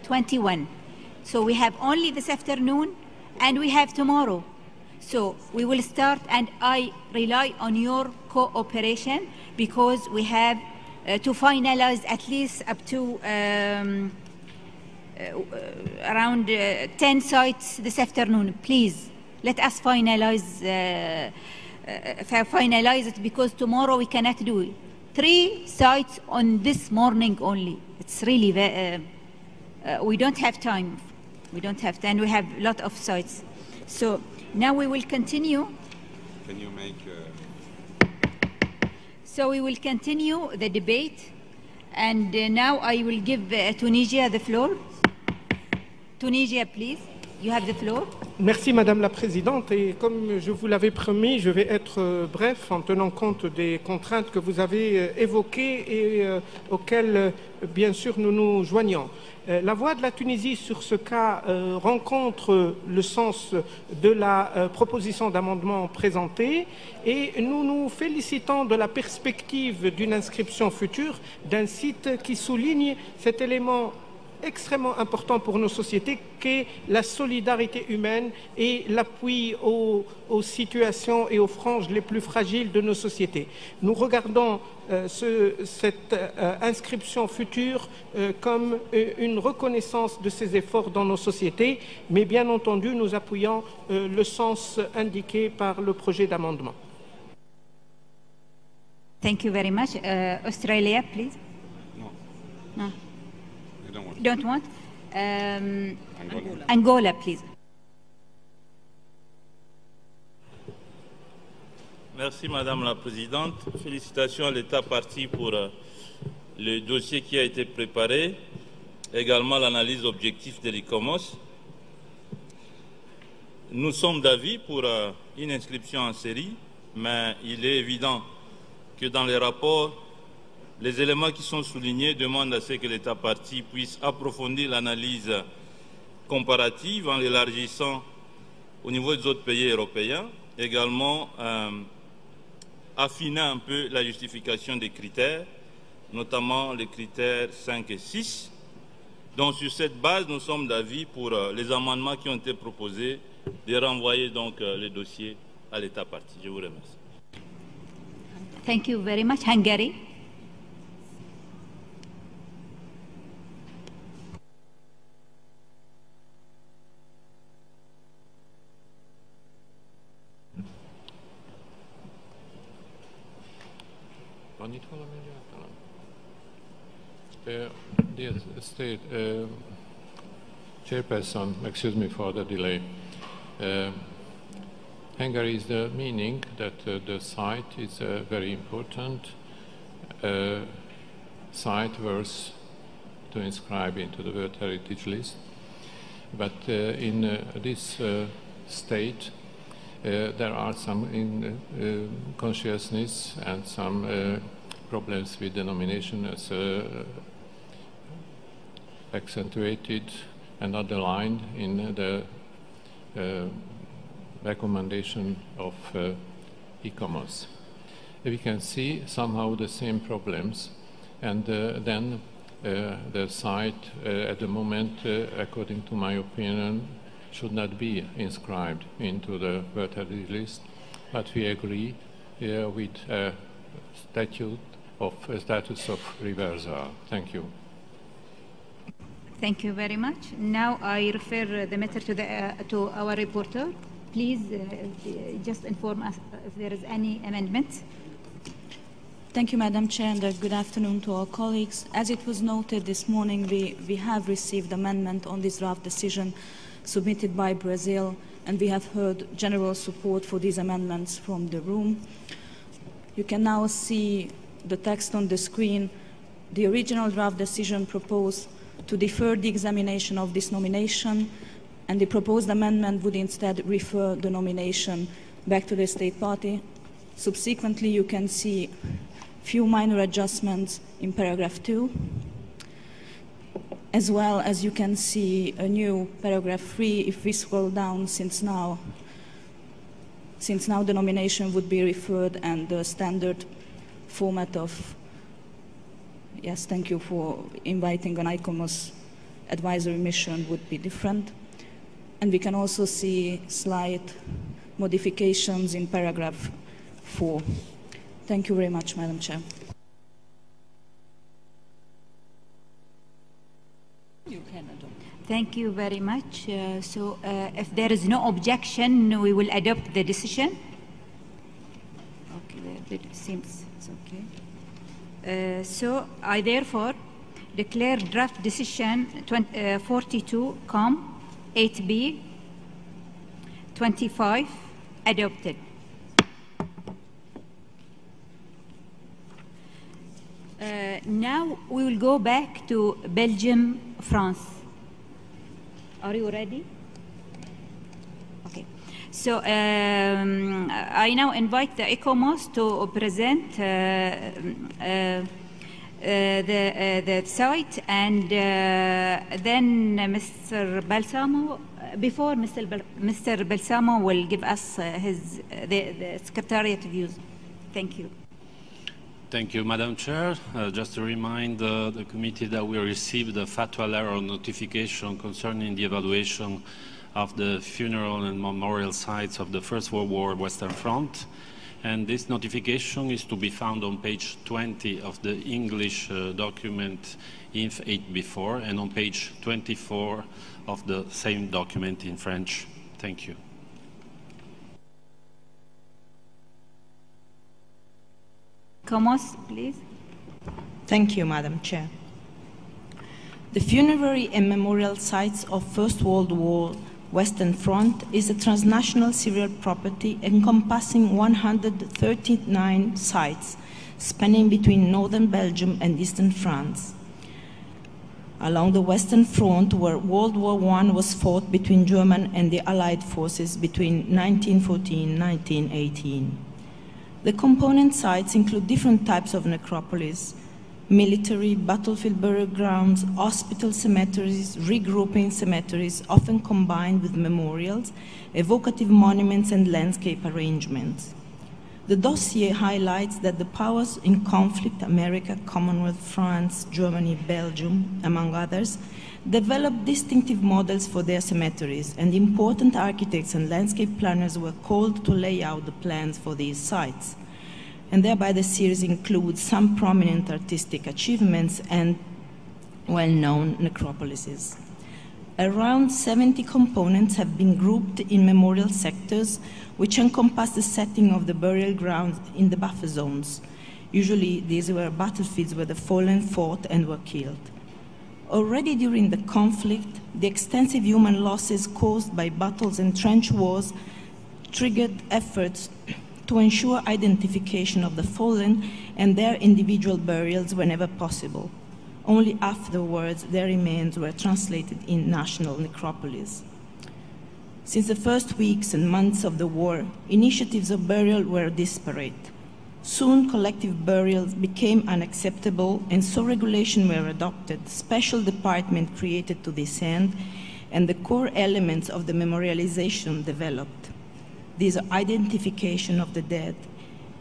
21. So we have only this afternoon and we have tomorrow. So we will start, and I rely on your cooperation because we have to finalize at least up to around 10 sites this afternoon. Please, let us finalize it because tomorrow we cannot do it. 3 sites on this morning only. It's really, we don't have time. We don't have time. We have a lot of sites. So now we will continue. Can you make... So we will continue the debate. And now I will give Tunisia the floor. Tunisia, please. You have the floor. Merci Madame la Présidente, et comme je vous l'avais promis, je vais être bref en tenant compte des contraintes que vous avez évoquées et auxquelles bien sûr nous nous joignons. La voix de la Tunisie sur ce cas rencontre le sens de la proposition d'amendement présentée et nous nous félicitons de la perspective d'une inscription future d'un site qui souligne cet élément extrêmement important pour nos sociétés qu'est la solidarité humaine et l'appui aux situations et aux franges les plus fragiles de nos sociétés. Nous regardons cette inscription future comme une reconnaissance de ces efforts dans nos sociétés, mais bien entendu nous appuyons le sens indiqué par le projet d'amendement. Thank you very much. Australia, please. No. No. You don't want. Angola, please. Merci Madame la Présidente. Félicitations à l'État partie pour le dossier qui a été préparé, également l'analyse objective de l'ICOMOS. Nous sommes d'avis pour une inscription en série, mais il est évident que dans les rapports, les éléments qui sont soulignés demandent à ce que l'État partie puisse approfondir l'analyse comparative en l'élargissant au niveau des autres pays européens, également affiner un peu la justification des critères, notamment les critères 5 et 6. Donc sur cette base, nous sommes d'avis pour les amendements qui ont été proposés de renvoyer donc les dossiers à l'État partie. Je vous remercie. Thank you very much. Hungary. Dear State Chairperson, excuse me for the delay. Hungary is the meaning that the site is a very important site worth to inscribe into the World Heritage List. But in this state, there are some consciousness and some problems with denomination as accentuated and underlined in the recommendation of ICOMOS. We can see somehow the same problems, and then the site at the moment, according to my opinion, should not be inscribed into the World Heritage List, but we agree with a status of reversal. Thank you. Thank you very much. Now I refer the matter to our reporter. Please just inform us if there is any amendment. Thank you, Madam Chair, and good afternoon to all colleagues. As it was noted this morning, we have received amendment on this draft decision submitted by Brazil, and we have heard general support for these amendments from the room. You can now see the text on the screen. The original draft decision proposed to defer the examination of this nomination, and the proposed amendment would instead refer the nomination back to the state party. Subsequently, you can see few minor adjustments in paragraph 2, as well as you can see a new paragraph 3 if we scroll down, since now the nomination would be referred and the standard format of, yes, thank you for inviting an ICOMOS advisory mission would be different. And we can also see slight modifications in paragraph 4. Thank you very much, Madam Chair. You can adopt. Thank you very much. If there is no objection, we will adopt the decision. Okay, it seems it's okay. So I therefore declare draft decision 42, 8B, 25 adopted. Now we will go back to Belgium, France. Are you ready? Okay. So I now invite the ECOMOS to present the site, and then Mr. Balsamo. Before Mr. Balsamo will give us the Secretariat views. Thank you. Thank you, Madam Chair. Just to remind the committee that we received a fatwa letter notification concerning the evaluation of the funeral and memorial sites of the First World War Western Front. And this notification is to be found on page 20 of the English document INF 8B4 and on page 24 of the same document in French. Thank you. Comos, please. Thank you, Madam Chair. The funerary and memorial sites of First World War Western Front is a transnational serial property encompassing 139 sites spanning between northern Belgium and eastern France. Along the Western Front, where World War I was fought between German and the Allied forces between 1914 and 1918. The component sites include different types of necropolis: military, battlefield burial grounds, hospital cemeteries, regrouping cemeteries, often combined with memorials, evocative monuments, and landscape arrangements. The dossier highlights that the powers in conflict, America, Commonwealth, France, Germany, Belgium, among others, developed distinctive models for their cemeteries, and important architects and landscape planners were called to lay out the plans for these sites. And thereby the series includes some prominent artistic achievements and well-known necropolises. Around 70 components have been grouped in memorial sectors, which encompass the setting of the burial grounds in the buffer zones. Usually these were battlefields where the fallen fought and were killed. Already during the conflict, the extensive human losses caused by battles and trench wars triggered efforts to ensure identification of the fallen and their individual burials whenever possible. Only afterwards their remains were translated in national necropolis. Since the first weeks and months of the war, initiatives of burial were disparate. Soon collective burials became unacceptable, and so regulations were adopted, special departments created to this end, and the core elements of the memorialization developed. These are identification of the dead,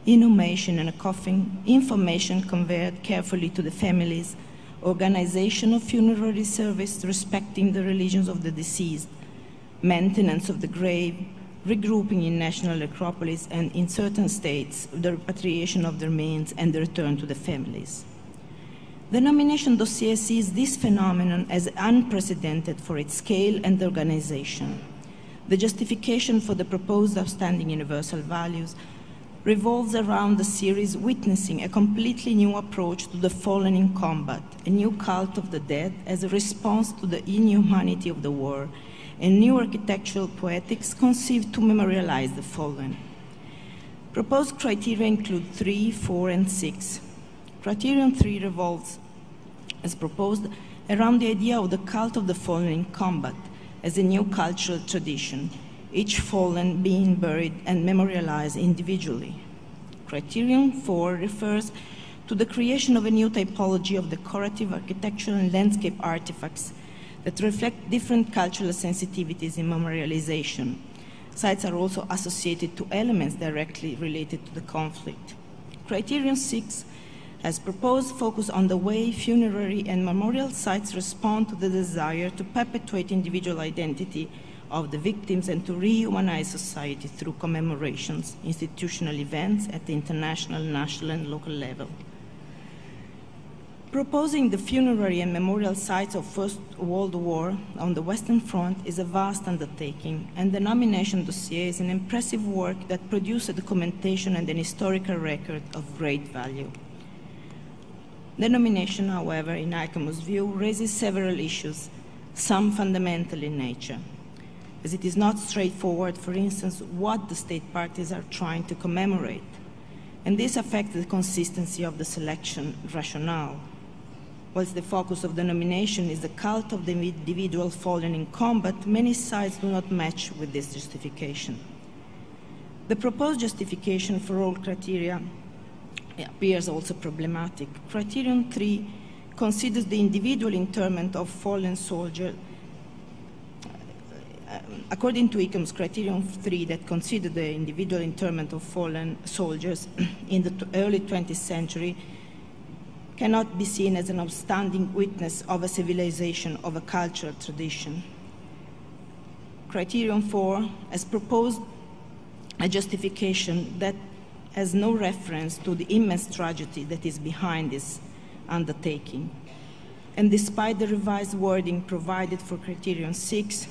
inhumation in a coffin, information conveyed carefully to the families, organization of funerary service respecting the religions of the deceased, maintenance of the grave, regrouping in national necropolis, and in certain states, the repatriation of the remains and the return to the families. The nomination dossier sees this phenomenon as unprecedented for its scale and organization. The justification for the proposed outstanding universal values revolves around the series witnessing a completely new approach to the fallen in combat, a new cult of the dead as a response to the inhumanity of the war, and new architectural poetics conceived to memorialize the fallen. Proposed criteria include 3, 4, and 6. Criterion 3 revolves, as proposed, around the idea of the cult of the fallen in combat as a new cultural tradition, each fallen being buried and memorialized individually. Criterion 4 refers to the creation of a new typology of decorative, architectural, and landscape artifacts that reflect different cultural sensitivities in memorialization. Sites are also associated to elements directly related to the conflict. Criterion 6 as proposed, focus on the way funerary and memorial sites respond to the desire to perpetuate individual identity of the victims and to rehumanize society through commemorations, institutional events at the international, national, and local level. Proposing the funerary and memorial sites of First World War on the Western Front is a vast undertaking, and the nomination dossier is an impressive work that produced a documentation and an historical record of great value. The nomination, however, in ICOMOS view, raises several issues, some fundamental in nature, as it is not straightforward, for instance, what the state parties are trying to commemorate, and this affects the consistency of the selection rationale. Whilst the focus of the nomination is the cult of the individual fallen in combat, many sides do not match with this justification. The proposed justification for all criteria appears also problematic. Criterion 3 considers the individual interment of fallen soldiers. According to ICOM's Criterion 3 that considered the individual interment of fallen soldiers in the early 20th century cannot be seen as an outstanding witness of a civilization, of a cultural tradition. Criterion 4 has proposed a justification that has no reference to the immense tragedy that is behind this undertaking. And despite the revised wording provided for Criterion 6,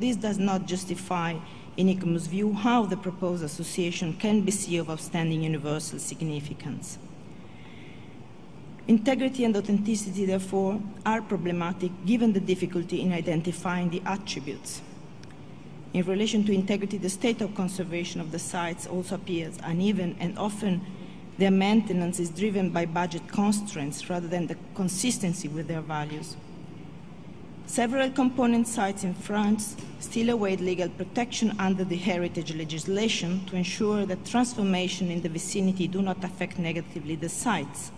this does not justify, in ICOMOS view, how the proposed association can be seen of outstanding universal significance. Integrity and authenticity, therefore, are problematic given the difficulty in identifying the attributes. In relation to integrity, the state of conservation of the sites also appears uneven, and often their maintenance is driven by budget constraints rather than the consistency with their values. Several component sites in France still await legal protection under the heritage legislation to ensure that transformation in the vicinity do not affect negatively the sites.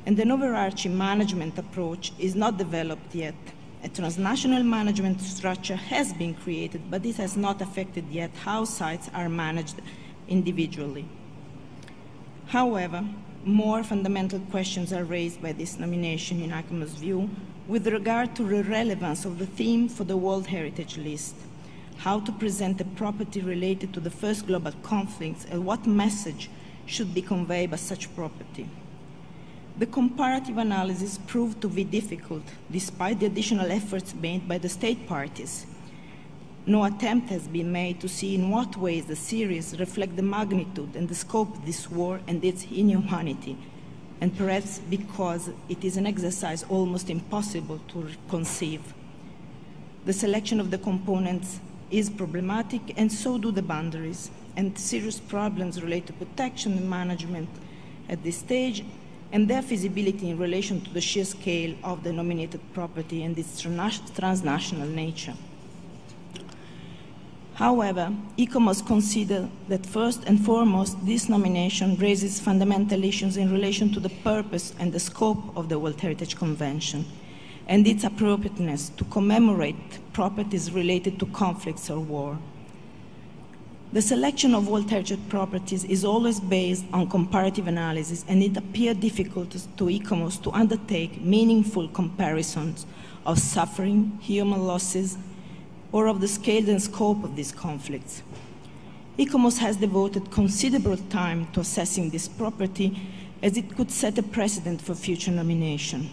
And an overarching management approach is not developed yet. A transnational management structure has been created, but this has not affected yet how sites are managed individually. However, more fundamental questions are raised by this nomination in ICOMOS view with regard to the relevance of the theme for the World Heritage List, how to present a property related to the first global conflicts, and what message should be conveyed by such property. The comparative analysis proved to be difficult, despite the additional efforts made by the state parties. No attempt has been made to see in what ways the series reflect the magnitude and the scope of this war and its inhumanity, and perhaps because it is an exercise almost impossible to conceive. The selection of the components is problematic, and so do the boundaries, and serious problems relate to protection and management at this stage, and their feasibility in relation to the sheer scale of the nominated property and its transnational nature. However, ICOMOS consider that first and foremost, this nomination raises fundamental issues in relation to the purpose and the scope of the World Heritage Convention, and its appropriateness to commemorate properties related to conflicts or war. The selection of World Heritage properties is always based on comparative analysis, and it appeared difficult to ICOMOS to undertake meaningful comparisons of suffering, human losses, or of the scale and scope of these conflicts. ICOMOS has devoted considerable time to assessing this property, as it could set a precedent for future nomination.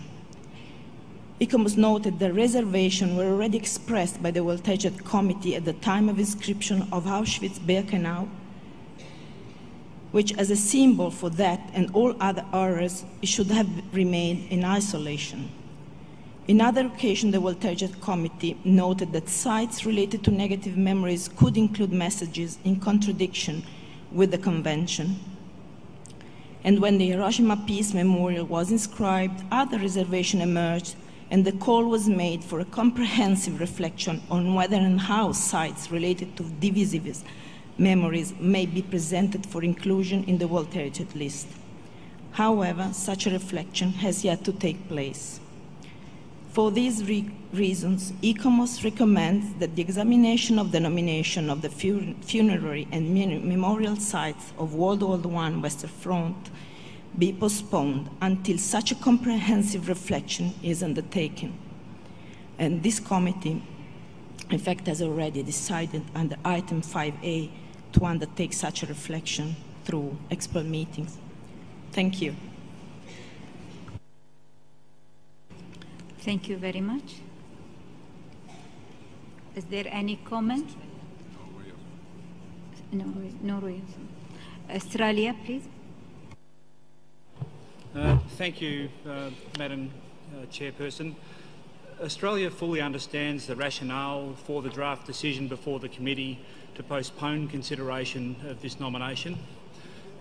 ICOMOS noted that reservations were already expressed by the World Heritage Committee at the time of inscription of Auschwitz-Birkenau, which as a symbol for that and all other horrors, it should have remained in isolation. In other occasions, the World Heritage Committee noted that sites related to negative memories could include messages in contradiction with the Convention. And when the Hiroshima Peace Memorial was inscribed, other reservations emerged, and the call was made for a comprehensive reflection on whether and how sites related to divisive memories may be presented for inclusion in the World Heritage List. However, such a reflection has yet to take place. For these reasons, ICOMOS recommends that the examination of the nomination of the funerary and memorial sites of World War I Western Front be postponed until such a comprehensive reflection is undertaken. And this committee, in fact, has already decided under item 5A to undertake such a reflection through expert meetings. Thank you. Thank you very much. Is there any comment? Norway. Australia, please. Thank you, Madam Chairperson. Australia fully understands the rationale for the draft decision before the committee to postpone consideration of this nomination.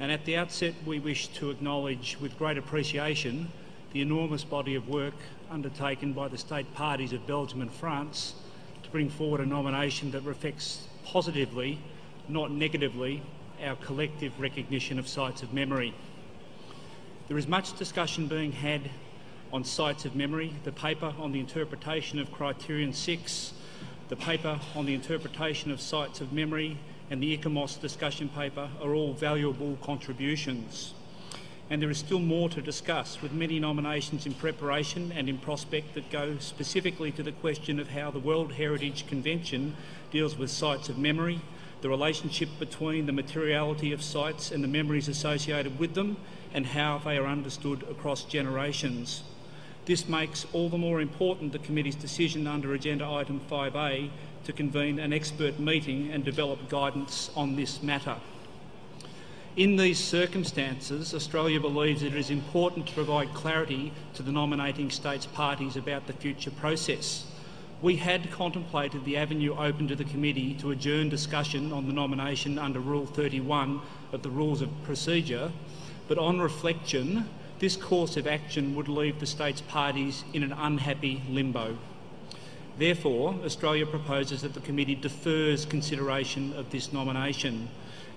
And at the outset, we wish to acknowledge with great appreciation the enormous body of work undertaken by the state parties of Belgium and France to bring forward a nomination that reflects positively, not negatively, our collective recognition of sites of memory. There is much discussion being had on sites of memory. The paper on the interpretation of Criterion 6, the paper on the interpretation of sites of memory, and the ICOMOS discussion paper are all valuable contributions. And there is still more to discuss, with many nominations in preparation and in prospect that go specifically to the question of how the World Heritage Convention deals with sites of memory, the relationship between the materiality of sites and the memories associated with them, and how they are understood across generations. This makes all the more important the committee's decision under agenda item 5A to convene an expert meeting and develop guidance on this matter. In these circumstances, Australia believes it is important to provide clarity to the nominating states parties about the future process. We had contemplated the avenue open to the committee to adjourn discussion on the nomination under Rule 31 of the Rules of Procedure, but on reflection, this course of action would leave the states parties in an unhappy limbo. Therefore, Australia proposes that the committee defers consideration of this nomination.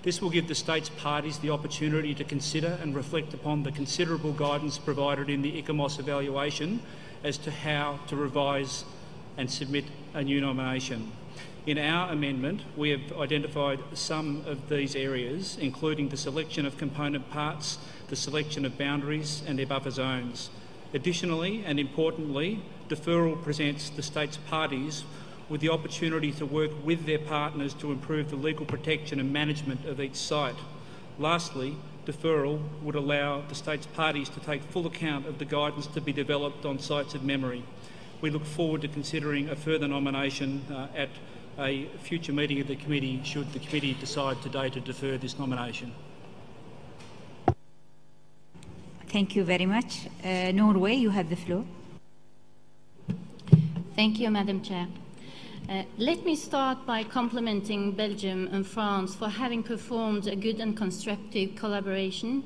This will give the states parties the opportunity to consider and reflect upon the considerable guidance provided in the ICOMOS evaluation as to how to revise and submit a new nomination. In our amendment, we have identified some of these areas, including the selection of component parts, the selection of boundaries and their buffer zones. Additionally, and importantly, deferral presents the states parties with the opportunity to work with their partners to improve the legal protection and management of each site. Lastly, deferral would allow the states parties to take full account of the guidance to be developed on sites of memory. We look forward to considering a further nomination at a future meeting of the committee should the committee decide today to defer this nomination. Thank you very much. Norway, you have the floor. Thank you, Madam Chair. Let me start by complimenting Belgium and France for having performed a good and constructive collaboration,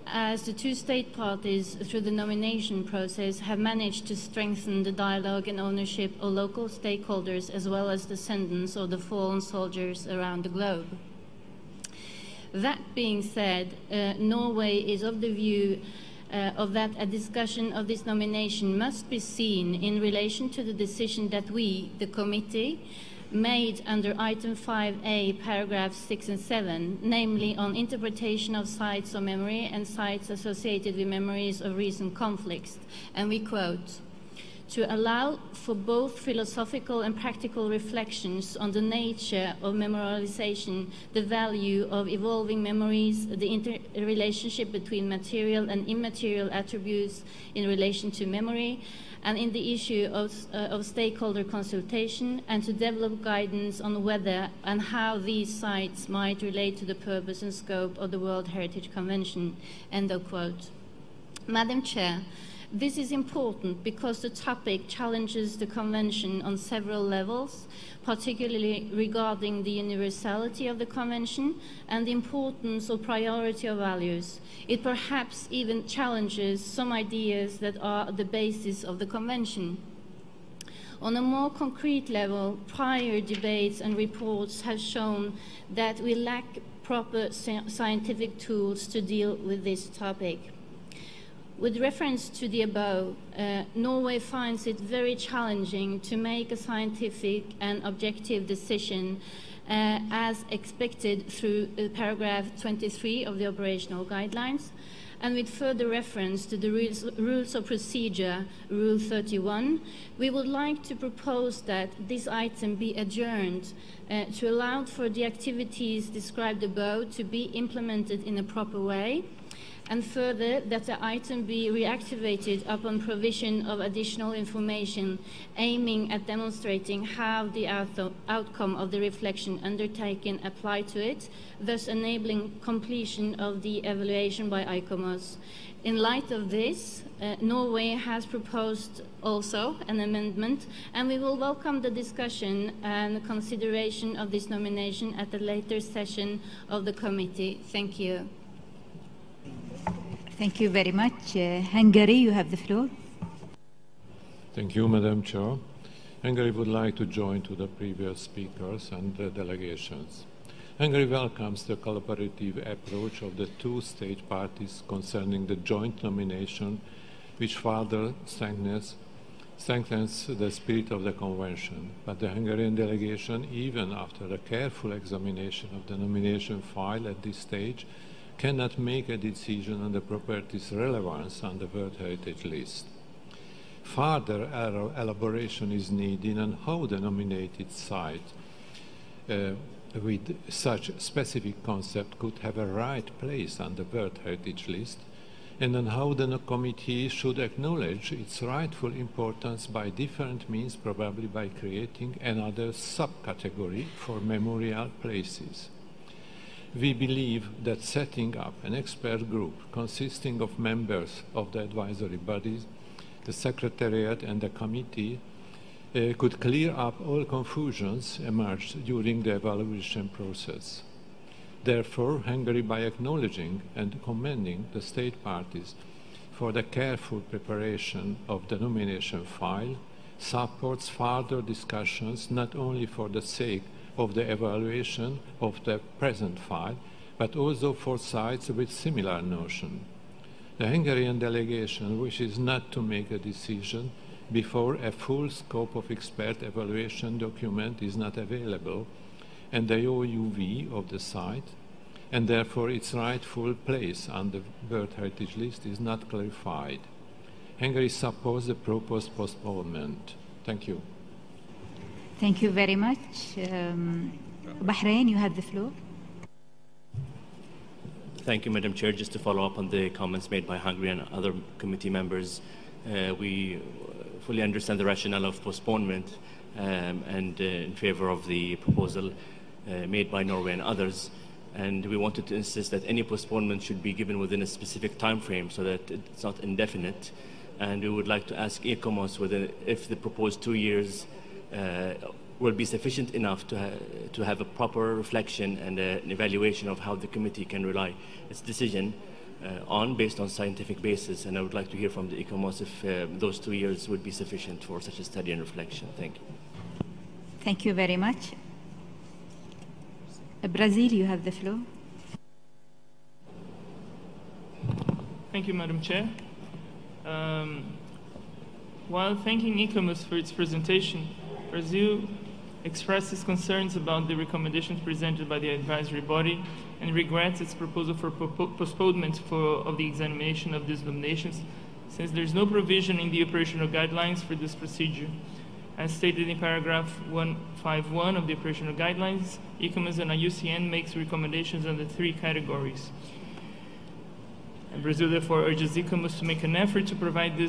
as the two state parties, through the nomination process, have managed to strengthen the dialogue and ownership of local stakeholders as well as descendants of the fallen soldiers around the globe. That being said, Norway is of the view of that a discussion of this nomination must be seen in relation to the decision that we, the committee, made under item 5A, paragraphs 6 and 7, namely on interpretation of sites of memory and sites associated with memories of recent conflicts. And we quote, "To allow for both philosophical and practical reflections on the nature of memorialization, the value of evolving memories, the interrelationship between material and immaterial attributes in relation to memory, and in the issue of stakeholder consultation, and to develop guidance on whether and how these sites might relate to the purpose and scope of the World Heritage Convention." End of quote. Madam Chair, this is important because the topic challenges the Convention on several levels, particularly regarding the universality of the Convention and the importance or priority of values. It perhaps even challenges some ideas that are the basis of the Convention. On a more concrete level, prior debates and reports have shown that we lack proper scientific tools to deal with this topic. With reference to the above, Norway finds it very challenging to make a scientific and objective decision as expected through paragraph 23 of the operational guidelines. and with further reference to the rules of procedure, Rule 31, we would like to propose that this item be adjourned to allow for the activities described above to be implemented in a proper way, and further that the item be reactivated upon provision of additional information aiming at demonstrating how the outcome of the reflection undertaken apply to it, thus enabling completion of the evaluation by ICOMOS. In light of this, Norway has proposed also an amendment, and we will welcome the discussion and consideration of this nomination at a later session of the committee. Thank you. Thank you very much. Hungary, you have the floor. Thank you, Madam Chair. Hungary would like to join to the previous speakers and the delegations. Hungary welcomes the collaborative approach of the two state parties concerning the joint nomination, which further strengthens the spirit of the Convention. But the Hungarian delegation, even after a careful examination of the nomination file at this stage, cannot make a decision on the property's relevance on the World Heritage List. Further elaboration is needed on how the nominated site with such specific concept could have a right place on the World Heritage List, and on how the committee should acknowledge its rightful importance by different means, probably by creating another subcategory for memorial places. We believe that setting up an expert group consisting of members of the advisory bodies, the Secretariat and the committee could clear up all confusions emerged during the evaluation process. Therefore, Hungary, by acknowledging and commending the state parties for the careful preparation of the nomination file, supports further discussions not only for the sake of the evaluation of the present file, but also for sites with similar notion. The Hungarian delegation wishes not to make a decision before a full scope of expert evaluation document is not available and the OUV of the site, and therefore its rightful place on the World Heritage List is not clarified. Hungary supports the proposed postponement. Thank you. Thank you very much. Bahrain, you have the floor. Thank you, Madam Chair. Just to follow up on the comments made by Hungary and other committee members, we fully understand the rationale of postponement and in favor of the proposal made by Norway and others. And we wanted to insist that any postponement should be given within a specific time frame so that it's not indefinite. And we would like to ask ICOMOS whether if the proposed 2 years will be sufficient enough to have a proper reflection and an evaluation of how the committee can rely its decision based on scientific basis. And I would like to hear from the ICOMOS if those 2 years would be sufficient for such a study and reflection. Thank you. Thank you very much. Brazil, you have the floor. Thank you, Madam Chair. While thanking ICOMOS for its presentation, Brazil expresses concerns about the recommendations presented by the advisory body and regrets its proposal for postponement of the examination of these nominations, since there is no provision in the operational guidelines for this procedure. As stated in paragraph 151 of the operational guidelines, ICOMOS and IUCN makes recommendations under 3 categories. And Brazil therefore urges ICOMOS to make an effort to provide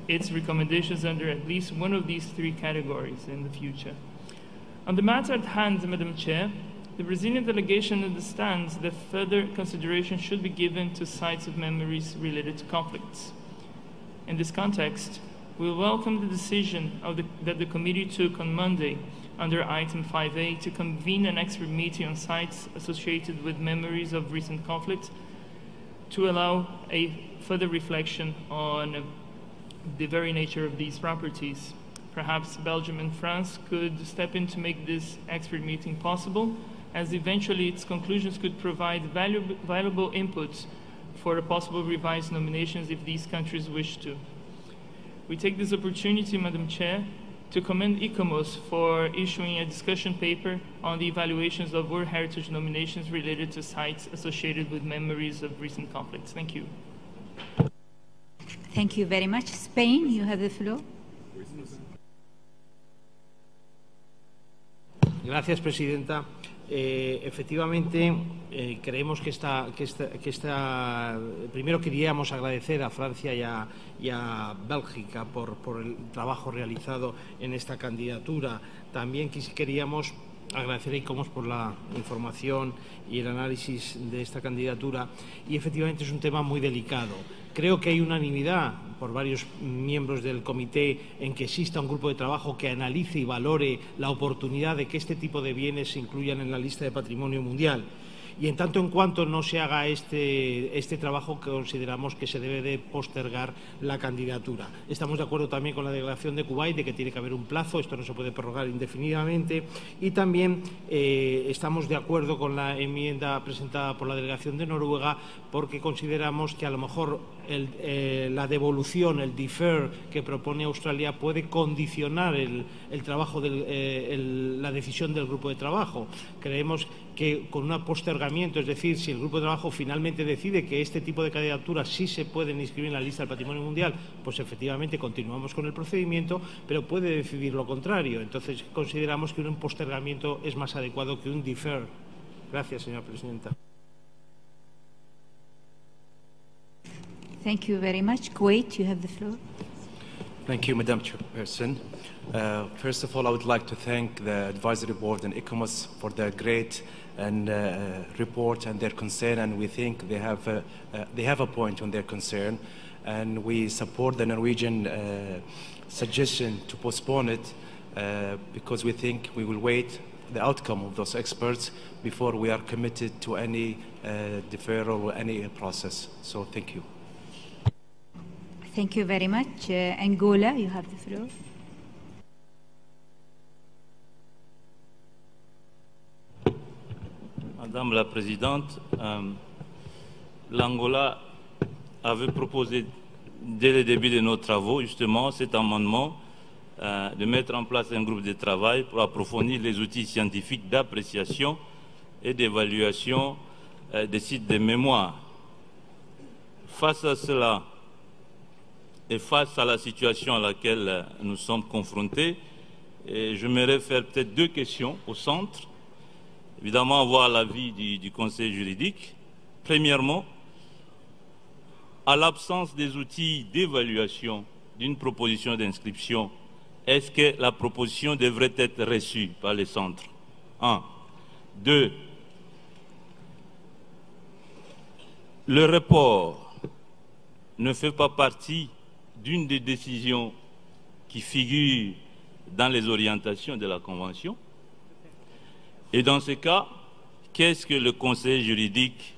its recommendations under at least one of these 3 categories in the future. On the matter at hand, Madam Chair, the Brazilian delegation understands that further consideration should be given to sites of memories related to conflicts. In this context, we welcome the decision that the committee took on Monday under item 5A to convene an expert meeting on sites associated with memories of recent conflict to allow a further reflection on the very nature of these properties. Perhaps Belgium and France could step in to make this expert meeting possible, as eventually its conclusions could provide valuable inputs for a possible revised nominations if these countries wish to. We take this opportunity, Madam Chair, to commend ICOMOS for issuing a discussion paper on the evaluations of World Heritage nominations related to sites associated with memories of recent conflicts. Thank you. Thank you very much. Spain, you have the floor. Gracias, Presidenta. Efectivamente, creemos que primero queríamos agradecer a Francia y a Bélgica por el trabajo realizado en esta candidatura. También queríamos agradecer a ICOMOS por la información y el análisis de esta candidatura, y efectivamente es un tema muy delicado. Creo que hay unanimidad por varios miembros del comité en que exista un grupo de trabajo que analice y valore la oportunidad de que este tipo de bienes se incluyan en la lista de patrimonio mundial. Y en tanto en cuanto no se haga este trabajo, consideramos que se debe de postergar la candidatura. Estamos de acuerdo también con la declaración de Kuwait de que tiene que haber un plazo, esto no se puede prorrogar indefinidamente, y también estamos de acuerdo con la enmienda presentada por la delegación de Noruega, porque consideramos que a lo mejor la devolución, el defer que propone Australia puede condicionar el trabajo, la decisión del grupo de trabajo. Creemos que con un postergamiento, es decir, si el grupo de trabajo finalmente decide que este tipo de candidaturas sí se pueden inscribir en la lista del patrimonio mundial, pues efectivamente continuamos con el procedimiento, pero puede decidir lo contrario. Entonces consideramos que un postergamiento es más adecuado que un defer. Gracias, señora presidenta. Thank you very much. Kuwait, you have the floor. Thank you, Madam Chairperson. First of all, I would like to thank the Advisory Board and ICOMOS for their great report and their concern, and we think they have a point on their concern, and we support the Norwegian suggestion to postpone it because we think we will wait the outcome of those experts before we are committed to any deferral or any process. So thank you. Thank you very much. Angola, you have the floor. Madame la Présidente, l'Angola avait proposé dès le début de nos travaux justement cet amendement de mettre en place un groupe de travail pour approfondir les outils scientifiques d'appréciation et d'évaluation des sites de mémoire. Face à cela, et face à la situation à laquelle nous sommes confrontés, j'aimerais faire peut-être deux questions au centre. Évidemment, avoir l'avis du Conseil juridique. Premièrement, à l'absence des outils d'évaluation d'une proposition d'inscription, est-ce que la proposition devrait être reçue par les centres? 1. 2. Le report ne fait pas partie d'une des décisions qui figurent dans les orientations de la Convention. Et dans ce cas, qu'est-ce que le Conseil juridique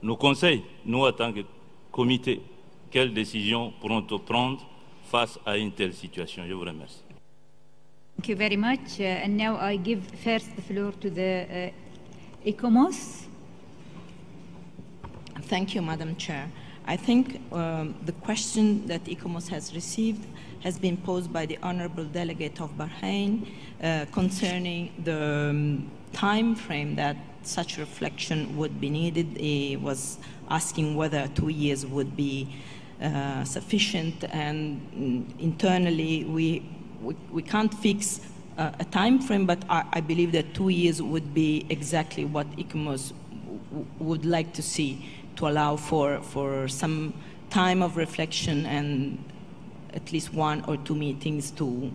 nous conseille, nous en tant que comité? Quelles décisions pourront-nous prendre face à une telle situation? Je vous remercie. Thank you very much. And now I give first the floor to the ICOMOS. Thank you, Madam Chair. I think the question that ICOMOS has received has been posed by the Honorable Delegate of Bahrain concerning the time frame that such reflection would be needed. He was asking whether 2 years would be sufficient, and internally we can't fix a time frame, but I believe that 2 years would be exactly what ICOMOS would like to see, to allow for some time of reflection and at least 1 or 2 meetings to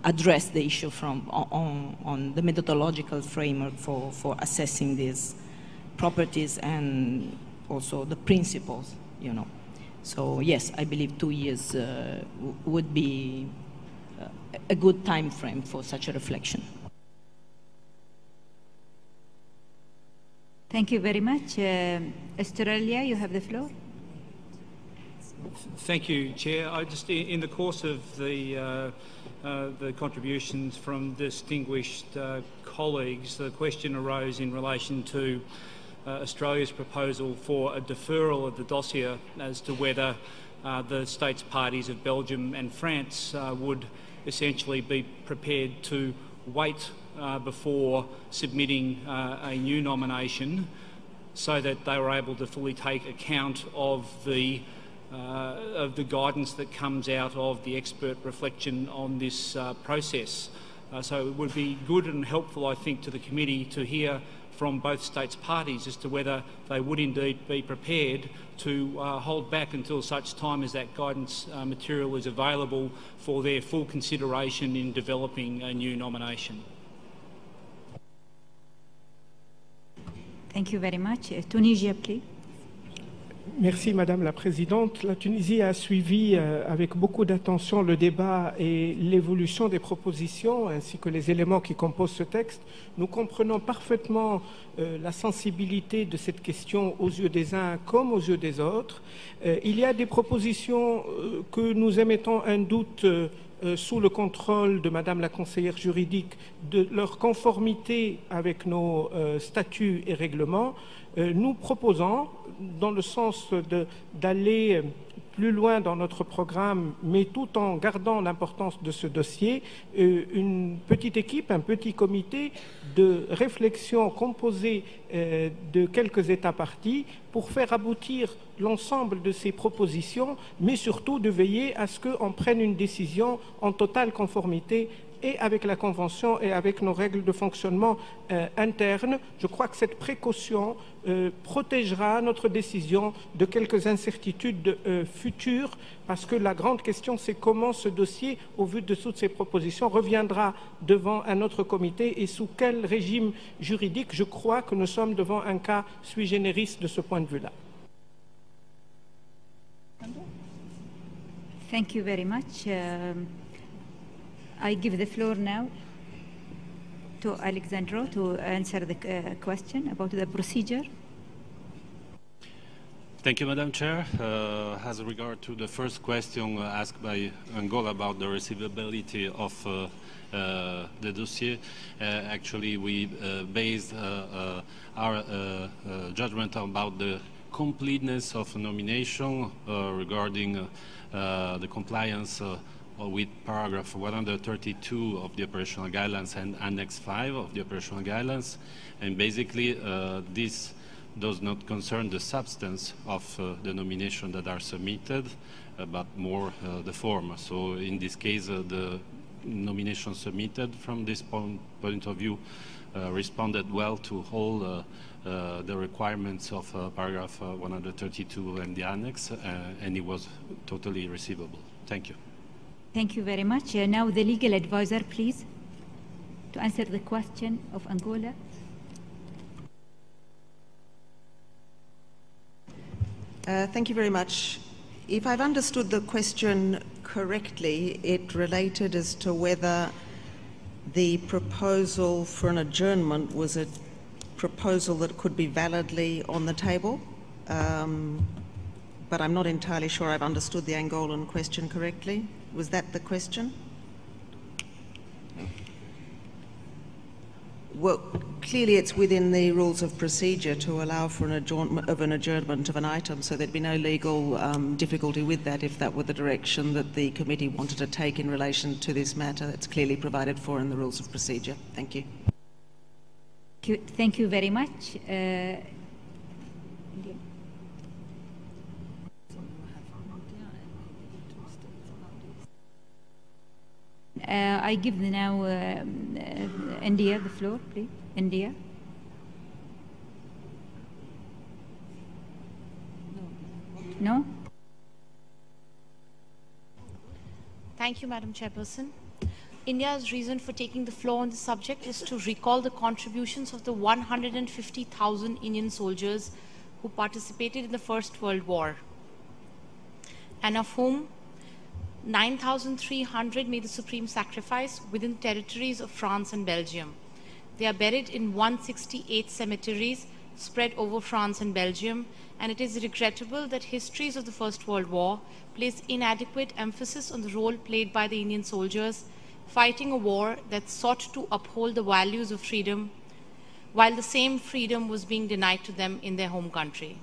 address the issue on the methodological framework for assessing these properties and also the principles, you know. So yes, I believe 2 years would be a good time frame for such a reflection. Thank you very much. Australia, you have the floor. Thank you, Chair. I just, in the course of the contributions from distinguished colleagues, the question arose in relation to Australia's proposal for a deferral of the dossier as to whether the states parties of Belgium and France would essentially be prepared to wait before submitting a new nomination so that they were able to fully take account of the of the guidance that comes out of the expert reflection on this process. So it would be good and helpful, I think, to the committee to hear from both states' parties as to whether they would indeed be prepared to hold back until such time as that guidance material is available for their full consideration in developing a new nomination. Thank you very much. Tunisia, please. Merci Madame la Présidente. La Tunisie a suivi avec beaucoup d'attention le débat et l'évolution des propositions ainsi que les éléments qui composent ce texte. Nous comprenons parfaitement la sensibilité de cette question aux yeux des uns comme aux yeux des autres. Il y a des propositions que nous émettons un doute sous le contrôle de Madame la conseillère juridique de leur conformité avec nos statuts et règlements. Nous proposons, dans le sens d'aller plus loin dans notre programme, mais tout en gardant l'importance de ce dossier, une petite équipe, un petit comité de réflexion composé de quelques États parties pour faire aboutir l'ensemble de ces propositions, mais surtout de veiller à ce qu'on prenne une décision en totale conformité et avec la Convention et avec nos règles de fonctionnement internes. Je crois que cette précaution protégera notre décision de quelques incertitudes futures, parce que la grande question, c'est comment ce dossier, au vu de toutes ces propositions, reviendra devant un autre comité et sous quel régime juridique. Je crois que nous sommes devant un cas sui generis de ce point de vue-là. Thank you very much. I give the floor now to Alexandro to answer the question about the procedure. Thank you, Madam Chair. As regard to the first question asked by Angola about the receivability of the dossier, actually we based our judgment about the completeness of a nomination regarding the compliance with paragraph 132 of the operational guidelines and annex 5 of the operational guidelines, and basically this does not concern the substance of the nomination that are submitted, but more the form. So in this case, the nomination submitted from this point of view responded well to all the requirements of paragraph 132 and the annex, and it was totally receivable. Thank you. Thank you very much. Now the legal advisor, please, to answer the question of Angola. Thank you very much. If I've understood the question correctly, it related as to whether the proposal for an adjournment was a proposal that could be validly on the table, but I'm not entirely sure I've understood the Angolan question correctly. Was that the question? Well, clearly it's within the rules of procedure to allow for an adjournment of an item, so there'd be no legal difficulty with that if that were the direction that the committee wanted to take in relation to this matter. That's clearly provided for in the rules of procedure. Thank you. Thank you very much. I give now India the floor, please. India. No? Thank you, Madam Chairperson. India's reason for taking the floor on the subject is to recall the contributions of the 150,000 Indian soldiers who participated in the First World War, and of whom 9,300 made the supreme sacrifice within territories of France and Belgium. They are buried in 168 cemeteries spread over France and Belgium, and it is regrettable that histories of the First World War place inadequate emphasis on the role played by the Indian soldiers fighting a war that sought to uphold the values of freedom, while the same freedom was being denied to them in their home country.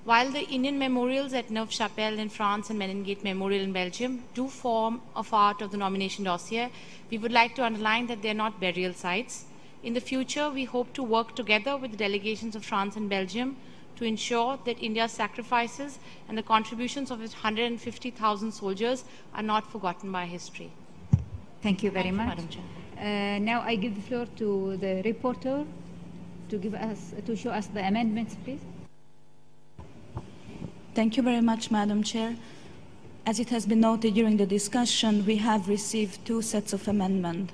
While the Indian memorials at Neuve-Chapelle in France and Meningate Memorial in Belgium do form a part of the nomination dossier, we would like to underline that they are not burial sites. In the future, we hope to work together with the delegations of France and Belgium to ensure that India's sacrifices and the contributions of its 150,000 soldiers are not forgotten by history. Thank you very much. Madam Chair. Now I give the floor to the reporter to show us the amendments, please. Thank you very much, Madam Chair. As it has been noted during the discussion, we have received 2 sets of amendments.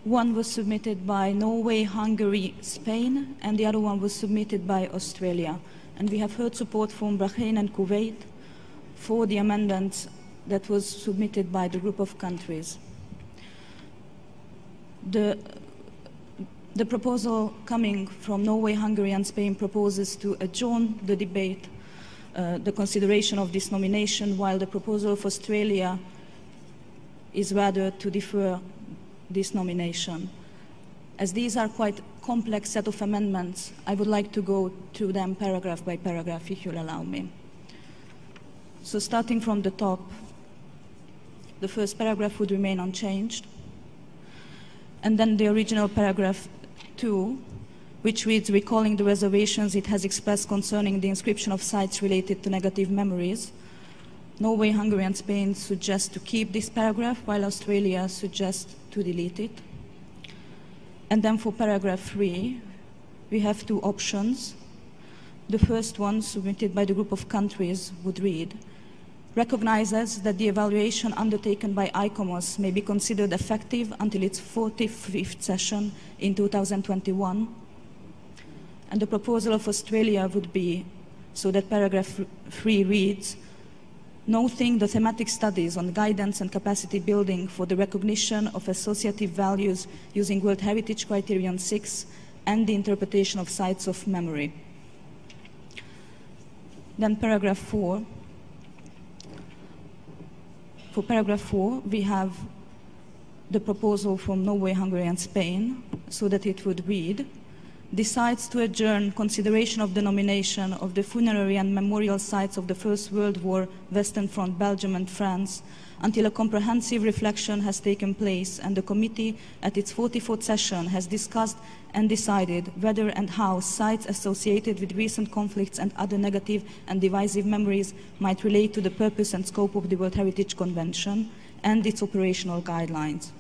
One was submitted by Norway, Hungary, Spain, and the other one was submitted by Australia. And we have heard support from Bahrain and Kuwait for the amendments that was submitted by the group of countries. The proposal coming from Norway, Hungary, and Spain proposes to adjourn the debate, the consideration of this nomination, while the proposal of Australia is rather to defer this nomination. As these are quite complex set of amendments, I would like to go through them paragraph by paragraph, if you'll allow me. So starting from the top, the first paragraph would remain unchanged. And then the original paragraph 2, which reads, recalling the reservations it has expressed concerning the inscription of sites related to negative memories. Norway, Hungary, and Spain suggest to keep this paragraph, while Australia suggests to delete it. And then for paragraph 3, we have 2 options. The first one, submitted by the group of countries, would read, recognizes that the evaluation undertaken by ICOMOS may be considered effective until its 45th session in 2021. And the proposal of Australia would be, so that paragraph 3 reads, noting the thematic studies on guidance and capacity building for the recognition of associative values using World Heritage Criterion 6 and the interpretation of sites of memory. Then paragraph 4. For paragraph 4, we have the proposal from Norway, Hungary, and Spain, so that it would read, decides to adjourn consideration of the nomination of the funerary and memorial sites of the First World War, Western Front, Belgium, and France, until a comprehensive reflection has taken place and the committee at its 44th session has discussed and decided whether and how sites associated with recent conflicts and other negative and divisive memories might relate to the purpose and scope of the World Heritage Convention and its operational guidelines.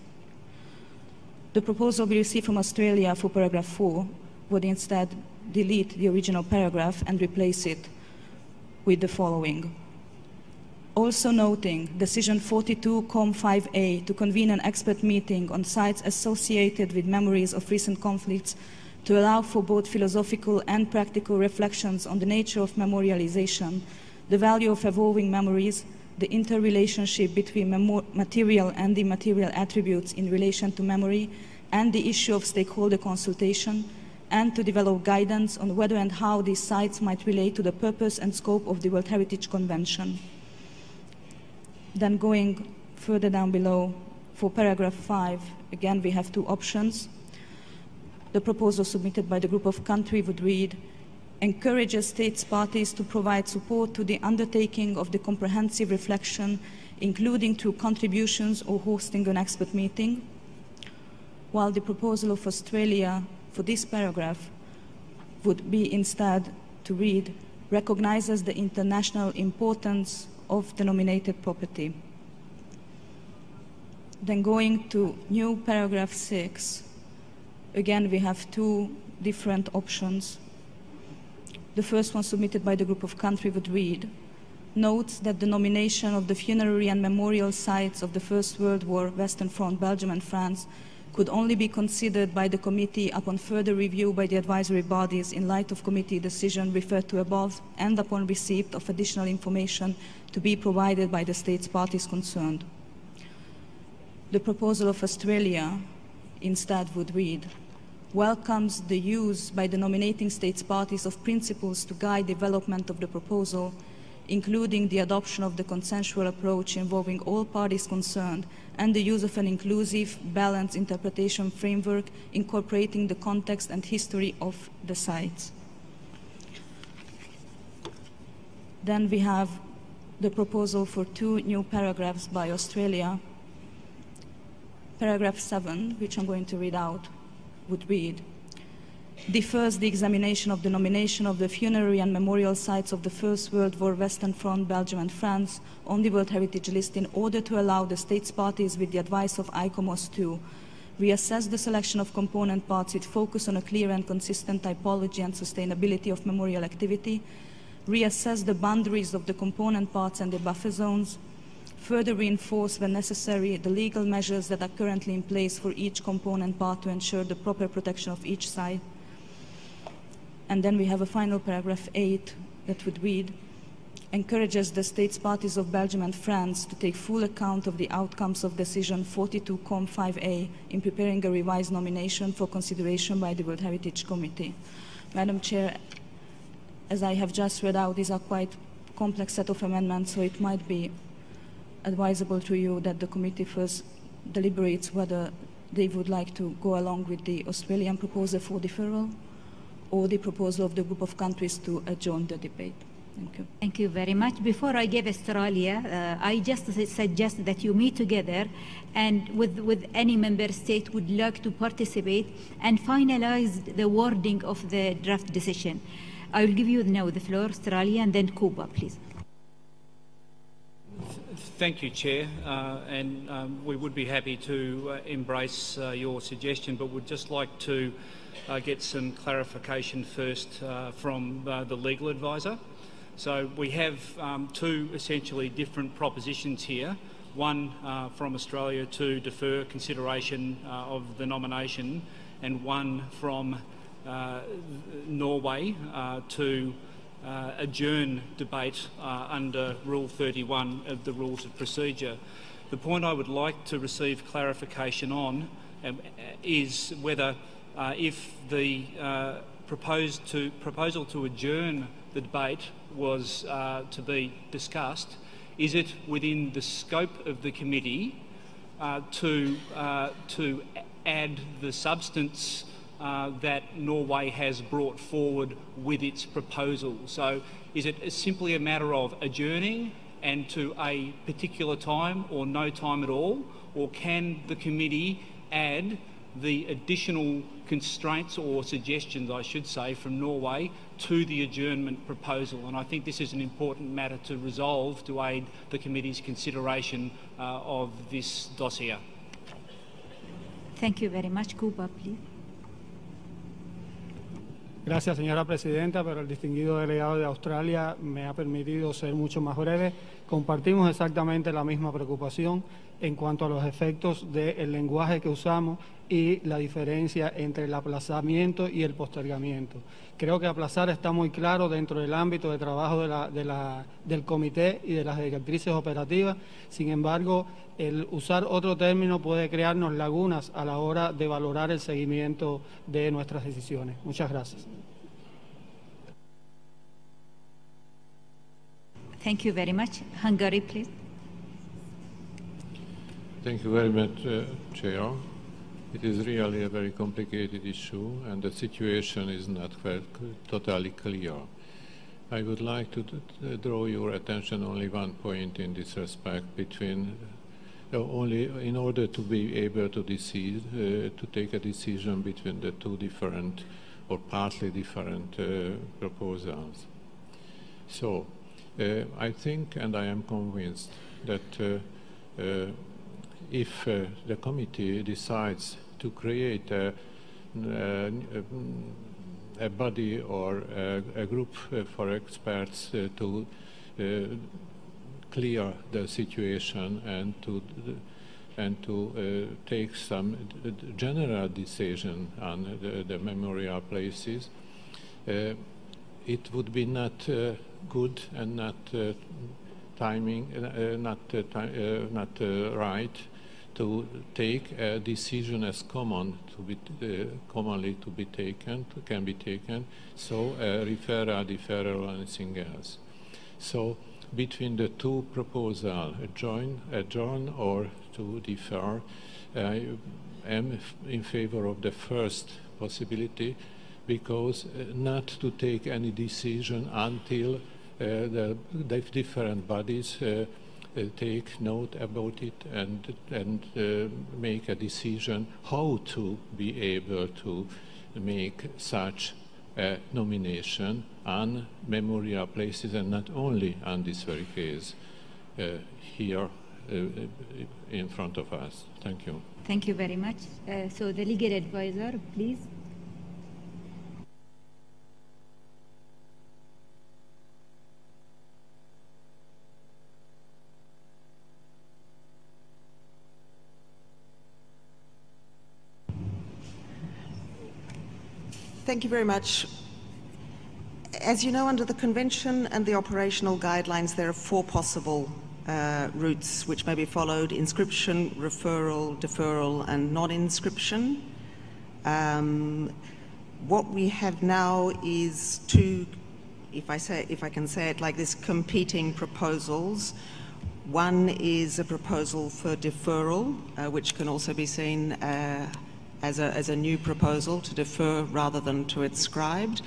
The proposal we received from Australia for paragraph 4 would instead delete the original paragraph and replace it with the following. Also noting Decision 42-5A to convene an expert meeting on sites associated with memories of recent conflicts to allow for both philosophical and practical reflections on the nature of memorialization, the value of evolving memories, the interrelationship between material and immaterial attributes in relation to memory, and the issue of stakeholder consultation, and to develop guidance on whether and how these sites might relate to the purpose and scope of the World Heritage Convention. Then going further down below, for paragraph 5, again we have 2 options. The proposal submitted by the group of countries would read, encourages states parties to provide support to the undertaking of the comprehensive reflection, including through contributions or hosting an expert meeting, while the proposal of Australia for this paragraph would be instead to read, recognizes the international importance of the nominated property. Then going to new paragraph 6, again we have 2 different options. The first one submitted by the group of countries would read, notes that the nomination of the funerary and memorial sites of the First World War, Western Front, Belgium and France could only be considered by the committee upon further review by the advisory bodies in light of committee decision referred to above and upon receipt of additional information to be provided by the states parties concerned. The proposal of Australia instead would read, welcomes the use by the nominating states parties of principles to guide development of the proposal, including the adoption of the consensual approach involving all parties concerned and the use of an inclusive, balanced interpretation framework incorporating the context and history of the sites. Then we have the proposal for 2 new paragraphs by Australia. Paragraph 7, which I'm going to read out, would read, defers the examination of the nomination of the funerary and memorial sites of the First World War Western Front, Belgium and France on the World Heritage List in order to allow the states parties, with the advice of ICOMOS, to reassess the selection of component parts with focus on a clear and consistent typology and sustainability of memorial activity, reassess the boundaries of the component parts and the buffer zones, further reinforce, when necessary, the legal measures that are currently in place for each component part to ensure the proper protection of each site. And then we have a final paragraph 8 that would read, encourages the states parties of Belgium and France to take full account of the outcomes of decision 42-5A in preparing a revised nomination for consideration by the World Heritage Committee. Madam Chair, as I have just read out, these are quite complex set of amendments, so it might be advisable to you that the committee first deliberates whether they would like to go along with the Australian proposal for deferral or the proposal of the group of countries to adjourn the debate. Thank you. Thank you very much. Before I give Australia, I just suggest that you meet together and with any member state would like to participate and finalize the wording of the draft decision. I will give you now the floor, Australia, and then Cuba, please. Thank you, Chair, and we would be happy to embrace your suggestion, but would just like to get some clarification first from the legal advisor. So we have two essentially different propositions here, one from Australia to defer consideration of the nomination, and one from Norway to adjourn debate under Rule 31 of the Rules of Procedure. The point I would like to receive clarification on is whether if the proposal to adjourn the debate was to be discussed, is it within the scope of the committee to add the substance that Norway has brought forward with its proposal? So is it simply a matter of adjourning and to a particular time or no time at all, or can the committee add the additional constraints or suggestions, I should say, from Norway to the adjournment proposal? And I think this is an important matter to resolve to aid the committee's consideration of this dossier. Thank you very much. Cuba, please. Gracias, señora presidenta, pero el distinguido delegado de Australia me ha permitido ser mucho más breve. Compartimos exactamente la misma preocupación en cuanto a los efectos del lenguaje que usamos y la diferencia entre el aplazamiento y el postergamiento. Creo que aplazar está muy claro dentro del ámbito de trabajo del comité y de las directrices operativas. Sin embargo, el usar otro término puede crearnos lagunas a la hora de valorar el seguimiento de nuestras decisiones. Muchas gracias. Thank you very much. Hungary, please. Thank you very much, Chair. It is really a very complicated issue, and the situation is not totally clear. I would like to draw your attention only one point in this respect only in order to be able to decide, to take a decision between the two different or partly different proposals. So, I think and I am convinced that if the committee decides to create a body or a group for experts to clear the situation and to take some general decision on the memorial places, it would be not good and not right to take a decision as commonly to be taken, can be taken, so referral, deferral, and anything else. So between the two proposals, adjourn or to defer, I am in favor of the first possibility, because not to take any decision until the different bodies take note about it and make a decision how to be able to make such a nomination on memorial places, and not only on this very case here in front of us. Thank you. Thank you very much. So the legal advisor, please. Thank you very much. As you know, under the Convention and the operational guidelines, there are 4 possible routes which may be followed: inscription, referral, deferral, and non-inscription. What we have now is 2, if I can say it like this, competing proposals. One is a proposal for deferral, which can also be seen as a new proposal to defer rather than to inscribed,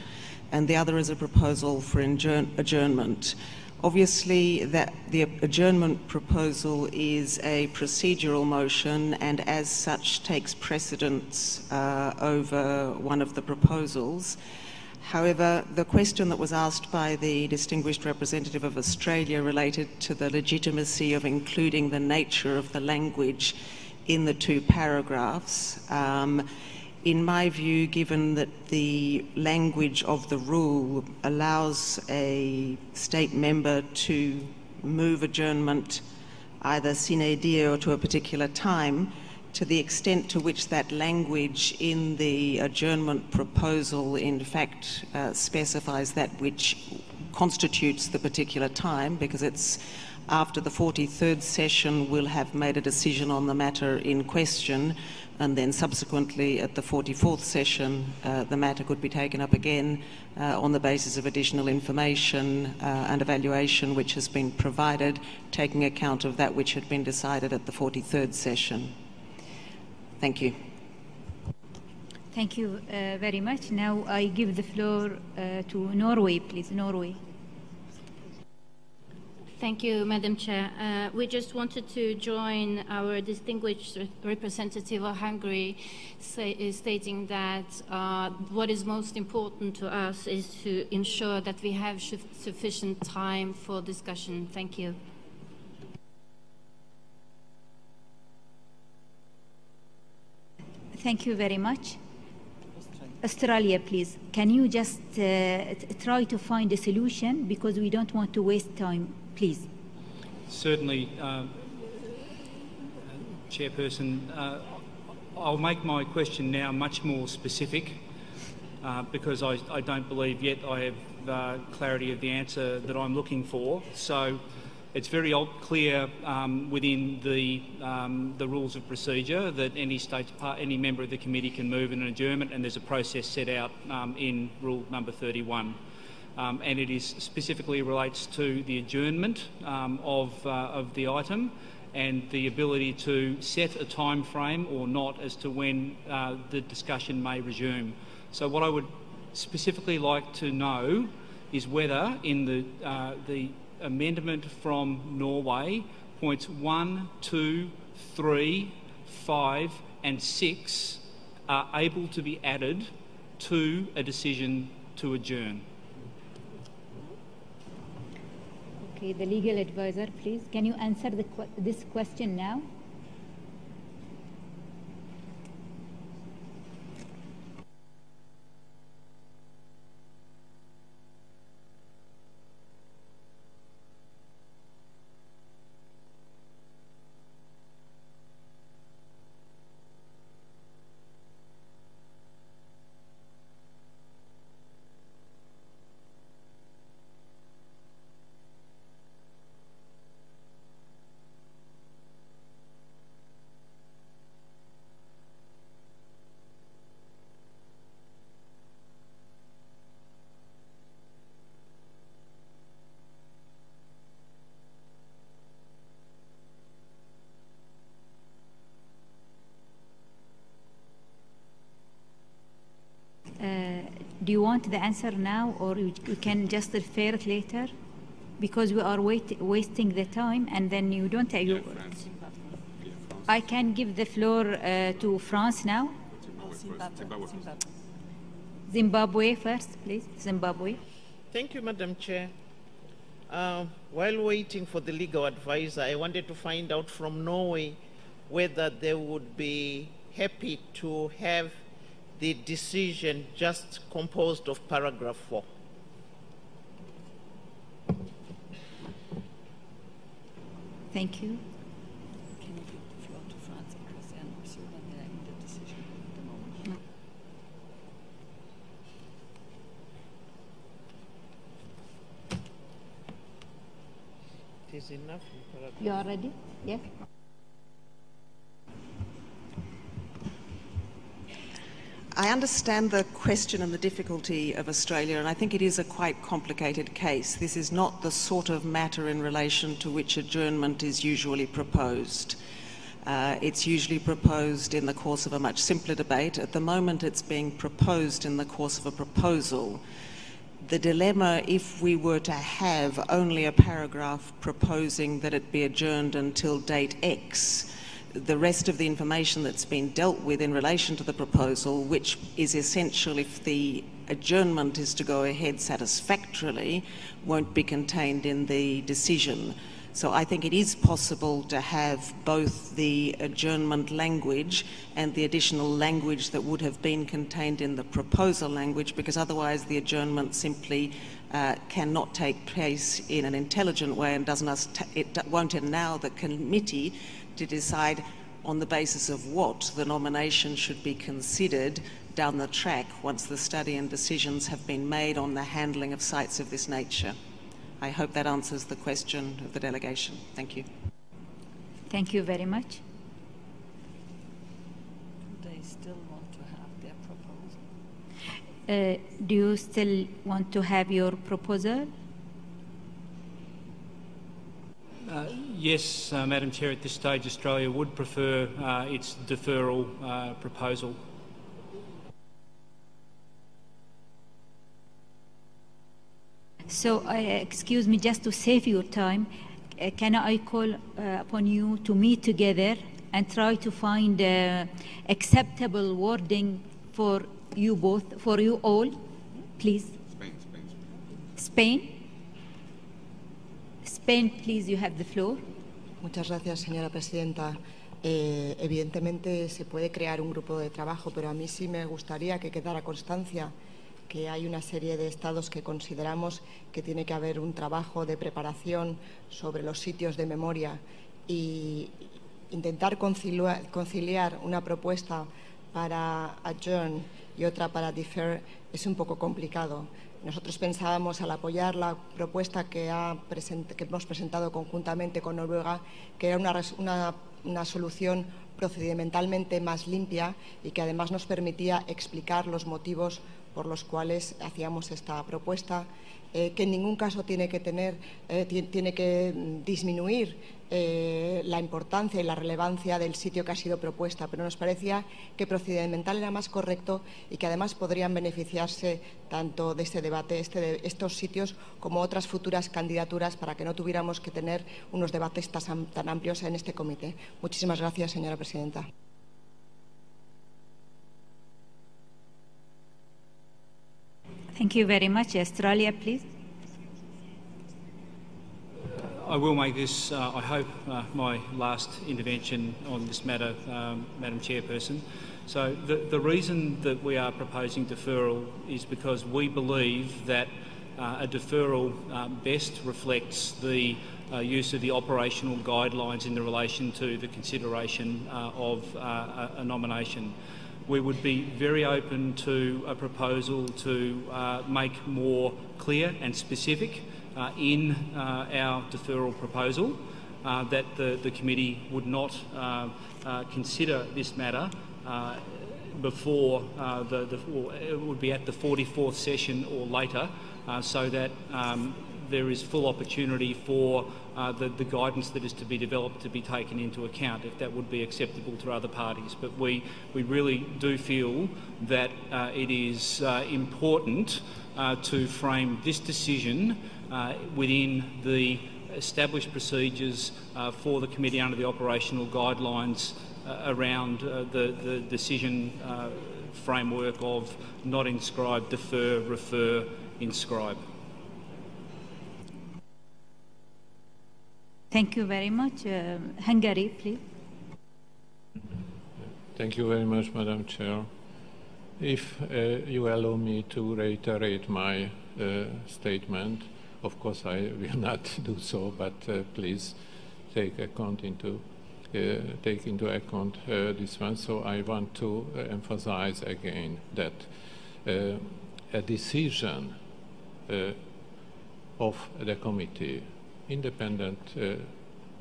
and the other is a proposal for adjournment. Obviously, the adjournment proposal is a procedural motion and as such takes precedence over one of the proposals. However, the question that was asked by the distinguished representative of Australia related to the legitimacy of including the nature of the language in the 2 paragraphs. In my view, given that the language of the rule allows a state member to move adjournment either sine die or to a particular time, to the extent to which that language in the adjournment proposal in fact specifies that which constitutes the particular time, because it's after the 43rd session we'll have made a decision on the matter in question, and then subsequently at the 44th session the matter could be taken up again on the basis of additional information and evaluation which has been provided, taking account of that which had been decided at the 43rd session. Thank you. Thank you very much. Now I give the floor to Norway, please. Norway. Thank you, Madam Chair. We just wanted to join our distinguished representative of Hungary stating that what is most important to us is to ensure that we have sufficient time for discussion. Thank you. Thank you very much. Australia, please. Can you just try to find a solution, because we don't want to waste time, please. Certainly, Chairperson. I'll make my question now much more specific because I don't believe yet I have clarity of the answer that I'm looking for. So it's very clear within the rules of procedure that any member of the committee can move an adjournment, and there's a process set out in Rule number 31. And it is specifically relates to the adjournment of the item and the ability to set a time frame or not as to when the discussion may resume. So what I would specifically like to know is whether in the amendment from Norway, points 1, 2, 3, 5 and 6 are able to be added to a decision to adjourn. Okay, the legal advisor, please. Can you answer this question now? Do you want the answer now, or we can just refer it later? Because we are wasting the time, and then you don't... I can give the floor to France now. Zimbabwe first, please. Zimbabwe. Thank you, Madam Chair. While waiting for the legal advisor, I wanted to find out from Norway whether they would be happy to have the decision just composed of paragraph 4. Thank you. Can you give the floor to France and Christian Monsieur when they are in the decision at the moment? It is enough. You are ready? Yes. I understand the question and the difficulty of Australia, and I think it is a quite complicated case. This is not the sort of matter in relation to which adjournment is usually proposed. It's usually proposed in the course of a much simpler debate. At the moment, it's being proposed in the course of a proposal. The dilemma, if we were to have only a paragraph proposing that it be adjourned until date X, the rest of the information that's been dealt with in relation to the proposal, which is essential if the adjournment is to go ahead satisfactorily, won't be contained in the decision. So I think it is possible to have both the adjournment language and the additional language that would have been contained in the proposal language, because otherwise the adjournment simply cannot take place in an intelligent way and it won't allow the committee to decide on the basis of what the nomination should be considered down the track once the study and decisions have been made on the handling of sites of this nature. I hope that answers the question of the delegation. Thank you. Thank you very much. Do they still want to have their proposal? Do you still want to have your proposal? Yes, Madam Chair, at this stage Australia would prefer its deferral proposal. So, excuse me, just to save your time, can I call upon you to meet together and try to find acceptable wording for you both, for you all, please? Spain? Spain, please, you have the floor. Muchas gracias, señora presidenta. Evidentemente se puede crear un grupo de trabajo, pero a mí sí me gustaría que quedara constancia que hay una serie de estados que consideramos que tiene que haber un trabajo de preparación sobre los sitios de memoria y intentar conciliar una propuesta para adjourn y otra para defer es un poco complicado. Nosotros pensábamos, al apoyar la propuesta que hemos presentado conjuntamente con Noruega, que era una solución procedimentalmente más limpia y que además nos permitía explicar los motivos por los cuales hacíamos esta propuesta, que en ningún caso tiene que disminuir la importancia y la relevancia del sitio que ha sido propuesta, pero nos parecía que procedimental era más correcto y que además podrían beneficiarse tanto de este debate, estos sitios, como otras futuras candidaturas, para que no tuviéramos que tener unos debates tan amplios en este comité. Muchísimas gracias, señora presidenta. Thank you very much. Australia, please. I will make this, I hope, my last intervention on this matter, Madam Chairperson. So the reason that we are proposing deferral is because we believe that a deferral best reflects the use of the operational guidelines in relation to the consideration of a nomination. We would be very open to a proposal to make more clear and specific in our deferral proposal that the committee would not consider this matter before it would be at the 44th session or later, so that there is full opportunity for the guidance that is to be developed to be taken into account, if that would be acceptable to other parties. But we really do feel that it is important to frame this decision within the established procedures for the committee under the operational guidelines around the decision framework of not inscribe, defer, refer, inscribe. Thank you very much. Hungary, please. Thank you very much, Madam Chair. If you allow me to reiterate my statement, of course I will not do so, but please take into account this one. So I want to emphasize again that a decision of the committee, independent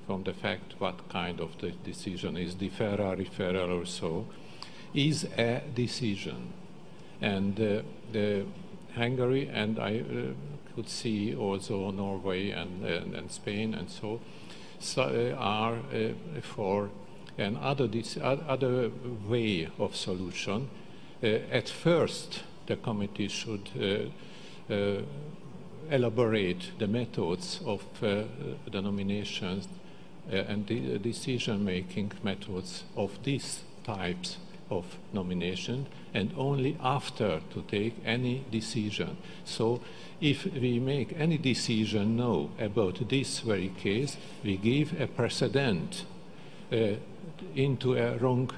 from the fact what kind of the decision is, deferral, referral or so, is a decision. And the Hungary, and I could see also Norway and Spain and so are for another way of solution. At first, the committee should elaborate the methods of the nominations and the decision-making methods of these types of nomination, and only after to take any decision. So if we make any decision now about this very case, we give a precedent into a wrong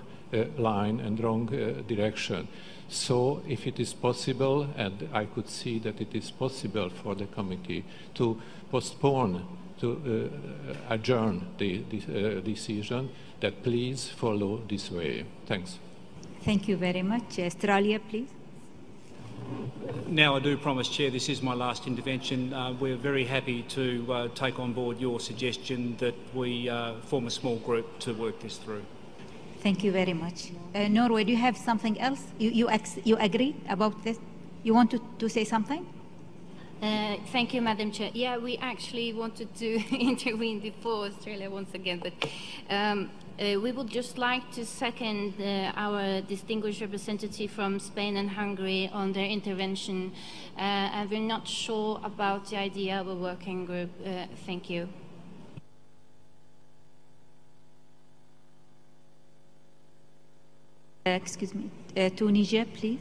line and wrong direction. So if it is possible, and I could see that it is possible for the committee to postpone, to adjourn the decision, that please follow this way. Thanks. Thank you very much. Australia, please. Now I do promise, Chair, this is my last intervention. We're very happy to take on board your suggestion that we form a small group to work this through. Thank you very much. Norway, do you have something else? You agree about this? You want to say something? Thank you, Madam Chair. Yeah, we actually wanted to intervene before Australia once again, but we would just like to second our distinguished representative from Spain and Hungary on their intervention, and we're not sure about the idea of a working group. Thank you. Excuse me. Tunisia, please.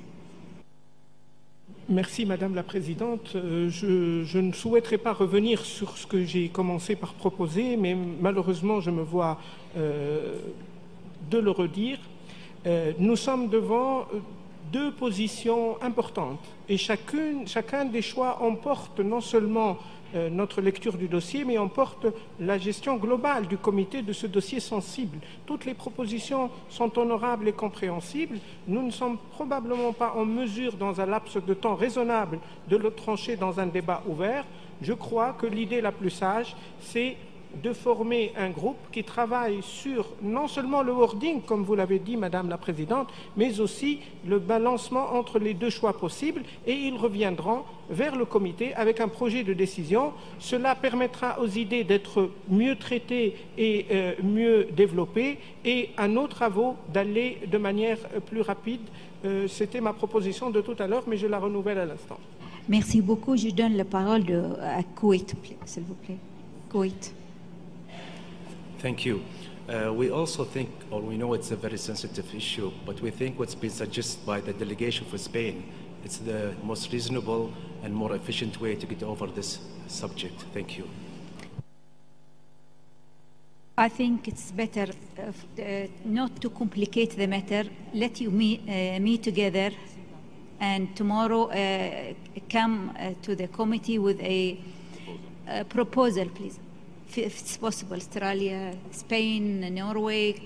Merci Madame la Présidente. Je ne souhaiterais pas revenir sur ce que j'ai commencé par proposer, mais malheureusement je me vois de le redire. Nous sommes devant deux positions importantes et chacun des choix emporte non seulement notre lecture du dossier, mais emporte la gestion globale du comité de ce dossier sensible. Toutes les propositions sont honorables et compréhensibles. Nous ne sommes probablement pas en mesure, dans un laps de temps raisonnable, de le trancher dans un débat ouvert. Je crois que l'idée la plus sage, c'est de former un groupe qui travaille sur non seulement le wording, comme vous l'avez dit, Madame la Présidente, mais aussi le balancement entre les deux choix possibles, et ils reviendront vers le comité avec un projet de décision. Cela permettra aux idées d'être mieux traitées et mieux développées, et à nos travaux d'aller de manière plus rapide. C'était ma proposition de tout à l'heure, mais je la renouvelle à l'instant. Merci beaucoup. Je donne la parole à Koweït, s'il vous plaît. Koweït. Thank you. We also think, or we know it's a very sensitive issue, but we think what's been suggested by the delegation for Spain, it's the most reasonable and more efficient way to get over this subject. Thank you. I think it's better not to complicate the matter. Let you meet together and tomorrow come to the committee with a proposal, please. If it's possible, Australia, Spain, Norway,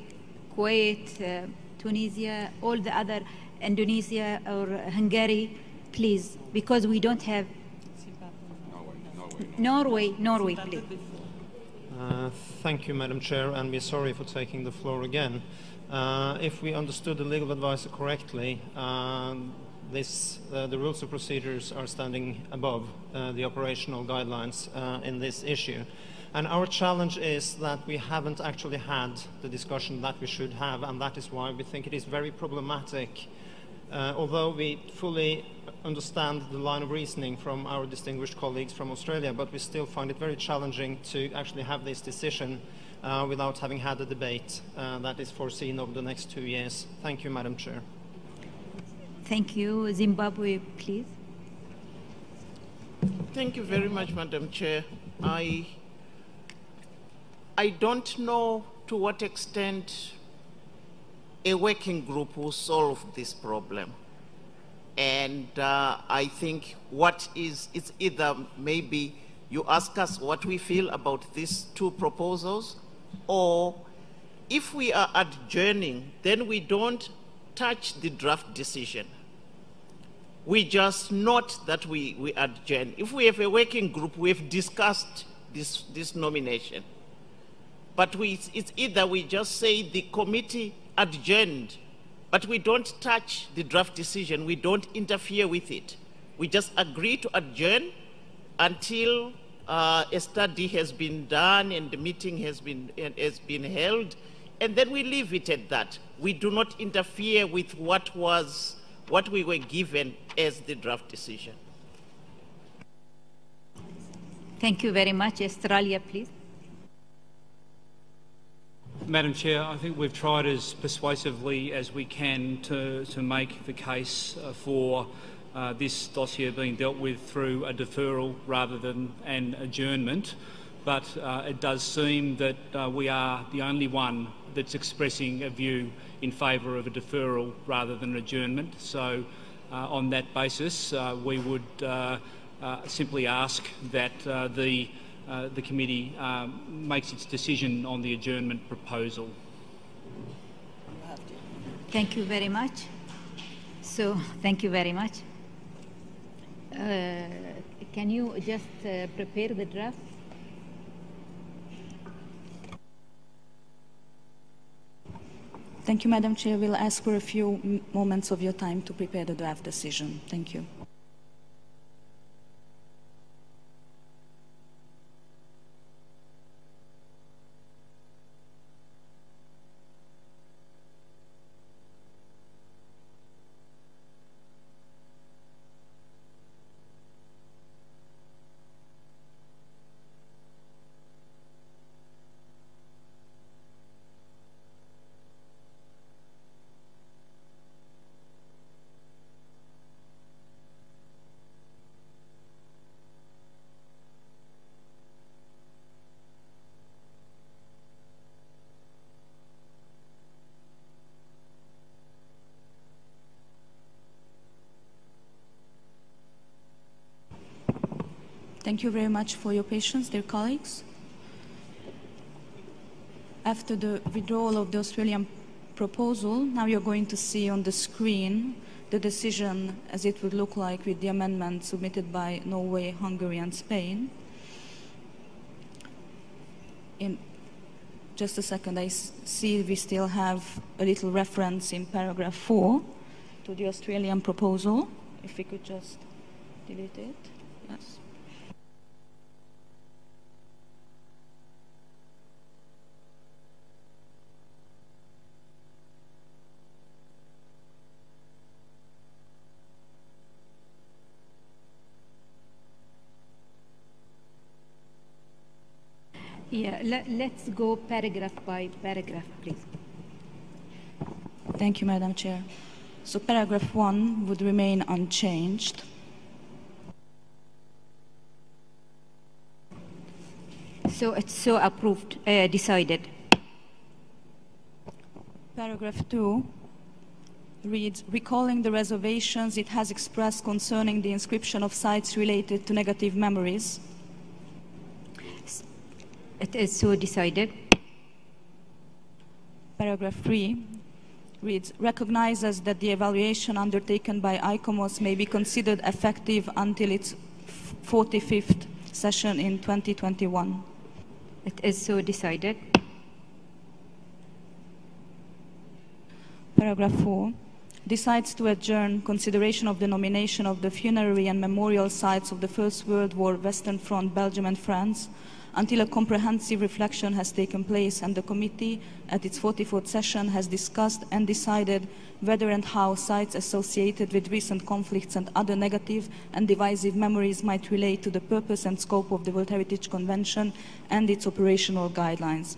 Kuwait, Tunisia, all the other, Indonesia or Hungary, please, because we don't have... Norway, please. Thank you, Madam Chair, and we're sorry for taking the floor again. If we understood the legal advisor correctly, the rules of procedures are standing above the operational guidelines in this issue. And our challenge is that we haven't actually had the discussion that we should have, and that is why we think it is very problematic. Although we fully understand the line of reasoning from our distinguished colleagues from Australia, but we still find it very challenging to actually have this decision without having had a debate that is foreseen over the next 2 years. Thank you, Madam Chair. Thank you. Zimbabwe, please. Thank you very much, Madam Chair. I don't know to what extent a working group will solve this problem. And I think it's either maybe you ask us what we feel about these two proposals, or if we are adjourning, then we don't touch the draft decision. We just note that we adjourn. If we have a working group, we've discussed this nomination. But it's either we just say the committee adjourned, but we don't touch the draft decision, we don't interfere with it. We just agree to adjourn until a study has been done and the meeting has been held, and then we leave it at that. We do not interfere with what we were given as the draft decision. Thank you very much. Australia, please. Madam Chair, I think we've tried as persuasively as we can to make the case for this dossier being dealt with through a deferral rather than an adjournment, but it does seem that we are the only one that's expressing a view in favour of a deferral rather than an adjournment. So on that basis, we would simply ask that the committee makes its decision on the adjournment proposal. Thank you very much. So, thank you very much. Can you just prepare the draft? Thank you, Madam Chair. We'll ask for a few moments of your time to prepare the draft decision. Thank you. Thank you very much for your patience, dear colleagues. After the withdrawal of the Australian proposal, now you're going to see on the screen the decision as it would look like with the amendment submitted by Norway, Hungary, and Spain. In just a second, I see we still have a little reference in paragraph 4 to the Australian proposal. If we could just delete it. Yes. Yeah, let's go paragraph by paragraph, please. Thank you, Madam Chair. So paragraph 1 would remain unchanged. So it's so approved, decided. Paragraph 2 reads, recalling the reservations it has expressed concerning the inscription of sites related to negative memories. It is so decided. Paragraph 3 reads, recognizes that the evaluation undertaken by ICOMOS may be considered effective until its 45th session in 2021. It is so decided. Paragraph 4 decides to adjourn consideration of the nomination of the funerary and memorial sites of the First World War, Western Front, Belgium and France until a comprehensive reflection has taken place and the committee at its 44th session has discussed and decided whether and how sites associated with recent conflicts and other negative and divisive memories might relate to the purpose and scope of the World Heritage Convention and its operational guidelines.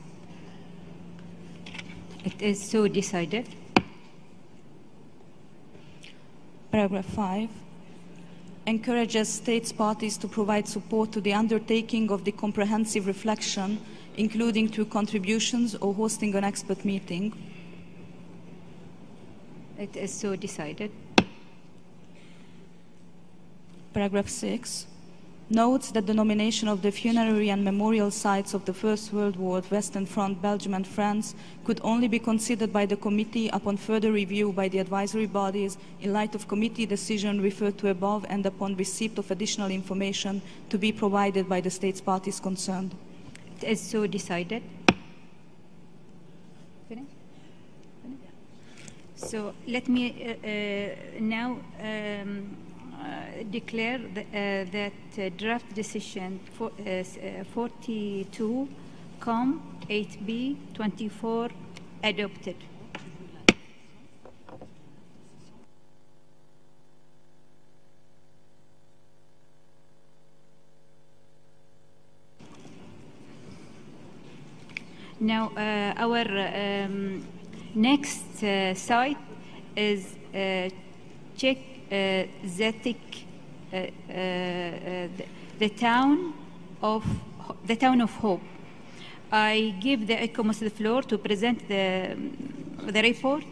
It is so decided. Paragraph 5 encourages states parties to provide support to the undertaking of the comprehensive reflection, including through contributions or hosting an expert meeting. It is so decided. Paragraph 6 notes that the nomination of the funerary and memorial sites of the First World War, Western Front, Belgium and France could only be considered by the committee upon further review by the advisory bodies in light of committee decision referred to above and upon receipt of additional information to be provided by the states parties concerned. It is so decided. So let me now declare that draft decision 42, 8B, 24 adopted. Now our next site is Czech, Zetic, the town of Hope. I give the ICOMOS the floor to present the report.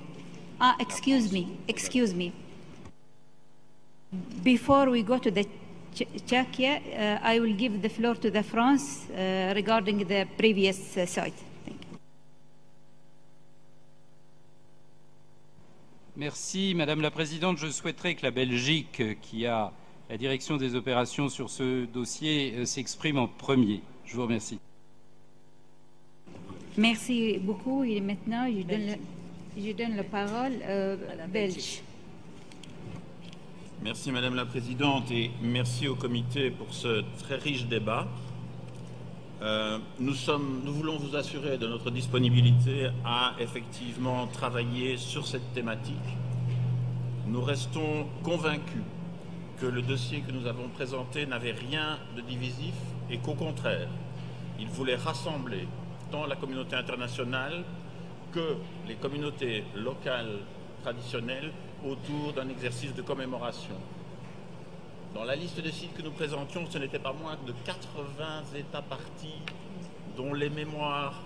Excuse me. Before we go to the Czech, I will give the floor to the France regarding the previous site. Merci Madame la Présidente. Je souhaiterais que la Belgique, qui a la direction des opérations sur ce dossier, s'exprime en premier. Je vous remercie. Merci beaucoup. Et maintenant, je donne la parole belge. Merci Madame la Présidente et merci au comité pour ce très riche débat. Nous voulons vous assurer de notre disponibilité à effectivement travailler sur cette thématique. Nous restons convaincus que le dossier que nous avons présenté n'avait rien de divisif et qu'au contraire, il voulait rassembler tant la communauté internationale que les communautés locales traditionnelles autour d'un exercice de commémoration. Dans la liste de sites que nous présentions, ce n'était pas moins de 80 États partis dont les mémoires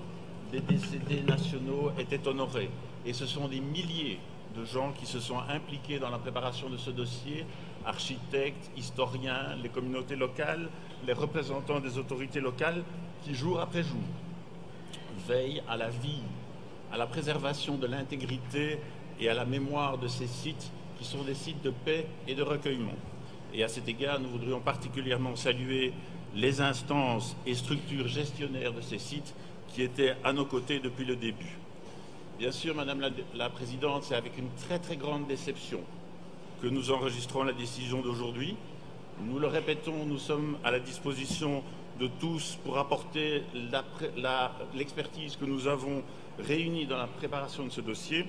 des décédés nationaux étaient honorées. Et ce sont des milliers de gens qui se sont impliqués dans la préparation de ce dossier, architectes, historiens, les communautés locales, les représentants des autorités locales, qui jour après jour veillent à la vie, à la préservation de l'intégrité et à la mémoire de ces sites qui sont des sites de paix et de recueillement. Et à cet égard, nous voudrions particulièrement saluer les instances et structures gestionnaires de ces sites qui étaient à nos côtés depuis le début. Bien sûr, Madame la Présidente, c'est avec une très très grande déception que nous enregistrons la décision d'aujourd'hui. Nous le répétons, nous sommes à la disposition de tous pour apporter l'expertise que nous avons réunie dans la préparation de ce dossier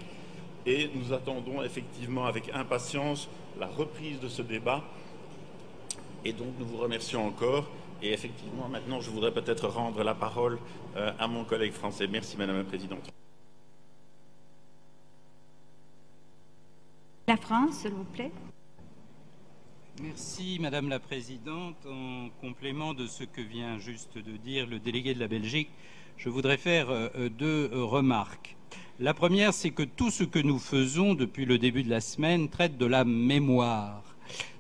et nous attendons effectivement avec impatience la reprise de ce débat. Et donc nous vous remercions encore et effectivement maintenant je voudrais peut-être rendre la parole à mon collègue français. Merci Madame la Présidente. La France, s'il vous plaît. Merci Madame la Présidente. En complément de ce que vient juste de dire le délégué de la Belgique, je voudrais faire deux remarques. La première, c'est que tout ce que nous faisons depuis le début de la semaine traite de la mémoire.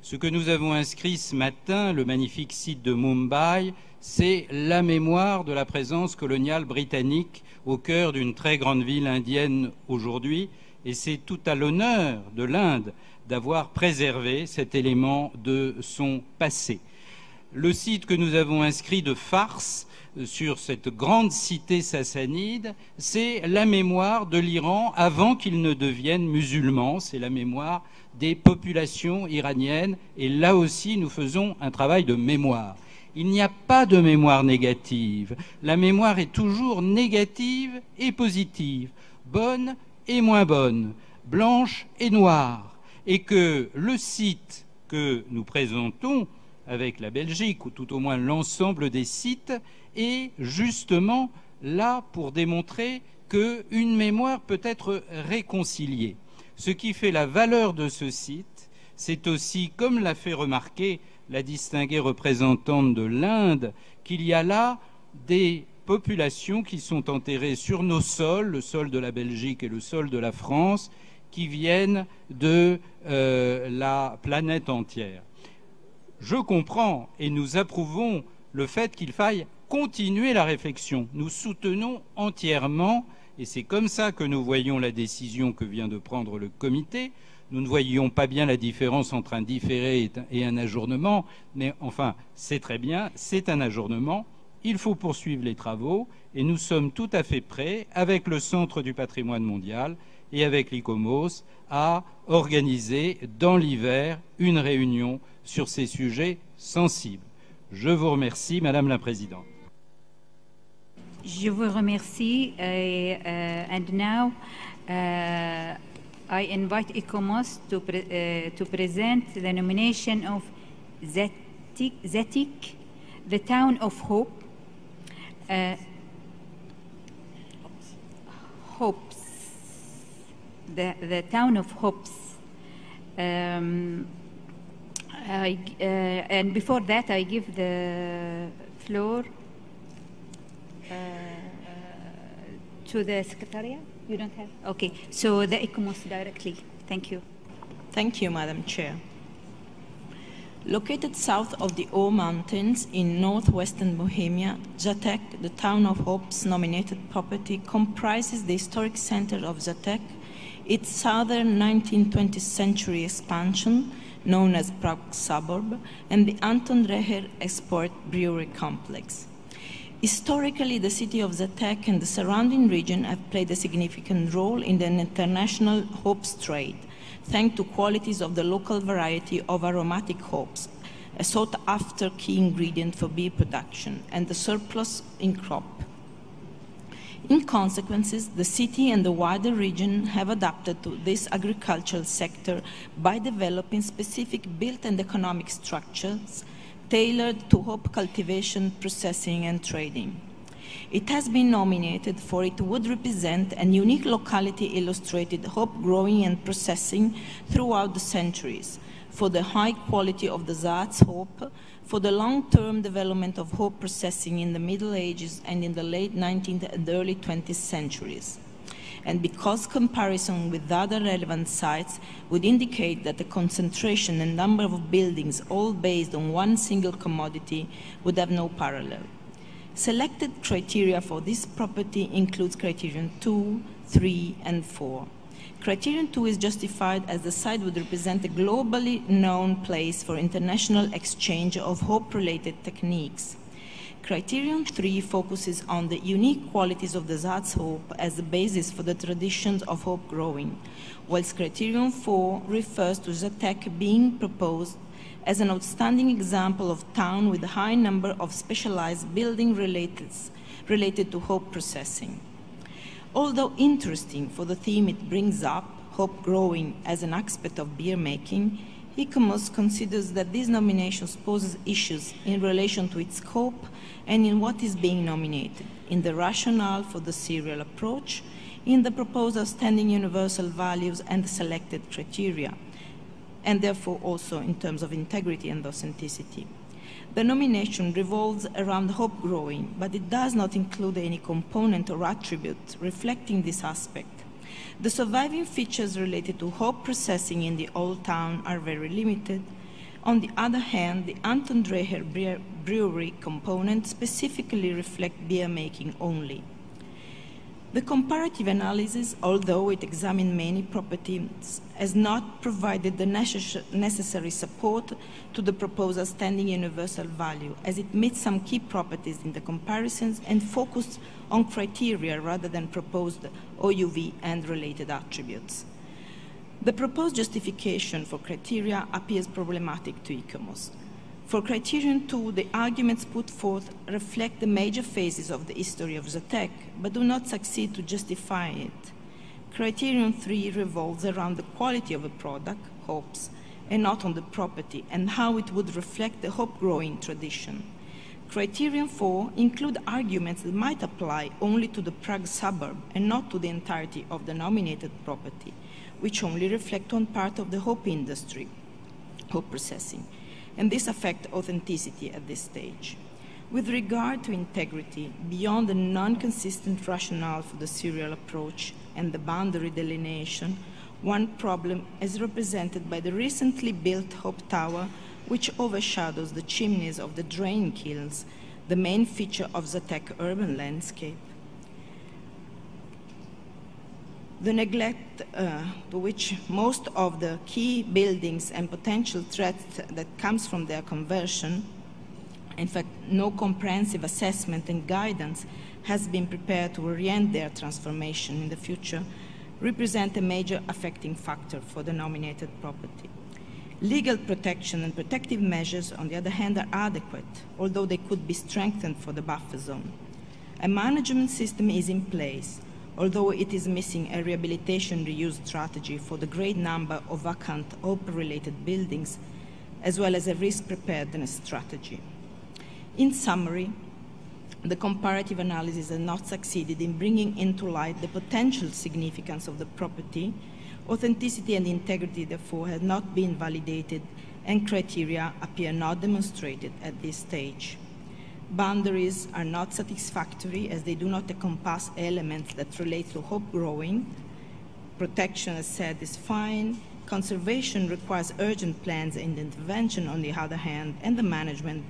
Ce que nous avons inscrit ce matin, le magnifique site de Mumbai, c'est la mémoire de la présence coloniale britannique au cœur d'une très grande ville indienne aujourd'hui. Et c'est tout à l'honneur de l'Inde d'avoir préservé cet élément de son passé. Le site que nous avons inscrit de Fars, sur cette grande cité sassanide, c'est la mémoire de l'Iran avant qu'il ne devienne musulman, c'est la mémoire des populations iraniennes, et là aussi nous faisons un travail de mémoire. Il n'y a pas de mémoire négative, la mémoire est toujours négative et positive, bonne et moins bonne, blanche et noire, et que le site que nous présentons avec la Belgique, ou tout au moins l'ensemble des sites, est justement là pour démontrer qu'une mémoire peut être réconciliée. Ce qui fait la valeur de ce site, c'est aussi, comme l'a fait remarquer la distinguée représentante de l'Inde, qu'il y a là des populations qui sont enterrées sur nos sols, le sol de la Belgique et le sol de la France, qui viennent de la planète entière. Je comprends et nous approuvons le fait qu'il faille continuer la réflexion. Nous soutenons entièrement, et c'est comme ça que nous voyons la décision que vient de prendre le comité. Nous ne voyions pas bien la différence entre un différé et un ajournement, mais enfin, c'est très bien, c'est un ajournement. Il faut poursuivre les travaux et nous sommes tout à fait prêts, avec le Centre du patrimoine mondial et avec l'ICOMOS, à organiser dans l'hiver une réunion sur ces sujets sensibles. Je vous remercie, Madame la Présidente. Je vous remercie. And now I invite ICOMOS to present the nomination of Zetic, the Town of Hope. Hopes. The Town of Hopes. And before that, I give the floor to the Secretariat. You don't have? Okay. So the ICOMOS directly. Thank you. Thank you, Madam Chair. Located south of the O Mountains in northwestern Bohemia, Žatec, the Town of Hope's nominated property, comprises the historic center of Žatec, its southern 19th century expansion, known as Prague suburb, and the Anton Reher Export Brewery Complex. Historically, the city of Žatec and the surrounding region have played a significant role in the international hops trade, thanks to qualities of the local variety of aromatic hops, a sought-after key ingredient for beer production, and the surplus in crop. In consequence, the city and the wider region have adapted to this agricultural sector by developing specific built and economic structures tailored to hop cultivation, processing, and trading. It has been nominated for it would represent a unique locality illustrated hop growing and processing throughout the centuries, for the high quality of the Saaz hop, for the long-term development of hop processing in the Middle Ages and in the late 19th and early 20th centuries. And because comparison with other relevant sites would indicate that the concentration and number of buildings all based on one single commodity would have no parallel. Selected criteria for this property includes criterion 2, 3, and 4. Criterion 2 is justified as the site would represent a globally known place for international exchange of hope-related techniques. Criterion 3 focuses on the unique qualities of the Saaz hope as the basis for the traditions of hope growing, whilst Criterion 4 refers to Žatec being proposed as an outstanding example of town with a high number of specialized building related to hope processing. Although interesting for the theme it brings up, hope growing as an aspect of beer making, ICOMOS considers that these nominations poses issues in relation to its scope and in what is being nominated, in the rationale for the serial approach, in the proposed outstanding universal values and the selected criteria, and therefore also in terms of integrity and authenticity. The nomination revolves around hope growing, but it does not include any component or attribute reflecting this aspect. The surviving features related to hope processing in the old town are very limited. On the other hand, the Anton Reher brewery component specifically reflects beer making only. The comparative analysis, although it examined many properties, has not provided the necessary support to the proposal standing universal value, as it meets some key properties in the comparisons and focused on criteria rather than proposed OUV and related attributes. The proposed justification for criteria appears problematic to ICOMOS. For Criterion 2, the arguments put forth reflect the major phases of the history of Žatec, but do not succeed to justify it. Criterion 3 revolves around the quality of a product, hops, and not on the property, and how it would reflect the hop-growing tradition. Criterion 4 include arguments that might apply only to the Prague suburb and not to the entirety of the nominated property, which only reflect one part of the hop industry. hope processing, and this affects authenticity at this stage. With regard to integrity, beyond the non-consistent rationale for the serial approach and the boundary delineation, one problem is represented by the recently built Hope Tower, which overshadows the chimneys of the drain kilns, the main feature of the Czech urban landscape. The neglect to which most of the key buildings and potential threats that comes from their conversion, in fact, no comprehensive assessment and guidance has been prepared to orient their transformation in the future, represent a major affecting factor for the nominated property. Legal protection and protective measures, on the other hand, are adequate, although they could be strengthened for the buffer zone. A management system is in place, although it is missing a rehabilitation reuse strategy for the great number of vacant hope-related buildings, as well as a risk preparedness strategy. In summary, the comparative analysis has not succeeded in bringing into light the potential significance of the property. Authenticity and integrity, therefore, have not been validated, and criteria appear not demonstrated at this stage. Boundaries are not satisfactory, as they do not encompass elements that relate to hope growing. Protection, as said, is fine. Conservation requires urgent plans and intervention, on the other hand, and the management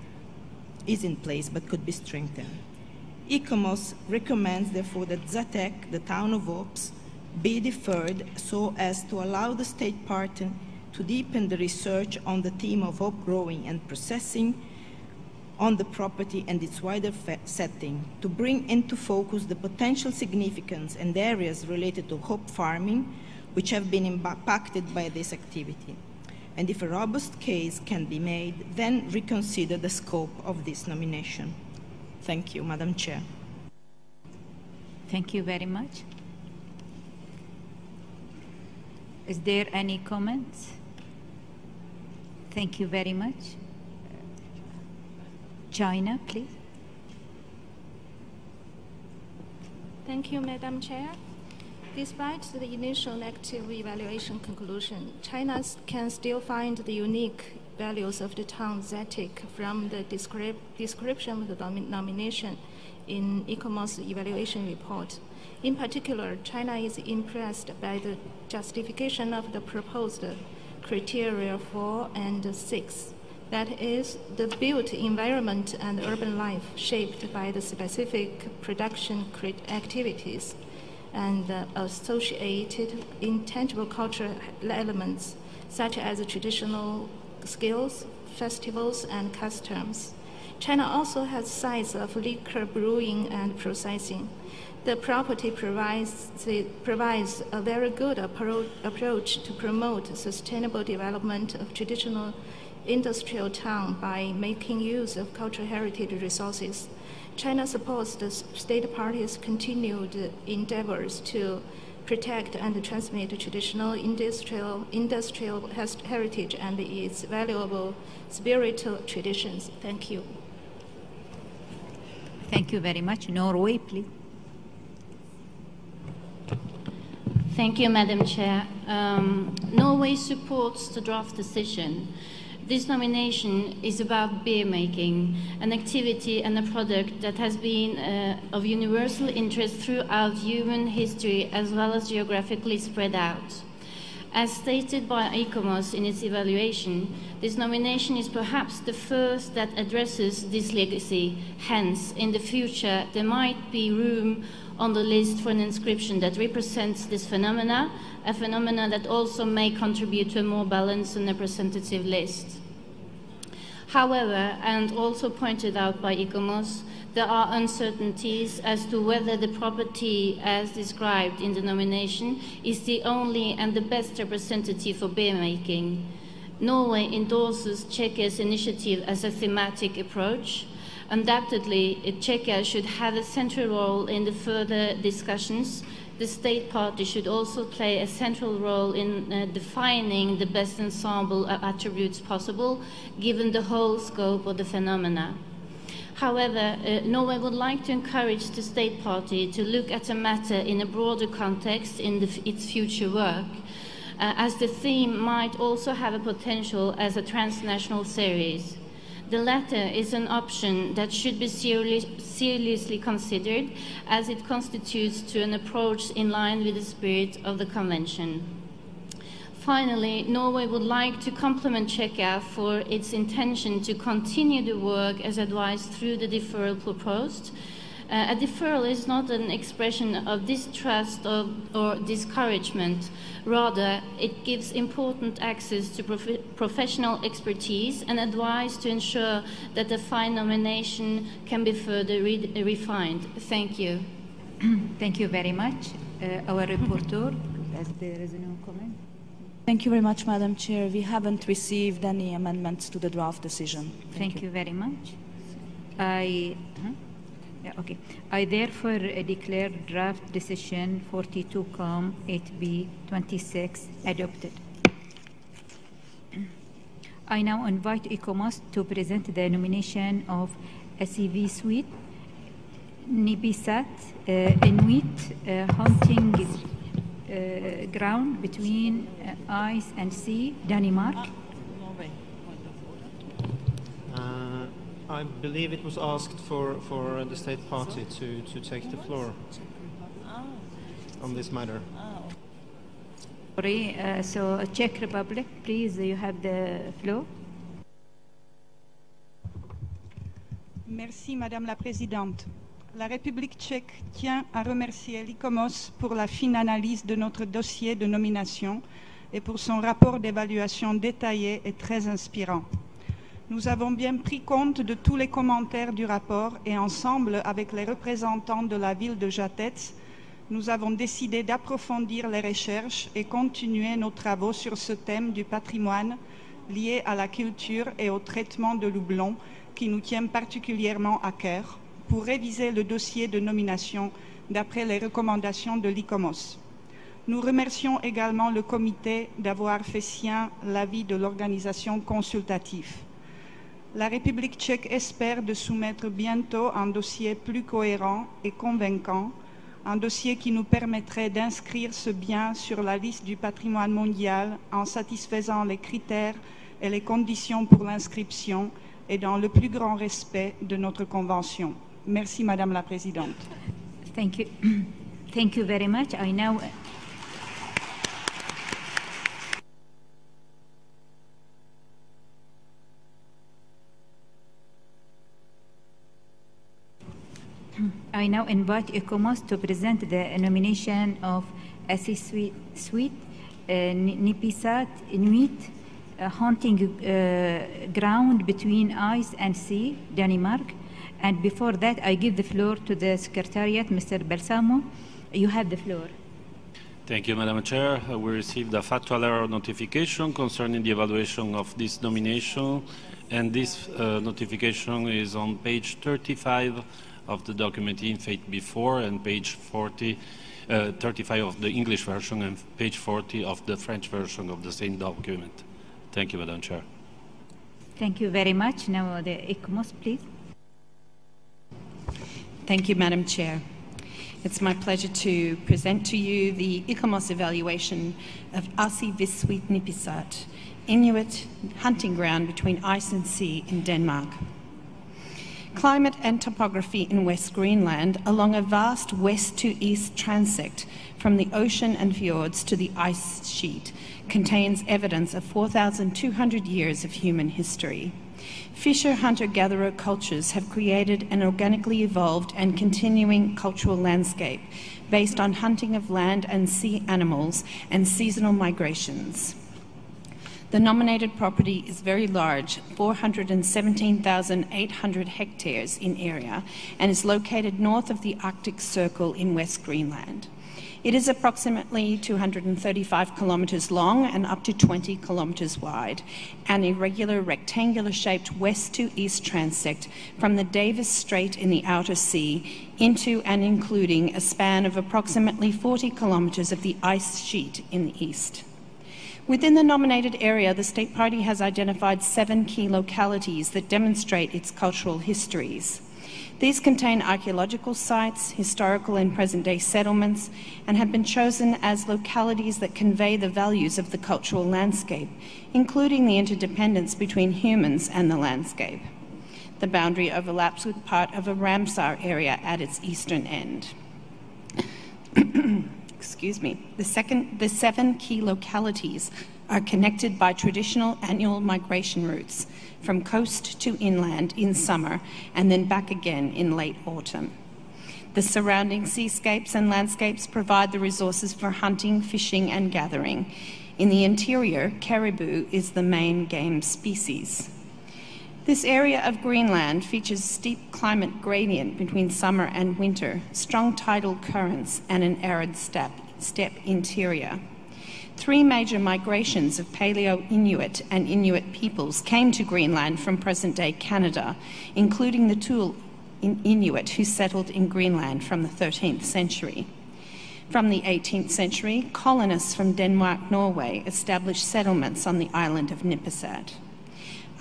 is in place but could be strengthened. ICOMOS recommends, therefore, that Zatek, the town of hopes, be deferred so as to allow the state partner to deepen the research on the theme of hope growing and processing on the property and its wider setting, to bring into focus the potential significance and areas related to hope farming which have been impacted by this activity. And if a robust case can be made, then reconsider the scope of this nomination. Thank you, Madam Chair. Thank you very much. Is there any comments? Thank you very much. China, please. Thank you, Madam Chair. Despite the initial negative evaluation conclusion, China can still find the unique values of the town Zatek from the description of the nomination in ICOMOS evaluation report. In particular, China is impressed by the justification of the proposed criteria 4 and 6. That is, the built environment and urban life shaped by the specific production activities and associated intangible cultural elements, such as traditional skills, festivals, and customs. China also has sites of liquor brewing and processing. The property provides a very good approach to promote sustainable development of traditional industrial town by making use of cultural heritage resources. China supports the state parties' continued endeavors to protect and transmit traditional industrial heritage and its valuable spiritual traditions. Thank you. Thank you very much. Norway, please. Thank you, Madam Chair. Norway supports the draft decision. This nomination is about beer making, an activity and a product that has been of universal interest throughout human history as well as geographically spread out. As stated by ICOMOS in its evaluation, this nomination is perhaps the first that addresses this legacy. Hence, in the future, there might be room on the list for an inscription that represents this phenomena, a phenomena that also may contribute to a more balanced and representative list. However, and also pointed out by ICOMOS, there are uncertainties as to whether the property as described in the nomination is the only and the best representative for beer making. Norway endorses Czechia's initiative as a thematic approach. Undoubtedly, Czechia should have a central role in the further discussions. The state party should also play a central role in defining the best ensemble attributes possible, given the whole scope of the phenomena. However, Norway would like to encourage the state party to look at the matter in a broader context in its future work. as the theme might also have a potential as a transnational series. The latter is an option that should be seriously considered, as it constitutes to an approach in line with the spirit of the Convention. Finally, Norway would like to compliment Czechia for its intention to continue the work as advised through the deferral proposed. A deferral is not an expression of distrust or discouragement. Rather, it gives important access to professional expertise and advice to ensure that the final nomination can be further refined. Thank you. Thank you very much. Our reporter, as there is no comment. Thank you very much, Madam Chair. We haven't received any amendments to the draft decision. Thank you very much. I therefore declare draft decision 42-8B 26 adopted. I now invite ECOMOS to present the nomination of SEV Suite, Nipisat, Inuit hunting ground between ice and sea, Denmark. I believe it was asked for the state party to take the floor on this matter. Sorry, so Czech Republic, please, you have the floor. Merci, Madame la Présidente. La République tchèque tient à remercier l'ICOMOS pour la fine analyse de notre dossier de nomination et pour son rapport d'évaluation détaillé et très inspirant. Nous avons bien pris compte de tous les commentaires du rapport et ensemble, avec les représentants de la ville de Žatec, nous avons décidé d'approfondir les recherches et continuer nos travaux sur ce thème du patrimoine lié à la culture et au traitement de l'houblon qui nous tient particulièrement à cœur pour réviser le dossier de nomination d'après les recommandations de l'ICOMOS. Nous remercions également le comité d'avoir fait sien l'avis de l'organisation consultative. La République tchèque espère de soumettre bientôt un dossier plus cohérent et convaincant, un dossier qui nous permettrait d'inscrire ce bien sur la liste du patrimoine mondial en satisfaisant les critères et les conditions pour l'inscription et dans le plus grand respect de notre convention. Merci, Madame la Présidente. Thank you. Thank you very much. I now invite ECOMOS to present the nomination of SE Suite, Nipisat, Inuit, hunting ground between ice and sea, Denmark. And before that, I give the floor to the Secretariat, Mr. Balsamo. You have the floor. Thank you, Madam Chair. We received a factual error notification concerning the evaluation of this nomination, and this notification is on page 35 of the document in fact before, and page 35 of the English version, and page 40 of the French version of the same document. Thank you, Madam Chair. Thank you very much. Now the ECOMOS, please. Thank you, Madam Chair. It's my pleasure to present to you the ICOMOS evaluation of Asi Visuit Nipisat, Inuit hunting ground between ice and sea in Denmark. Climate and topography in West Greenland along a vast west-to-east transect from the ocean and fjords to the ice sheet contains evidence of 4,200 years of human history. Fisher hunter-gatherer cultures have created an organically evolved and continuing cultural landscape based on hunting of land and sea animals and seasonal migrations. The nominated property is very large, 417,800 hectares in area, and is located north of the Arctic Circle in West Greenland. It is approximately 235 kilometres long and up to 20 kilometres wide, an irregular rectangular-shaped west-to-east transect from the Davis Strait in the outer sea into and including a span of approximately 40 kilometres of the ice sheet in the east. Within the nominated area, the State Party has identified 7 key localities that demonstrate its cultural histories. These contain archaeological sites, historical and present-day settlements, and have been chosen as localities that convey the values of the cultural landscape, including the interdependence between humans and the landscape. The boundary overlaps with part of a Ramsar area at its eastern end. Excuse me. The 7 key localities are connected by traditional annual migration routes from coast to inland in summer and then back again in late autumn. The surrounding seascapes and landscapes provide the resources for hunting, fishing, and gathering. In the interior, caribou is the main game species. This area of Greenland features steep climate gradient between summer and winter, strong tidal currents, and an arid steppe interior. 3 major migrations of Paleo-Inuit and Inuit peoples came to Greenland from present-day Canada, including the Thule Inuit who settled in Greenland from the 13th century. From the 18th century, colonists from Denmark, Norway established settlements on the island of Nipisat.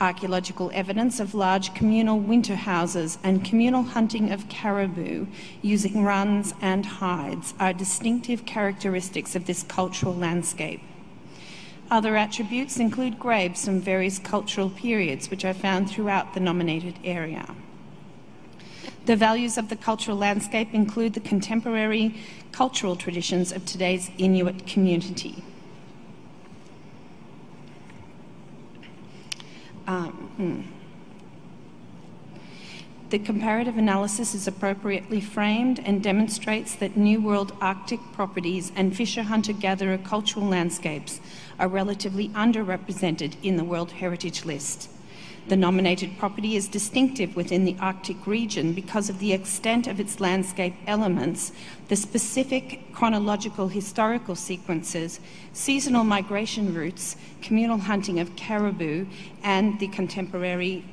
Archaeological evidence of large communal winter houses and communal hunting of caribou using runs and hides are distinctive characteristics of this cultural landscape. Other attributes include graves from various cultural periods which are found throughout the nominated area. The values of the cultural landscape include the contemporary cultural traditions of today's Inuit community. The comparative analysis is appropriately framed and demonstrates that New World Arctic properties and fisher-hunter-gatherer cultural landscapes are relatively underrepresented in the World Heritage List. The nominated property is distinctive within the Arctic region because of the extent of its landscape elements, the specific chronological historical sequences, seasonal migration routes, communal hunting of caribou, and the contemporary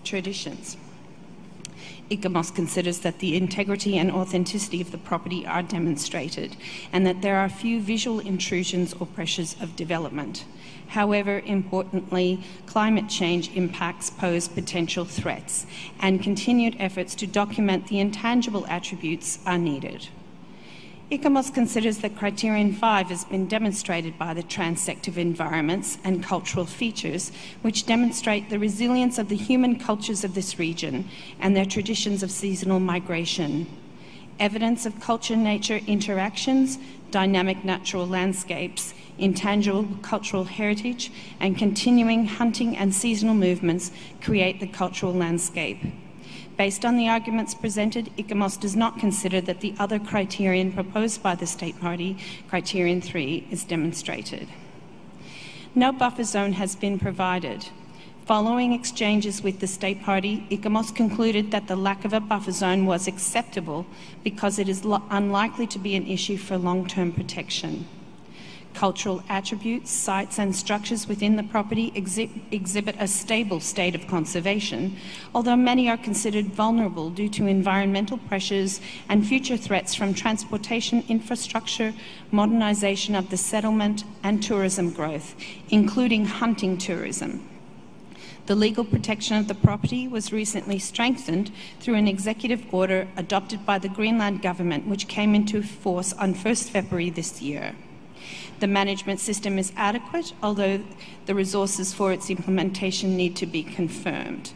traditions. ICOMOS considers that the integrity and authenticity of the property are demonstrated and that there are few visual intrusions or pressures of development. However, importantly, climate change impacts pose potential threats, and continued efforts to document the intangible attributes are needed. ICOMOS considers that Criterion 5 has been demonstrated by the transective environments and cultural features which demonstrate the resilience of the human cultures of this region and their traditions of seasonal migration. Evidence of culture-nature interactions, dynamic natural landscapes, intangible cultural heritage, and continuing hunting and seasonal movements create the cultural landscape. Based on the arguments presented, ICOMOS does not consider that the other criterion proposed by the State Party, Criterion 3, is demonstrated. No buffer zone has been provided. Following exchanges with the State Party, ICOMOS concluded that the lack of a buffer zone was acceptable because it is unlikely to be an issue for long-term protection. Cultural attributes, sites and structures within the property exhibit a stable state of conservation, although many are considered vulnerable due to environmental pressures and future threats from transportation infrastructure, modernization of the settlement, and tourism growth, including hunting tourism. The legal protection of the property was recently strengthened through an executive order adopted by the Greenland government, which came into force on 1st February this year. The management system is adequate, although the resources for its implementation need to be confirmed.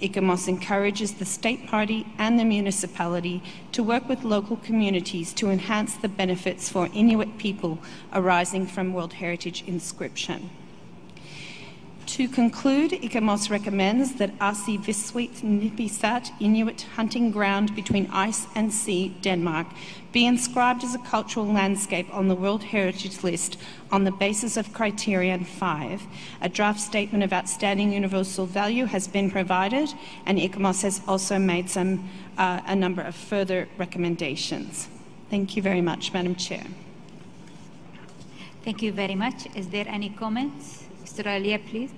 ICOMOS encourages the State Party and the municipality to work with local communities to enhance the benefits for Inuit people arising from World Heritage inscription. To conclude, ICOMOS recommends that Asi Vissuit Nipisat Inuit hunting ground between ice and sea, Denmark, be inscribed as a cultural landscape on the World Heritage List on the basis of Criterion 5. A draft statement of outstanding universal value has been provided, and ICOMOS has also made a number of further recommendations. Thank you very much, Madam Chair. Thank you very much. Is there any comments? Australia, please.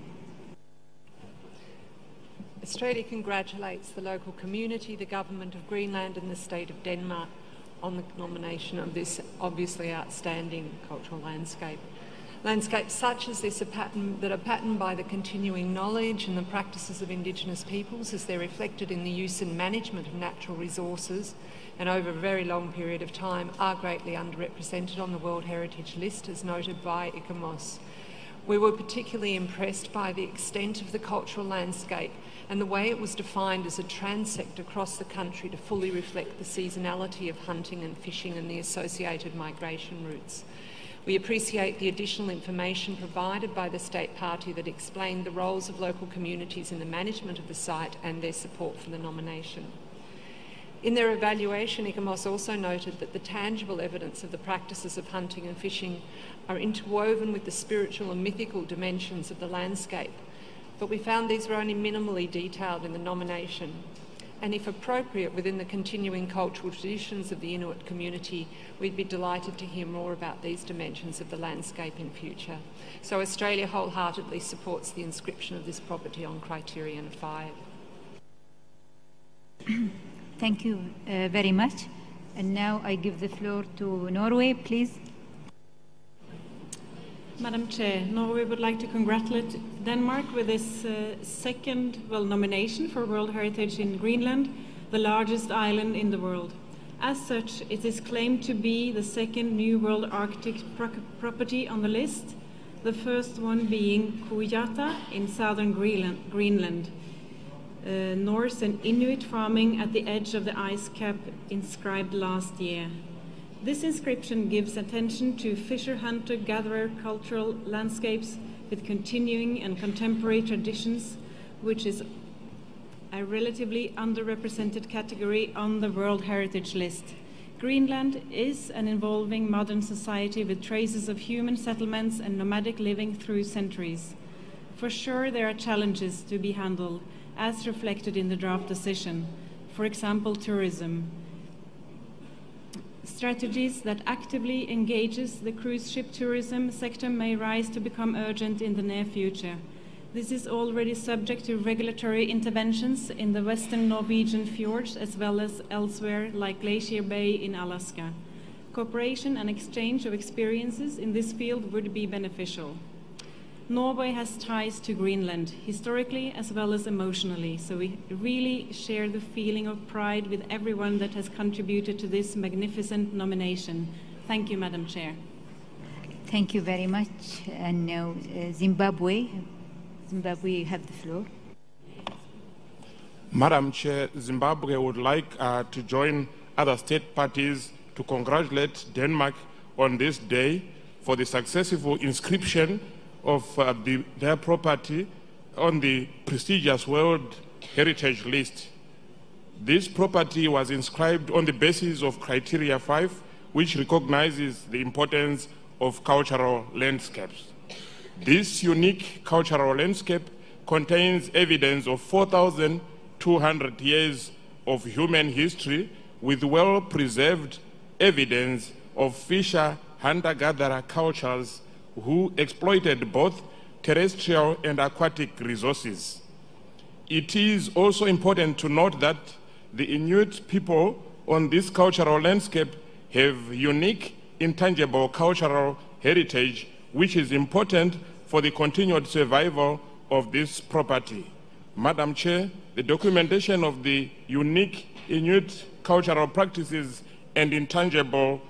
Australia congratulates the local community, the Government of Greenland and the State of Denmark on the nomination of this obviously outstanding cultural landscape. Landscapes such as this are patterned by the continuing knowledge and the practices of Indigenous peoples as they're reflected in the use and management of natural resources, and over a very long period of time are greatly underrepresented on the World Heritage List, as noted by ICOMOS. We were particularly impressed by the extent of the cultural landscape and the way it was defined as a transect across the country to fully reflect the seasonality of hunting and fishing and the associated migration routes. We appreciate the additional information provided by the State Party that explained the roles of local communities in the management of the site and their support for the nomination. In their evaluation, ICOMOS also noted that the tangible evidence of the practices of hunting and fishing are interwoven with the spiritual and mythical dimensions of the landscape, but we found these were only minimally detailed in the nomination. And if appropriate within the continuing cultural traditions of the Inuit community, we'd be delighted to hear more about these dimensions of the landscape in future. So Australia wholeheartedly supports the inscription of this property on Criterion 5. Thank you very much. And now I give the floor to Norway, please. Madam Chair, Norway would like to congratulate Denmark with this second nomination for World Heritage in Greenland, the largest island in the world. As such, it is claimed to be the second new World Arctic property on the list, the first one being Kuujata in southern Greenland. Norse and Inuit farming at the edge of the ice cap inscribed last year. This inscription gives attention to fisher, hunter, gatherer cultural landscapes with continuing and contemporary traditions, which is a relatively underrepresented category on the World Heritage List. Greenland is an evolving modern society with traces of human settlements and nomadic living through centuries. For sure, there are challenges to be handled, as reflected in the draft decision. For example, tourism. Strategies that actively engages the cruise ship tourism sector may rise to become urgent in the near future. This is already subject to regulatory interventions in the western Norwegian fjords as well as elsewhere like Glacier Bay in Alaska. Cooperation and exchange of experiences in this field would be beneficial. Norway has ties to Greenland, historically as well as emotionally, so we really share the feeling of pride with everyone that has contributed to this magnificent nomination. Thank you, Madam Chair. Thank you very much. And now Zimbabwe. Zimbabwe, you have the floor. Madam Chair, Zimbabwe would like to join other state parties to congratulate Denmark on this day for the successful inscription of their property on the prestigious World Heritage List. This property was inscribed on the basis of Criteria 5, which recognizes the importance of cultural landscapes. This unique cultural landscape contains evidence of 4,200 years of human history with well-preserved evidence of fisher, hunter-gatherer cultures who exploited both terrestrial and aquatic resources. It is also important to note that the Inuit people on this cultural landscape have unique, intangible cultural heritage, which is important for the continued survival of this property. Madam Chair, the documentation of the unique Inuit cultural practices and intangible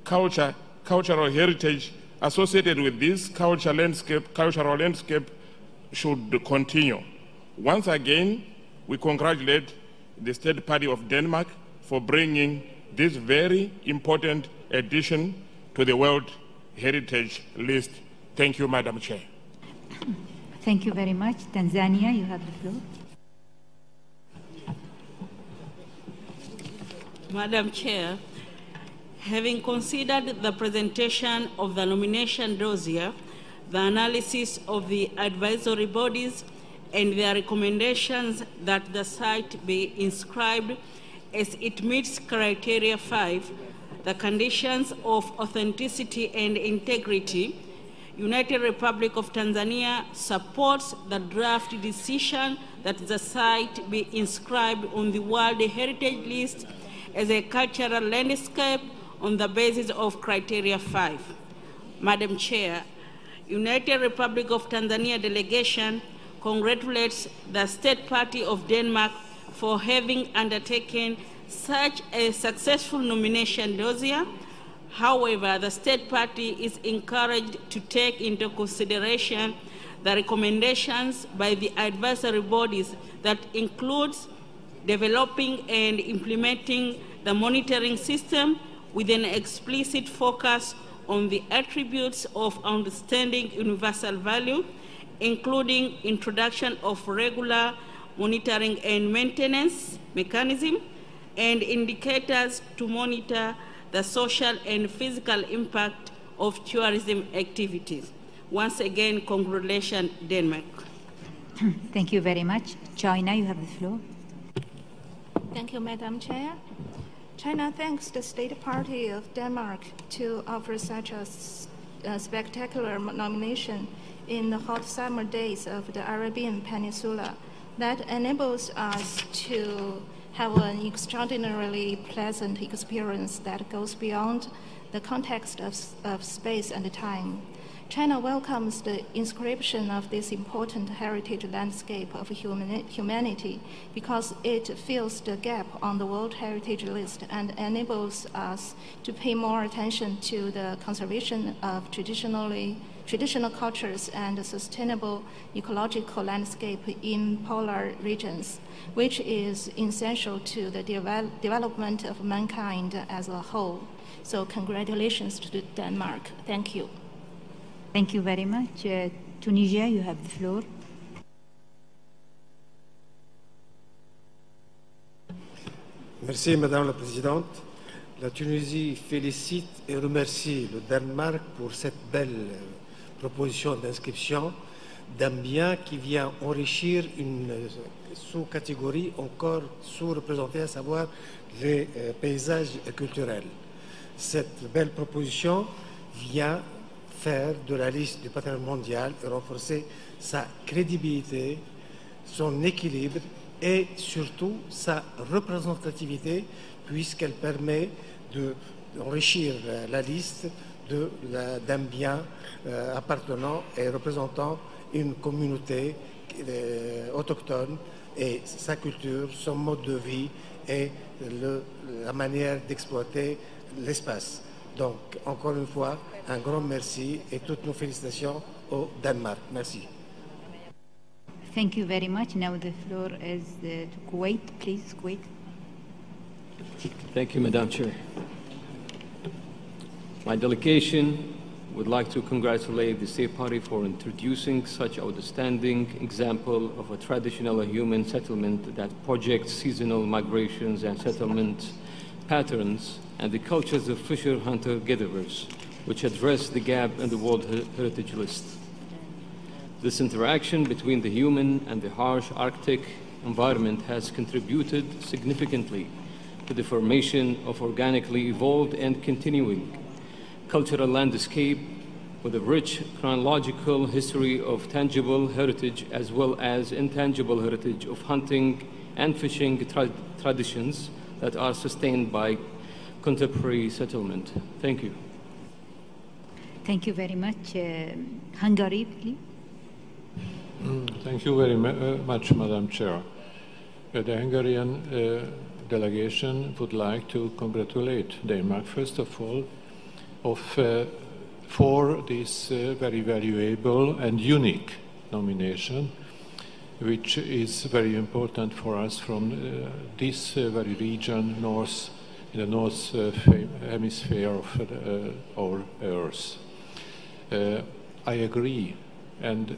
cultural heritage associated with this cultural landscape should continue. Once again, we congratulate the State Party of Denmark for bringing this very important addition to the World Heritage List. Thank you, Madam Chair. Thank you very much. Tanzania, you have the floor. Madam Chair, having considered the presentation of the nomination dossier, the analysis of the advisory bodies, and their recommendations that the site be inscribed as it meets Criteria 5, the conditions of authenticity and integrity, United Republic of Tanzania supports the draft decision that the site be inscribed on the World Heritage List as a cultural landscape on the basis of Criteria 5. Madam Chair, United Republic of Tanzania delegation congratulates the State Party of Denmark for having undertaken such a successful nomination dossier. However, the State Party is encouraged to take into consideration the recommendations by the advisory bodies that includes developing and implementing the monitoring system with an explicit focus on the attributes of outstanding universal value, including introduction of regular monitoring and maintenance mechanism and indicators to monitor the social and physical impact of tourism activities. Once again, congratulations, Denmark. Thank you very much. China, you have the floor. Thank you, Madam Chair. China thanks the State Party of Denmark to offer such a spectacular nomination in the hot summer days of the Arabian Peninsula that enables us to have an extraordinarily pleasant experience that goes beyond the context of space and time. China welcomes the inscription of this important heritage landscape of humanity because it fills the gap on the World Heritage List and enables us to pay more attention to the conservation of traditional cultures and sustainable ecological landscape in polar regions, which is essential to the development of mankind as a whole. So congratulations to Denmark. Thank you. Thank you very much. Tunisia, you have the floor. Merci, Madame la Présidente. La Tunisie félicite et remercie le Danemark pour cette belle proposition d'inscription d'un bien qui vient enrichir une sous-catégorie encore sous-représentée, à savoir les paysages culturels. Cette belle proposition vient faire de la liste du patrimoine mondial et renforcer sa crédibilité, son équilibre et surtout sa représentativité, puisqu'elle permet d'enrichir la liste d'un bien appartenant et représentant une communauté autochtone et sa culture, son mode de vie et la manière d'exploiter l'espace. Donc, encore une fois, un grand merci et toutes nos félicitations au Danemark. Merci. Thank you very much. Now the floor is to Kuwait. Please, Kuwait. Thank you, Madam Chair. My delegation would like to congratulate the State Party for introducing such outstanding example of a traditional human settlement that projects seasonal migrations and settlement patterns and the cultures of fisher hunter-gatherers, which address the gap in the World Heritage List. This interaction between the human and the harsh Arctic environment has contributed significantly to the formation of organically evolved and continuing cultural landscape with a rich chronological history of tangible heritage as well as intangible heritage of hunting and fishing traditions that are sustained by contemporary settlement. Thank you. Thank you very much. Hungary, please. Thank you very much, Madam Chair. The Hungarian delegation would like to congratulate Denmark, first of all, for this very valuable and unique nomination, which is very important for us from this very region, in the north hemisphere of our Earth. I agree, and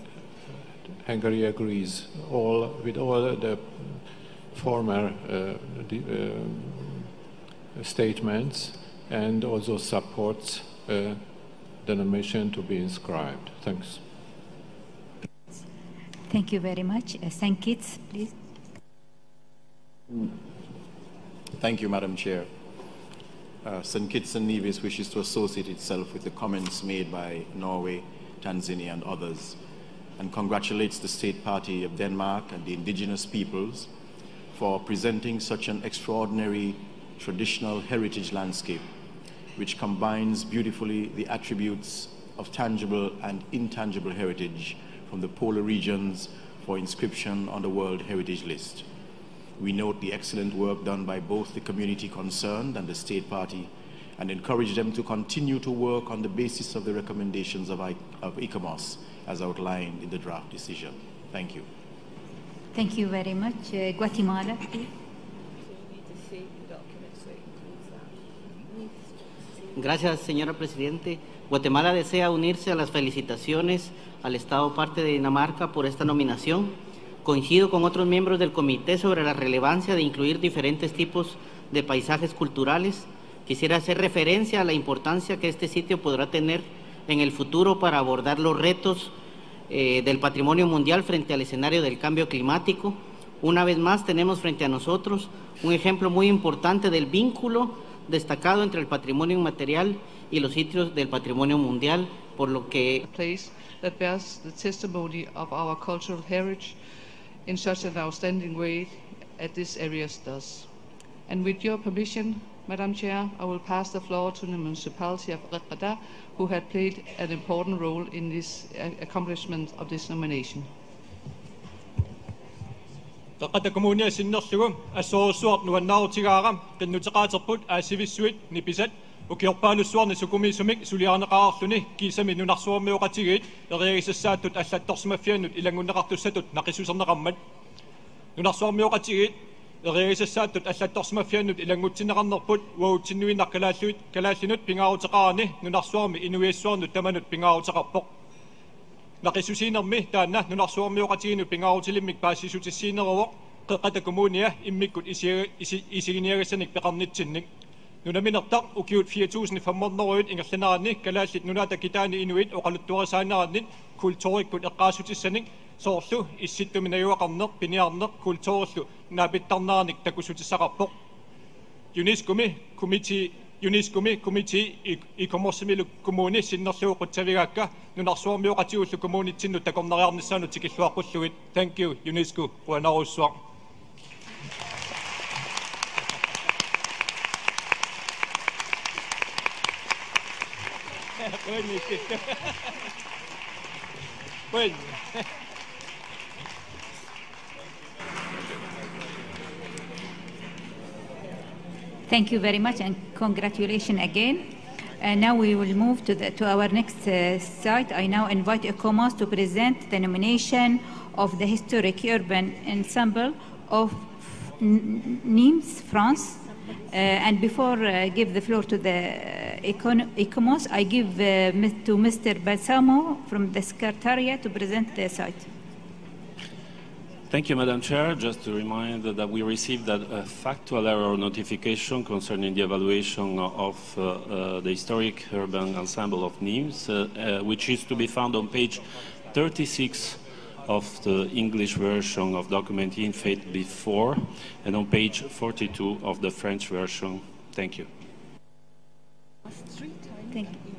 Hungary agrees with all the former statements and also supports the nomination to be inscribed. Thanks. Thank you very much. St. Kitts, please. Thank you, Madam Chair. St. Kitts and Nevis wishes to associate itself with the comments made by Norway, Tanzania, and others, and congratulates the State Party of Denmark and the indigenous peoples for presenting such an extraordinary traditional heritage landscape, which combines beautifully the attributes of tangible and intangible heritage from the polar regions for inscription on the World Heritage List. We note the excellent work done by both the community concerned and the state party and encourage them to continue to work on the basis of the recommendations of ICOMOS as outlined in the draft decision. Thank you. Thank you very much. Guatemala, please. Gracias, señora Presidente. Guatemala desea unirse a las felicitaciones al Estado parte de Dinamarca por esta nominación. Coincido con otros miembros del comité sobre la relevancia de incluir diferentes tipos de paisajes culturales. Quisiera hacer referencia a la importancia que este sitio podrá tener en el futuro para abordar los retos del patrimonio mundial frente al escenario del cambio climático. Una vez más tenemos frente a nosotros un ejemplo muy importante del vínculo destacado entre el patrimonio inmaterial y los sitios del patrimonio mundial, por lo que place that bears the testimony of our cultural heritage in such an outstanding way as this area does. And with your permission, Madam Chair, I will pass the floor to the municipality of Raqada, who had played an important role in this accomplishment of this nomination. Raqada kommunia sinnerlugum assorusuart nuannaarutigaara qinnuteqaaterput aasivissuit nipisat ukiorpaalussuarni sukumiisumik suliarneqaarluni kiisami nunarsuarmiuqatigiit erigisassaatut allattorsmaffiannut ilangunneqartussatut naqisuserneqarmat nunarsuarmiuqatigiit erigisassaatut allattorsmaffiannut ilangutsinneqarnerput uautsinnuinnar kalaallinut pingaaruteqaarani nunarsuarmi inuiassuarnut tamanut pingaaruteqarpoq naqisusiinermi taanna nunarsuarmiuqatiginut pingaarutillimmik paassisutissiineruoq qeqata kommunia immikkut isiginiagasanik peqarnitsinnik nunaminertaq ukiut 4500 ingerlanarani kalaallit nunaata kitaani inuit oqaluttuarisaanarannit kultuurikkut eqqaasutissanik soorlu issittuminajuaqarneq piniarneq kultuurillu naapittarnaanik takusutissaqarpoq UNESCO committee ikomorsimilu kommuni sinnerlugu quttavigaakka nunarsuarmiuqatiullu kommunitsinnu takornariarnissaanu tikilluaqulluit. Thank you UNESCO quanaruussuaq. Thank you very much and congratulations again. Now we will move to our next site. I now invite ICOMOS to present the nomination of the historic urban ensemble of Nîmes, France. And before I give the floor to the ICOMOS, I give to Mr. Balsamo from the Secretariat to present the site. Thank you, Madam Chair. Just to remind that we received a factual error notification concerning the evaluation of the historic urban ensemble of Nîmes, which is to be found on page 36 of the English version of document in fait before, and on page 42 of the French version. Thank you.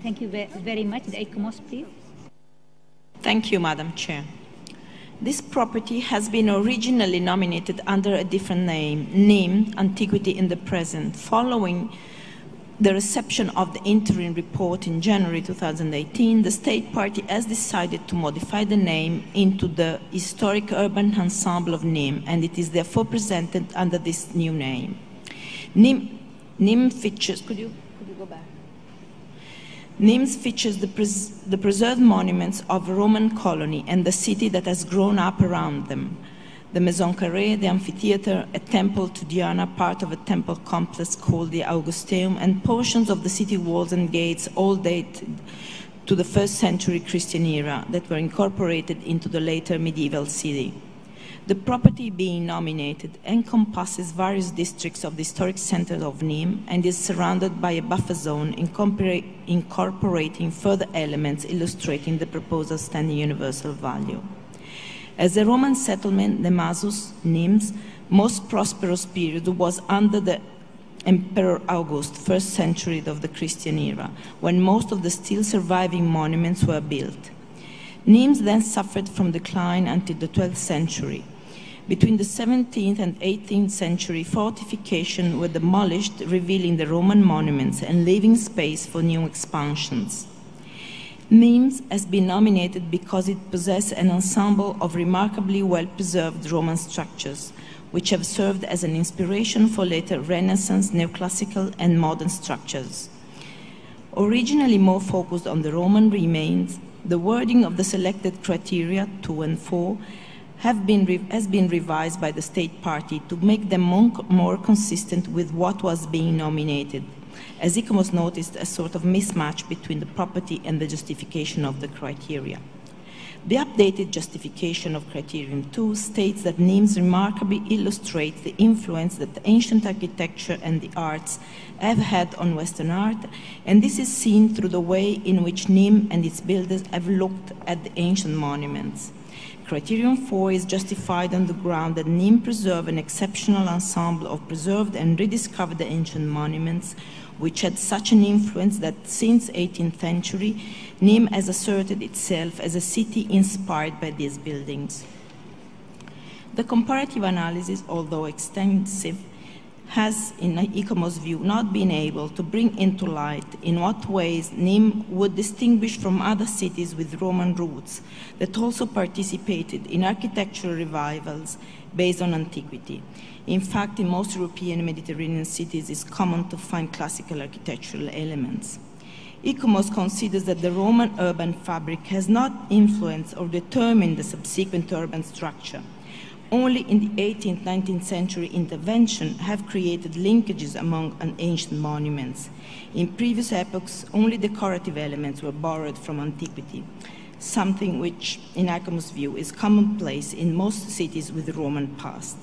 Thank you very much. The ICOMOS, please. Thank you, Madam Chair. This property has been originally nominated under a different name, Nîmes, Antiquity in the Present. Following the reception of the interim report in January 2018, the State Party has decided to modify the name into the Historic Urban Ensemble of Nîmes, and it is therefore presented under this new name. Nîmes features, could you go back? Nîmes features the preserved monuments of a Roman colony and the city that has grown up around them. The Maison Carrée, the amphitheater, a temple to Diana, part of a temple complex called the Augusteum, and portions of the city walls and gates all date to the 1st century Christian era that were incorporated into the later medieval city. The property being nominated encompasses various districts of the historic center of Nîmes and is surrounded by a buffer zone incorporating further elements illustrating the proposed outstanding universal value. As a Roman settlement, Nemasus, Nîmes' most prosperous period was under the Emperor August, 1st century of the Christian era, when most of the still surviving monuments were built. Nîmes then suffered from decline until the 12th century. Between the 17th and 18th century, fortifications were demolished, revealing the Roman monuments and leaving space for new expansions. Nîmes has been nominated because it possesses an ensemble of remarkably well-preserved Roman structures, which have served as an inspiration for later Renaissance, neoclassical, and modern structures. Originally more focused on the Roman remains, the wording of the selected criteria 2 and 4 has been revised by the state party to make them more consistent with what was being nominated, as ICOMOS noticed a sort of mismatch between the property and the justification of the criteria. The updated justification of Criterion 2 states that Nîmes remarkably illustrates the influence that the ancient architecture and the arts have had on Western art, and this is seen through the way in which Nîmes and its builders have looked at the ancient monuments. Criterion 4 is justified on the ground that Nîmes preserve an exceptional ensemble of preserved and rediscovered ancient monuments, which had such an influence that since 18th century, Nîmes has asserted itself as a city inspired by these buildings. The comparative analysis, although extensive, has, in ICOMOS' view, not been able to bring into light in what ways Nîmes would distinguish from other cities with Roman roots that also participated in architectural revivals based on antiquity. In fact, in most European and Mediterranean cities, it's common to find classical architectural elements. ICOMOS considers that the Roman urban fabric has not influenced or determined the subsequent urban structure. Only in the 18th, 19th century intervention have created linkages among ancient monuments. In previous epochs, only decorative elements were borrowed from antiquity, something which, in ICOMOS' view, is commonplace in most cities with a Roman past.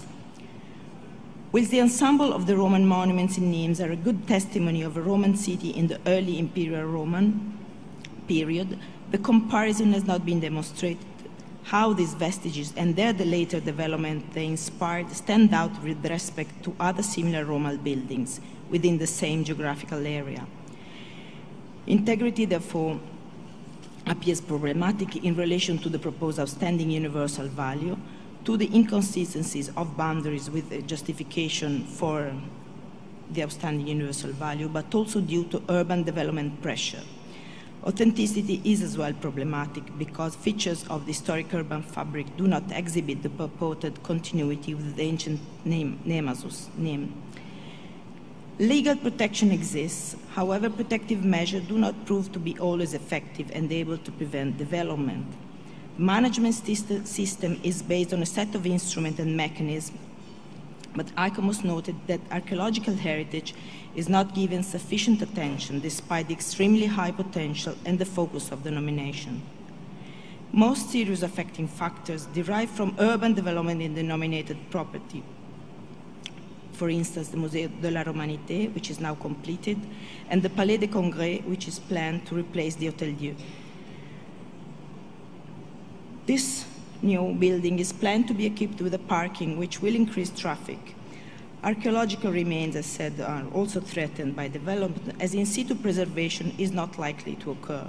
Whilst the ensemble of the Roman monuments in Nîmes are a good testimony of a Roman city in the early Imperial Roman period, the comparison has not been demonstrated how these vestiges and their later development they inspired stand out with respect to other similar Roman buildings within the same geographical area. Integrity, therefore, appears problematic in relation to the proposed outstanding universal value, to the inconsistencies of boundaries with the justification for the outstanding universal value, but also due to urban development pressure. Authenticity is as well problematic because features of the historic urban fabric do not exhibit the purported continuity with the ancient Nemasus name. Legal protection exists, however, protective measures do not prove to be always effective and able to prevent development. Management system is based on a set of instruments and mechanisms, but ICOMOS noted that archaeological heritage is not given sufficient attention despite the extremely high potential and the focus of the nomination. Most serious affecting factors derive from urban development in the nominated property. For instance, the Musée de la Romanité, which is now completed, and the Palais des Congrès, which is planned to replace the Hôtel Dieu. This new building is planned to be equipped with a parking which will increase traffic. Archaeological remains, as said, are also threatened by development, as in situ preservation is not likely to occur.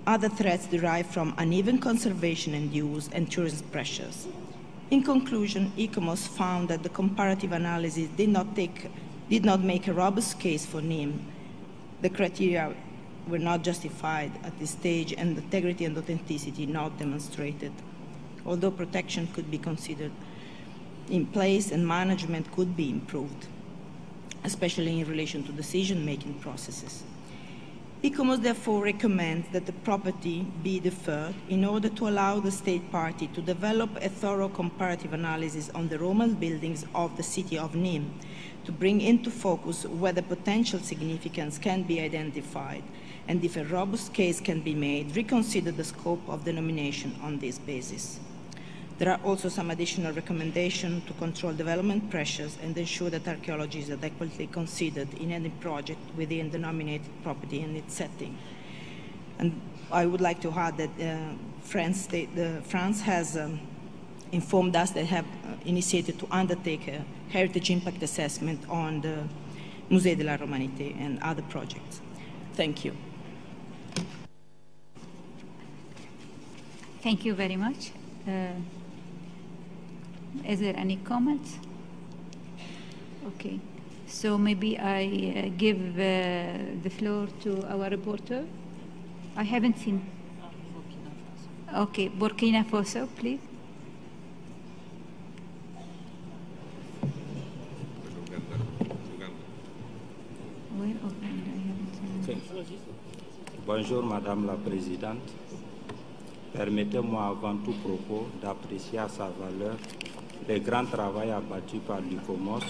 Other threats derive from uneven conservation and use and tourist pressures. In conclusion, ICOMOS found that the comparative analysis did not make a robust case for Nîmes. The criteria were not justified at this stage, and integrity and authenticity not demonstrated. Although protection could be considered in place and management could be improved, especially in relation to decision-making processes. ICOMOS therefore recommends that the property be deferred in order to allow the state party to develop a thorough comparative analysis on the Roman buildings of the city of Nîmes, to bring into focus whether potential significance can be identified, and if a robust case can be made, reconsider the scope of the nomination on this basis. There are also some additional recommendations to control development pressures and ensure that archaeology is adequately considered in any project within the nominated property and its setting. And I would like to add that France has informed us they have initiated to undertake a heritage impact assessment on the Musée de la Romanité and other projects. Thank you. Thank you very much. Is there any comments? Okay. So maybe I give the floor to our reporter. I haven't seen. Okay, Burkina Faso, please. Bonjour Madame la Présidente. Permettez-moi avant tout propos d'apprécier à sa valeur le grand travail abattu par l'ICOMOS.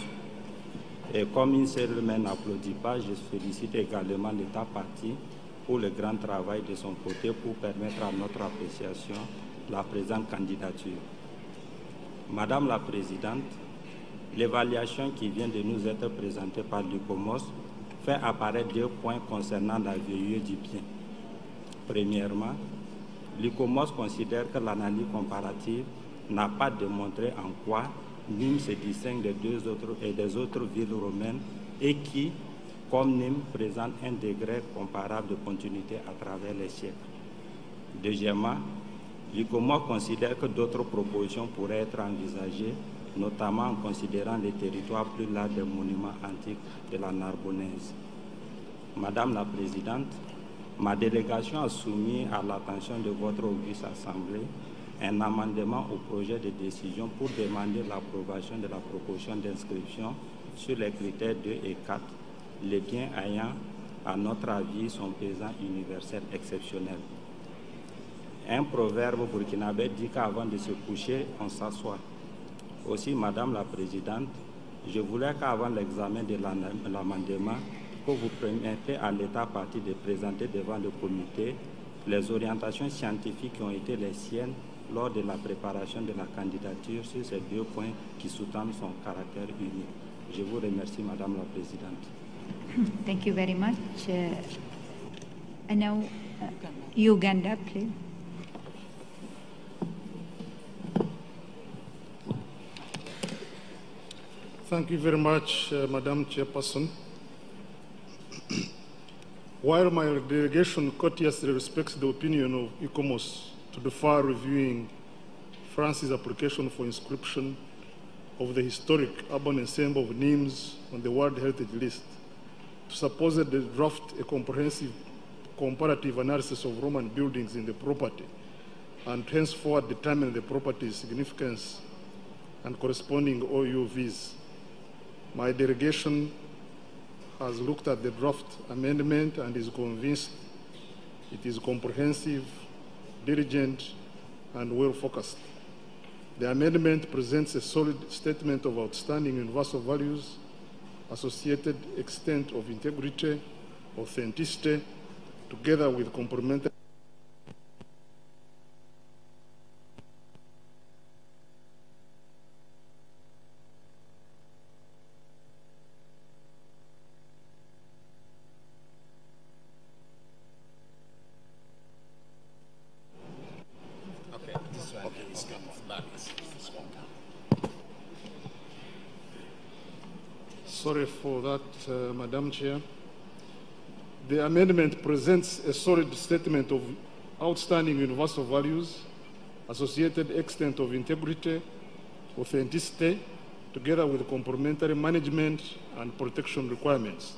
Et comme une seule main n'applaudit pas, je félicite également l'État partie pour le grand travail de son côté pour permettre à notre appréciation la présente candidature. Madame la Présidente, l'évaluation qui vient de nous être présentée par l'ICOMOS fait apparaître 2 points concernant la VIE du bien. Premièrement, l'ICOMOS considère que l'analyse comparative n'a pas démontré en quoi Nîmes se distingue des autres villes romaines et qui, comme Nîmes, présente un degré comparable de continuité à travers les siècles. Deuxièmement, l'ICOMOS considère que d'autres propositions pourraient être envisagées, notamment en considérant les territoires plus larges des monuments antiques de la Narbonnaise. Madame la Présidente, ma délégation a soumis à l'attention de votre auguste Assemblée un amendement au projet de décision pour demander l'approbation de la proposition d'inscription sur les critères 2 et 4, les biens ayant, à notre avis, son pesant universel exceptionnel. Un proverbe burkinabé dit qu'avant de se coucher, on s'assoit. Aussi, Madame la Présidente, je voulais qu'avant l'examen de l'amendement, que vous permettez à l'État partie de présenter devant le comité les orientations scientifiques qui ont été les siennes lors de la préparation de la candidature sur ces 2 points qui sous-tendent son caractère unique. Je vous remercie, Madame la Présidente. Thank you very much. And now, Uganda, please. Thank you very much, Madam Chairperson. While my delegation courteously respects the opinion of ICOMOS to defer reviewing France's application for inscription of the historic urban ensemble of Nîmes on the World Heritage List, to supposedly draft a comprehensive comparative analysis of Roman buildings in the property, and henceforth determine the property's significance and corresponding OUVs. My delegation has looked at the draft amendment and is convinced it is comprehensive, diligent, and well-focused. The amendment presents a solid statement of outstanding universal values, associated extent of integrity, authenticity, together with complementary Sorry for that, Madam Chair. The amendment presents a solid statement of outstanding universal values, associated extent of integrity, authenticity, together with complementary management and protection requirements.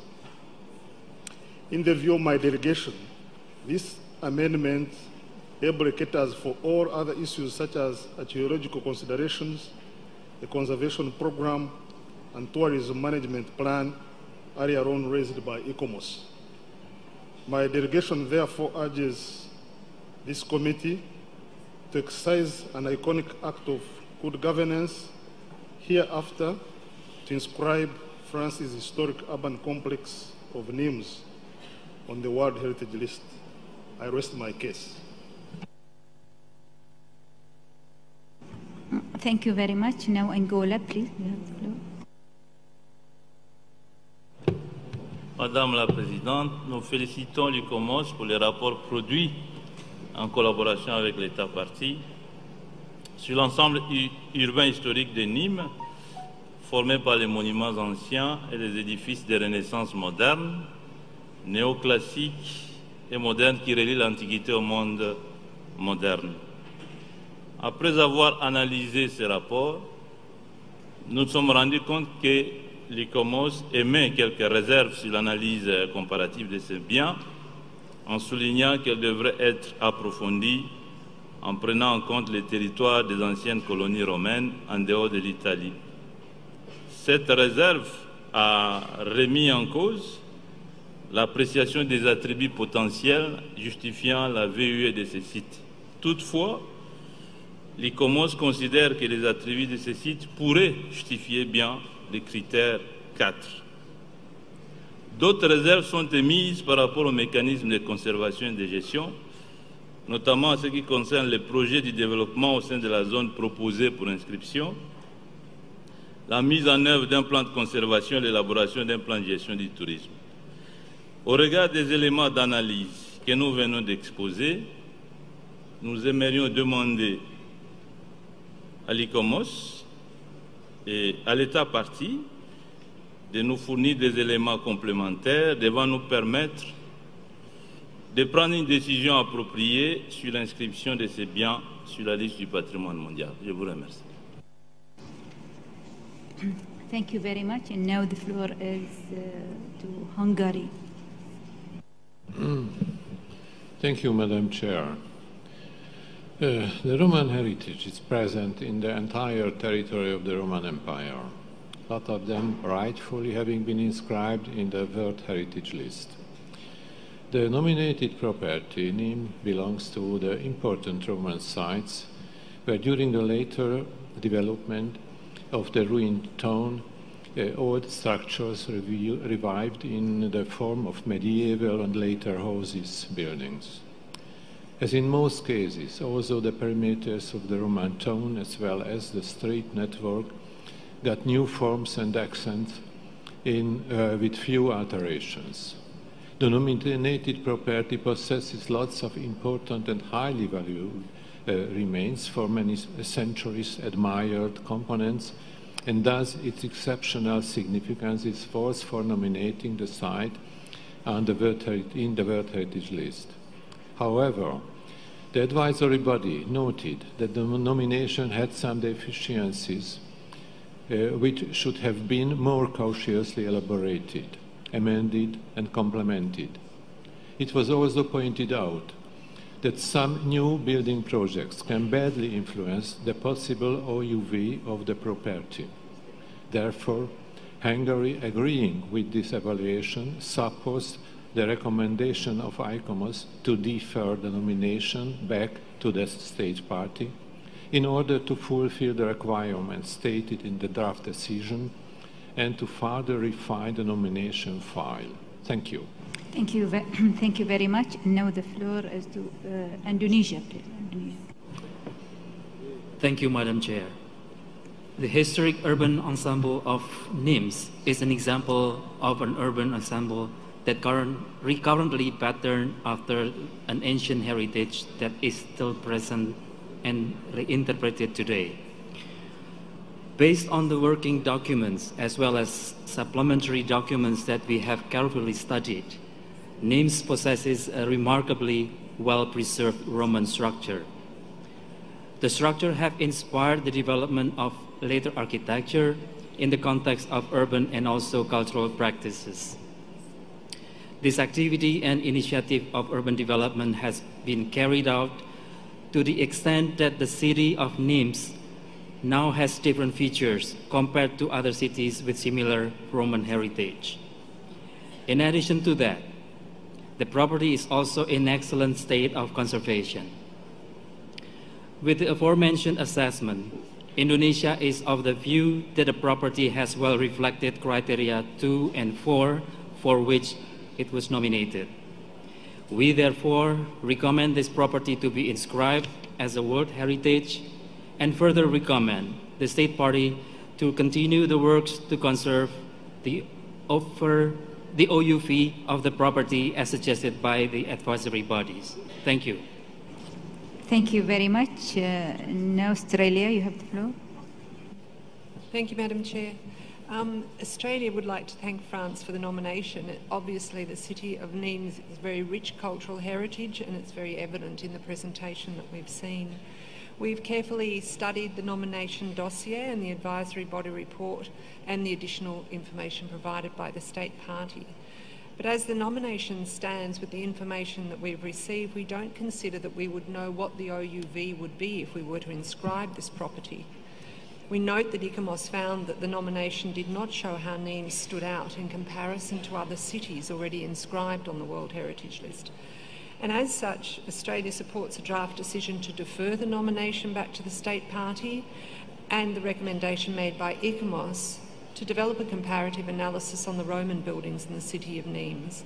In the view of my delegation, this amendment ably caters for all other issues such as archaeological considerations, the conservation program, and tourism management plan earlier on raised by ICOMOS. My delegation therefore urges this committee to exercise an iconic act of good governance hereafter to inscribe France's historic urban complex of Nîmes on the World Heritage List. I rest my case. Thank you very much. Now Angola, please. You have the floor. Madame la Présidente, nous félicitons l'ICOMOS pour les rapports produits en collaboration avec l'État partie sur l'ensemble urbain historique de Nîmes, formé par les monuments anciens et les édifices de Renaissance moderne, néoclassiques et modernes qui relient l'Antiquité au monde moderne. Après avoir analysé ces rapports, nous nous sommes rendus compte que l'ICOMOS émet quelques réserves sur l'analyse comparative de ces biens, en soulignant qu'elle devrait être approfondie en prenant en compte les territoires des anciennes colonies romaines en dehors de l'Italie. Cette réserve a remis en cause l'appréciation des attributs potentiels justifiant la VUE de ces sites. Toutefois, l'ICOMOS considère que les attributs de ces sites pourraient justifier bien les critères 4. D'autres réserves sont émises par rapport au mécanisme de conservation et de gestion, notamment en ce qui concerne les projets de développement au sein de la zone proposée pour inscription, la mise en œuvre d'un plan de conservation et l'élaboration d'un plan de gestion du tourisme. Au regard des éléments d'analyse que nous venons d'exposer, nous aimerions demander à l'ICOMOS et à l'État partie de nous fournir des éléments complémentaires devant nous permettre de prendre une décision appropriée sur l'inscription de ces biens sur la liste du patrimoine mondial. Je vous remercie. Thank you very much. And now the floor is to Hungary. Thank you, Madam Chair. The Roman heritage is present in the entire territory of the Roman Empire, a lot of them rightfully having been inscribed in the World Heritage List. The nominated property, Nîmes, belongs to the important Roman sites where during the later development of the ruined town, old structures revived in the form of medieval and later houses buildings. As in most cases, also the perimeters of the Roman town as well as the street network got new forms and accents with few alterations. The nominated property possesses lots of important and highly valued remains for many centuries admired components, and thus its exceptional significance is force for nominating the site in the World Heritage List. However, the advisory body noted that the nomination had some deficiencies which should have been more cautiously elaborated, amended and complemented. It was also pointed out that some new building projects can badly influence the possible OUV of the property. Therefore, Hungary, agreeing with this evaluation, supports the recommendation of ICOMOS to defer the nomination back to the state party in order to fulfill the requirements stated in the draft decision and to further refine the nomination file. Thank you. Thank you. Thank you very much. Now the floor is to Indonesia, please. Indonesia. Thank you, Madam Chair. The historic urban ensemble of Nîmes is an example of an urban ensemble that currently patterned after an ancient heritage that is still present and reinterpreted today. Based on the working documents as well as supplementary documents that we have carefully studied, Nîmes possesses a remarkably well-preserved Roman structure. The structure have inspired the development of later architecture in the context of urban and also cultural practices. This activity and initiative of urban development has been carried out to the extent that the city of Nîmes now has different features compared to other cities with similar Roman heritage. In addition to that, the property is also in excellent state of conservation. With the aforementioned assessment, Indonesia is of the view that the property has well reflected criteria 2 and 4 for which it was nominated. We therefore recommend this property to be inscribed as a World Heritage and further recommend the State Party to continue the works to conserve the OUV of the property as suggested by the advisory bodies. Thank you. Thank you very much. Now, Australia, you have the floor. Thank you, Madam Chair. Australia would like to thank France for the nomination. Obviously, the city of Nîmes is very rich cultural heritage, and it's very evident in the presentation that we've seen. We've carefully studied the nomination dossier and the advisory body report and the additional information provided by the state party. But as the nomination stands with the information that we've received, we don't consider that we would know what the OUV would be if we were to inscribe this property. We note that ICOMOS found that the nomination did not show how Nîmes stood out in comparison to other cities already inscribed on the World Heritage List. And as such, Australia supports a draft decision to defer the nomination back to the state party and the recommendation made by ICOMOS to develop a comparative analysis on the Roman buildings in the city of Nîmes.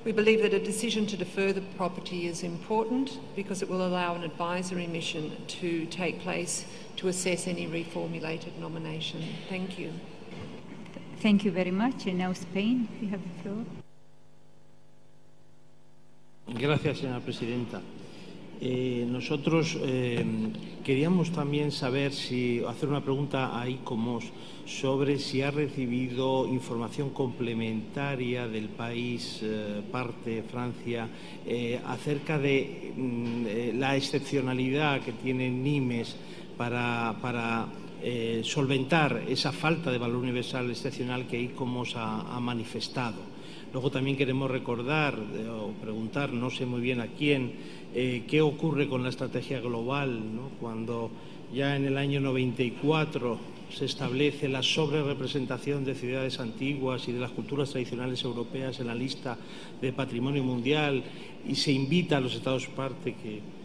We believe that a decision to defer the property is important because it will allow an advisory mission to take place to assess any reformulated nomination. Thank you. Thank you very much. And now Spain, you have the floor. Gracias, señora presidenta. Nosotros queríamos también saber hacer una pregunta a ICOMOS sobre si ha recibido información complementaria del país parte, Francia, acerca de la excepcionalidad que tiene Nîmes para solventar esa falta de valor universal excepcional que ICOMOS ha manifestado. Luego también queremos recordar o preguntar, no sé muy bien a quién, qué ocurre con la estrategia global, ¿no? Cuando ya en el año 94 se establece la sobrerepresentación de ciudades antiguas y de las culturas tradicionales europeas en la lista de patrimonio mundial y se invita a los Estados parte que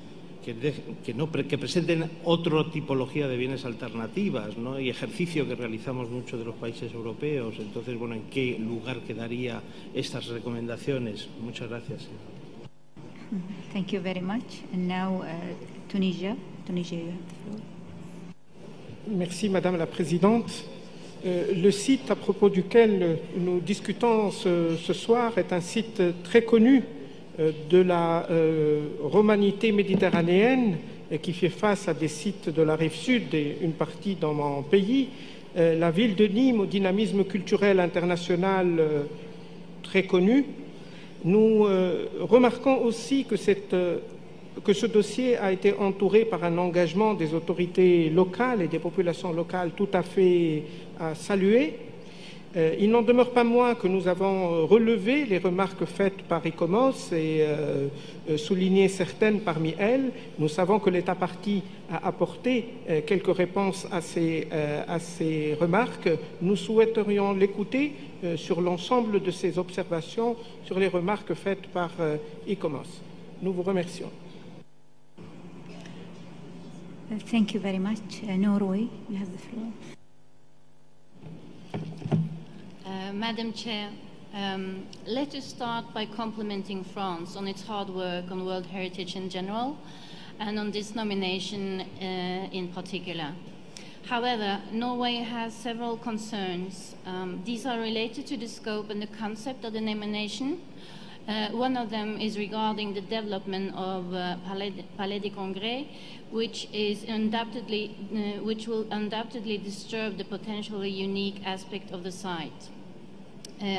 presenten otra tipología de bienes alternativas, ¿no? Y ejercicio que realizamos muchos de los países europeos. Entonces, bueno, ¿en qué lugar quedaría estas recomendaciones? Muchas gracias. Thank you very much. And now Tunisia. Tunisia, you have the floor. Merci, Madame la Présidente. Le site à propos duquel nous discutons ce soir est un site très connu de la romanité méditerranéenne qui fait face à des sites de la rive sud et une partie dans mon pays. La ville de Nîmes, au dynamisme culturel international très connu. Nous remarquons aussi que ce dossier a été entouré par un engagement des autorités locales et des populations locales tout à fait à saluer. Il n'en demeure pas moins que nous avons relevé les remarques faites par ICOMOS et souligné certaines parmi elles. Nous savons que l'État partie a apporté quelques réponses à ces remarques. Nous souhaiterions l'écouter sur l'ensemble de ces observations, sur les remarques faites par ICOMOS. Nous vous remercions. Thank you very much. Norway, you have the floor. Madam Chair, let us start by complimenting France on its hard work on World Heritage in general and on this nomination in particular. However, Norway has several concerns. These are related to the scope and the concept of the nomination. One of them is regarding the development of Palais des Congrès, which will undoubtedly disturb the potentially unique aspect of the site.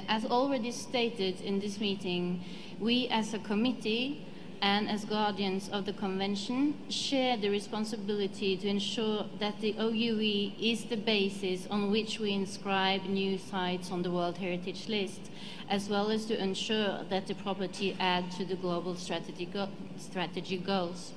As already stated in this meeting, we as a committee and as guardians of the Convention share the responsibility to ensure that the OUE is the basis on which we inscribe new sites on the World Heritage List, as well as to ensure that the property adds to the global strategy goals.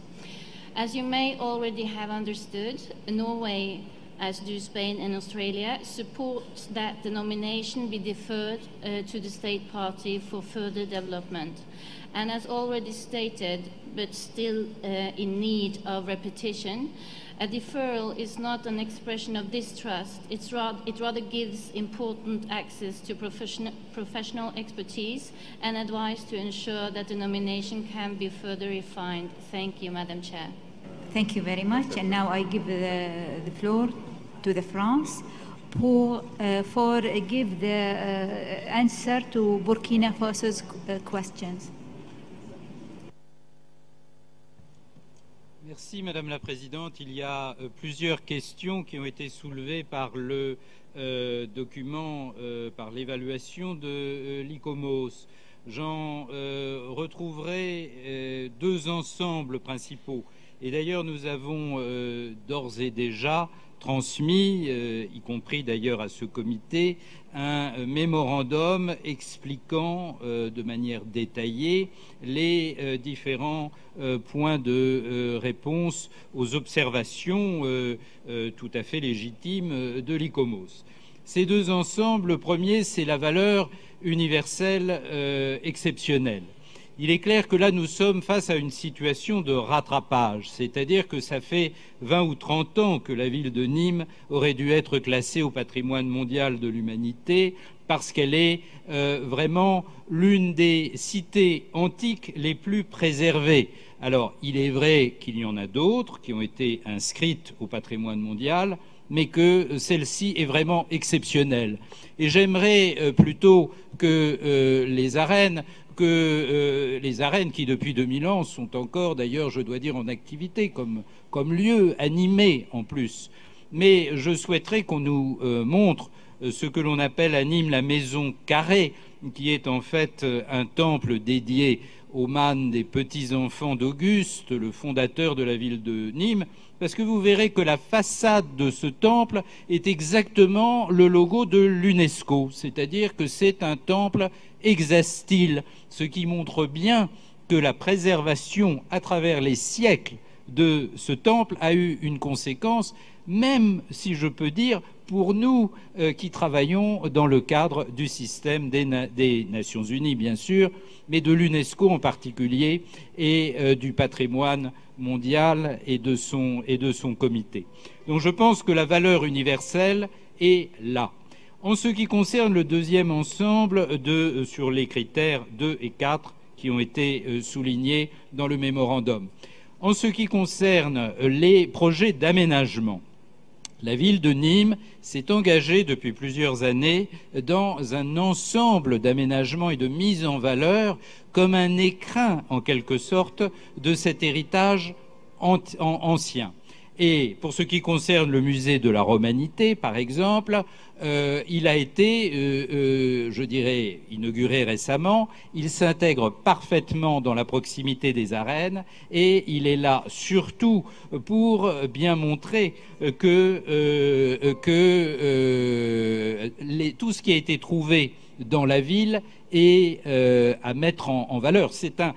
As you may already have understood, Norway, as do Spain and Australia, supports that the nomination be deferred to the state party for further development. And as already stated, but still in need of repetition, a deferral is not an expression of distrust. It rather gives important access to professional expertise and advice to ensure that the nomination can be further refined. Thank you, Madam Chair. Thank you very much. And now I give the floor to the France for give the answer to Burkina Faso's questions. Merci Madame la Présidente. Il y a plusieurs questions qui ont été soulevées par le document, par l'évaluation de l'ICOMOS. J'en retrouverai deux ensembles principaux. Et d'ailleurs, nous avons d'ores et déjà transmis, y compris d'ailleurs à ce comité, un mémorandum expliquant de manière détaillée les différents points de réponse aux observations tout à fait légitimes de l'ICOMOS. Ces deux ensembles, le premier, c'est la valeur universelle exceptionnelle. Il est clair que là, nous sommes face à une situation de rattrapage, c'est-à-dire que ça fait 20 ou 30 ans que la ville de Nîmes aurait dû être classée au patrimoine mondial de l'humanité parce qu'elle est vraiment l'une des cités antiques les plus préservées. Alors, il est vrai qu'il y en a d'autres qui ont été inscrites au patrimoine mondial, mais que celle-ci est vraiment exceptionnelle. Et j'aimerais plutôt que les arènes qui, depuis 2000 ans, sont encore, d'ailleurs, je dois dire, en activité, comme lieu animé en plus. Mais je souhaiterais qu'on nous montre ce que l'on appelle à Nîmes la maison carrée, qui est en fait un temple dédié au man des petits-enfants d'Auguste, le fondateur de la ville de Nîmes, parce que vous verrez que la façade de ce temple est exactement le logo de l'UNESCO, c'est-à-dire que c'est un temple hexastyle, ce qui montre bien que la préservation à travers les siècles de ce temple a eu une conséquence, même si je peux dire pour nous qui travaillons dans le cadre du système des Nations Unies, bien sûr, mais de l'UNESCO en particulier, et du patrimoine mondial et de son comité. Donc je pense que la valeur universelle est là. En ce qui concerne le deuxième ensemble sur les critères 2 et 4 qui ont été soulignés dans le mémorandum. En ce qui concerne les projets d'aménagement, la ville de Nîmes s'est engagée depuis plusieurs années dans un ensemble d'aménagements et de mise en valeur comme un écrin, en quelque sorte, de cet héritage ancien. Et pour ce qui concerne le musée de la Romanité, par exemple, il a été, je dirais, inauguré récemment. Il s'intègre parfaitement dans la proximité des arènes et il est là surtout pour bien montrer que tout ce qui a été trouvé dans la ville est à mettre en valeur. C'est un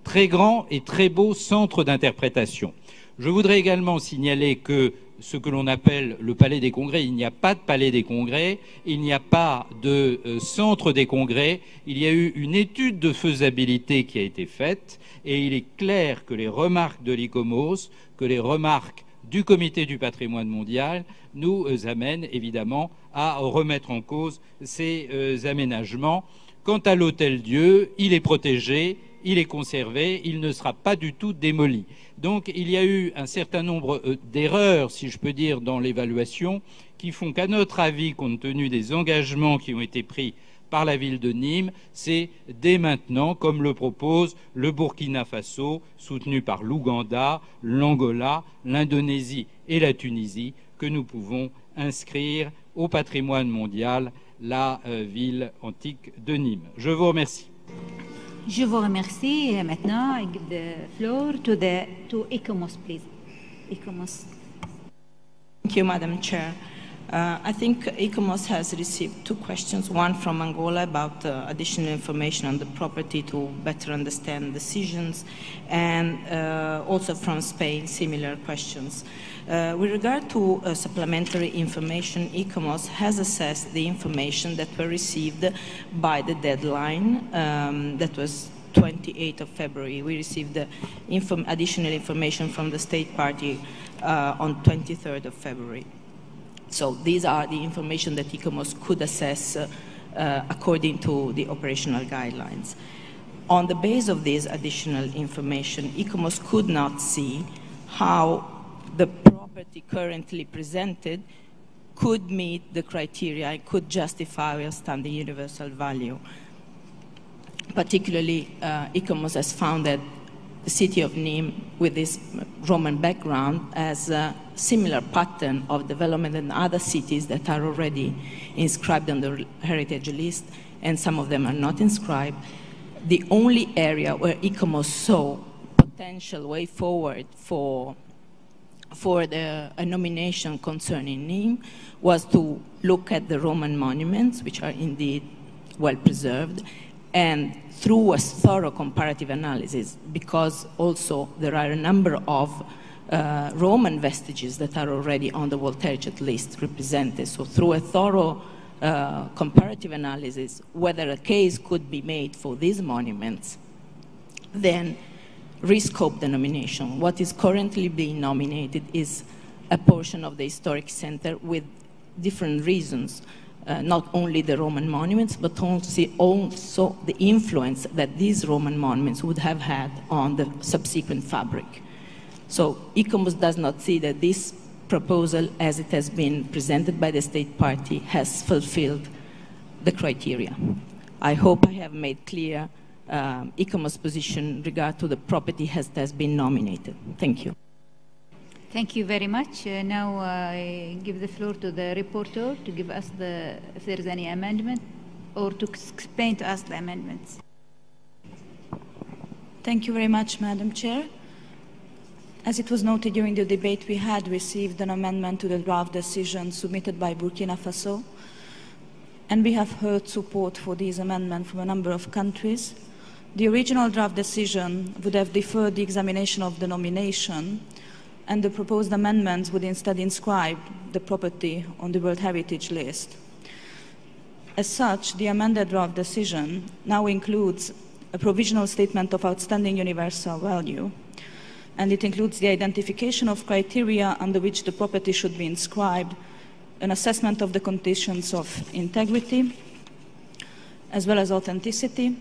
très grand et très beau centre d'interprétation. Je voudrais également signaler que ce que l'on appelle le palais des congrès, il n'y a pas de palais des congrès, il n'y a pas de centre des congrès, il y a eu une étude de faisabilité qui a été faite et il est clair que les remarques de l'ICOMOS, que les remarques du Comité du patrimoine mondial nous amènent évidemment à remettre en cause ces aménagements. Quant à l'Hôtel-Dieu, il est protégé, il est conservé, il ne sera pas du tout démoli. Donc il y a eu un certain nombre d'erreurs, si je peux dire, dans l'évaluation, qui font qu'à notre avis, compte tenu des engagements qui ont été pris par la ville de Nîmes, c'est dès maintenant, comme le propose le Burkina Faso, soutenu par l'Ouganda, l'Angola, l'Indonésie et la Tunisie, que nous pouvons inscrire au patrimoine mondial la ville antique de Nîmes. Je vous remercie. Je vous remercie. Maintenant, I give the floor to ICOMOS, please. ICOMOS. Thank you, Madam Chair. I think ICOMOS has received two questions, one from Angola about additional information on the property to better understand decisions, and also from Spain, similar questions. With regard to supplementary information, ICOMOS has assessed the information that were received by the deadline, that was 28th of February. We received the additional information from the state party on 23rd of February. So these are the information that ICOMOS could assess according to the operational guidelines. On the basis of this additional information, ICOMOS could not see how the property currently presented could meet the criteria, could justify a standing universal value. Particularly, ICOMOS has found that the city of Nîmes, with this Roman background, has a similar pattern of development than other cities that are already inscribed on the heritage list, and some of them are not inscribed. The only area where ICOMOS saw potential way forward for a nomination concerning Nîmes was to look at the Roman monuments, which are indeed well preserved, and through a thorough comparative analysis, because also there are a number of Roman vestiges that are already on the World Heritage List represented. So through a thorough comparative analysis, whether a case could be made for these monuments, then rescope the nomination. What is currently being nominated is a portion of the historic center with different reasons, not only the Roman monuments, but also the influence that these Roman monuments would have had on the subsequent fabric. So ICOMOS does not see that this proposal, as it has been presented by the state party, has fulfilled the criteria. I hope I have made clear ICOMOS' position regard to the property as has been nominated. Thank you. Thank you very much. Now I give the floor to the reporter to give us if there is any amendment, or to explain to us the amendments. Thank you very much, Madam Chair. As it was noted during the debate, we had received an amendment to the draft decision submitted by Burkina Faso, and we have heard support for this amendment from a number of countries. The original draft decision would have deferred the examination of the nomination, and the proposed amendments would instead inscribe the property on the World Heritage List. As such, the amended draft decision now includes a provisional statement of outstanding universal value, and it includes the identification of criteria under which the property should be inscribed, an assessment of the conditions of integrity, as well as authenticity,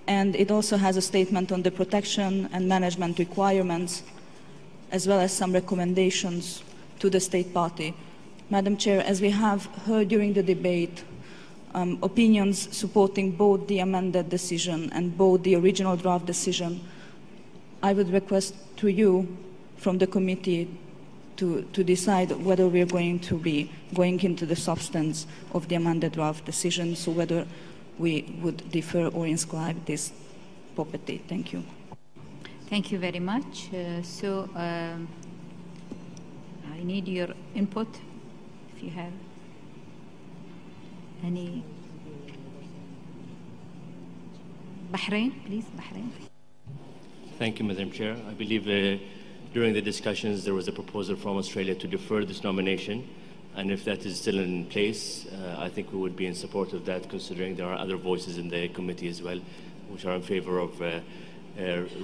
and it also has a statement on the protection and management requirements, as well as some recommendations to the state party. Madam Chair, as we have heard during the debate, opinions supporting both the amended decision and both the original draft decision, I would request to you from the committee to decide whether we are going to be going into the substance of the amended draft decision, so whether we would defer or inscribe this property. Thank you. Thank you very much. I need your input, if you have any. Bahrain, please, Bahrain. Thank you, Madam Chair. I believe during the discussions there was a proposal from Australia to defer this nomination, and if that is still in place, I think we would be in support of that, considering there are other voices in the committee as well which are in favor of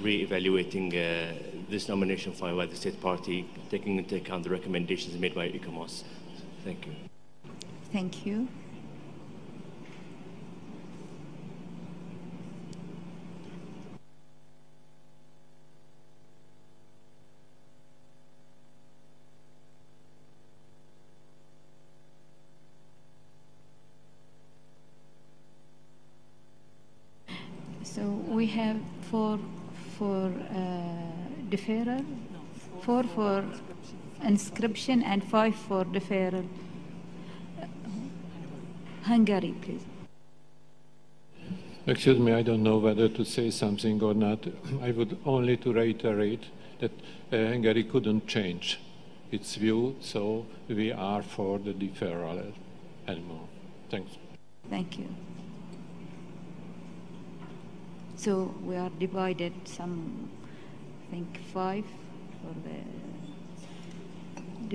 re-evaluating this nomination filed by the state party, taking into account the recommendations made by ICOMOS. Thank you. Thank you. So we have four for deferral, 4 for inscription, and 5 for deferral. Hungary, please. Excuse me, I don't know whether to say something or not. I would only to reiterate that Hungary couldn't change its view, so we are for the deferral anymore. Thanks. Thank you. So we are divided, some, I think, 5 for the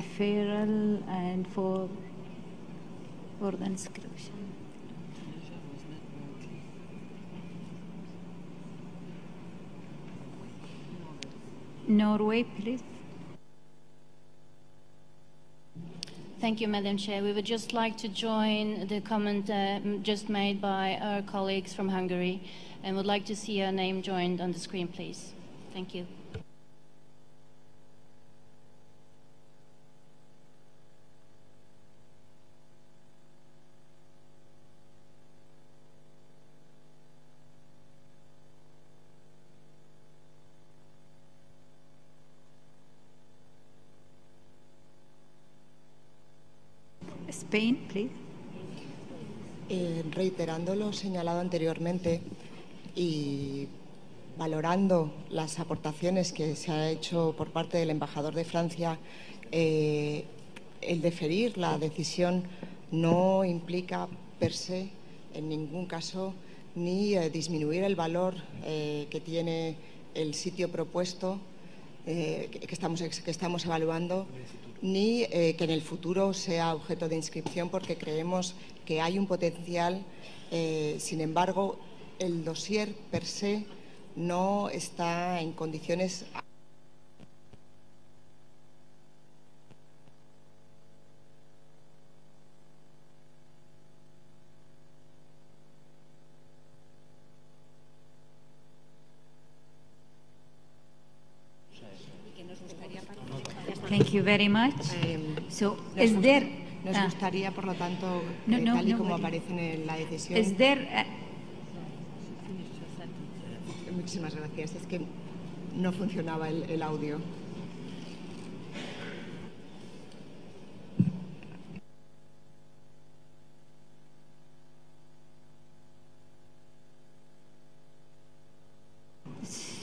deferral and 4 for the inscription. Norway, please. Thank you, Madam Chair. We would just like to join the comment just made by our colleagues from Hungary, and would like to see our name joined on the screen, please. Thank you. Spain, please. Reiterando lo señalado anteriormente y valorando las aportaciones que se ha hecho por parte del embajador de Francia, el deferir la decisión no implica per se, en ningún caso, ni disminuir el valor que tiene el sitio propuesto que estamos evaluando, ni que en el futuro sea objeto de inscripción, porque creemos que hay un potencial. Sin embargo, el dossier per se no está en condiciones. Thank you very much. So, is there? Nos gustaría, por lo tanto, tal y como aparece en la decisión. Is there? Muchísimas gracias. Es que no funcionaba el audio.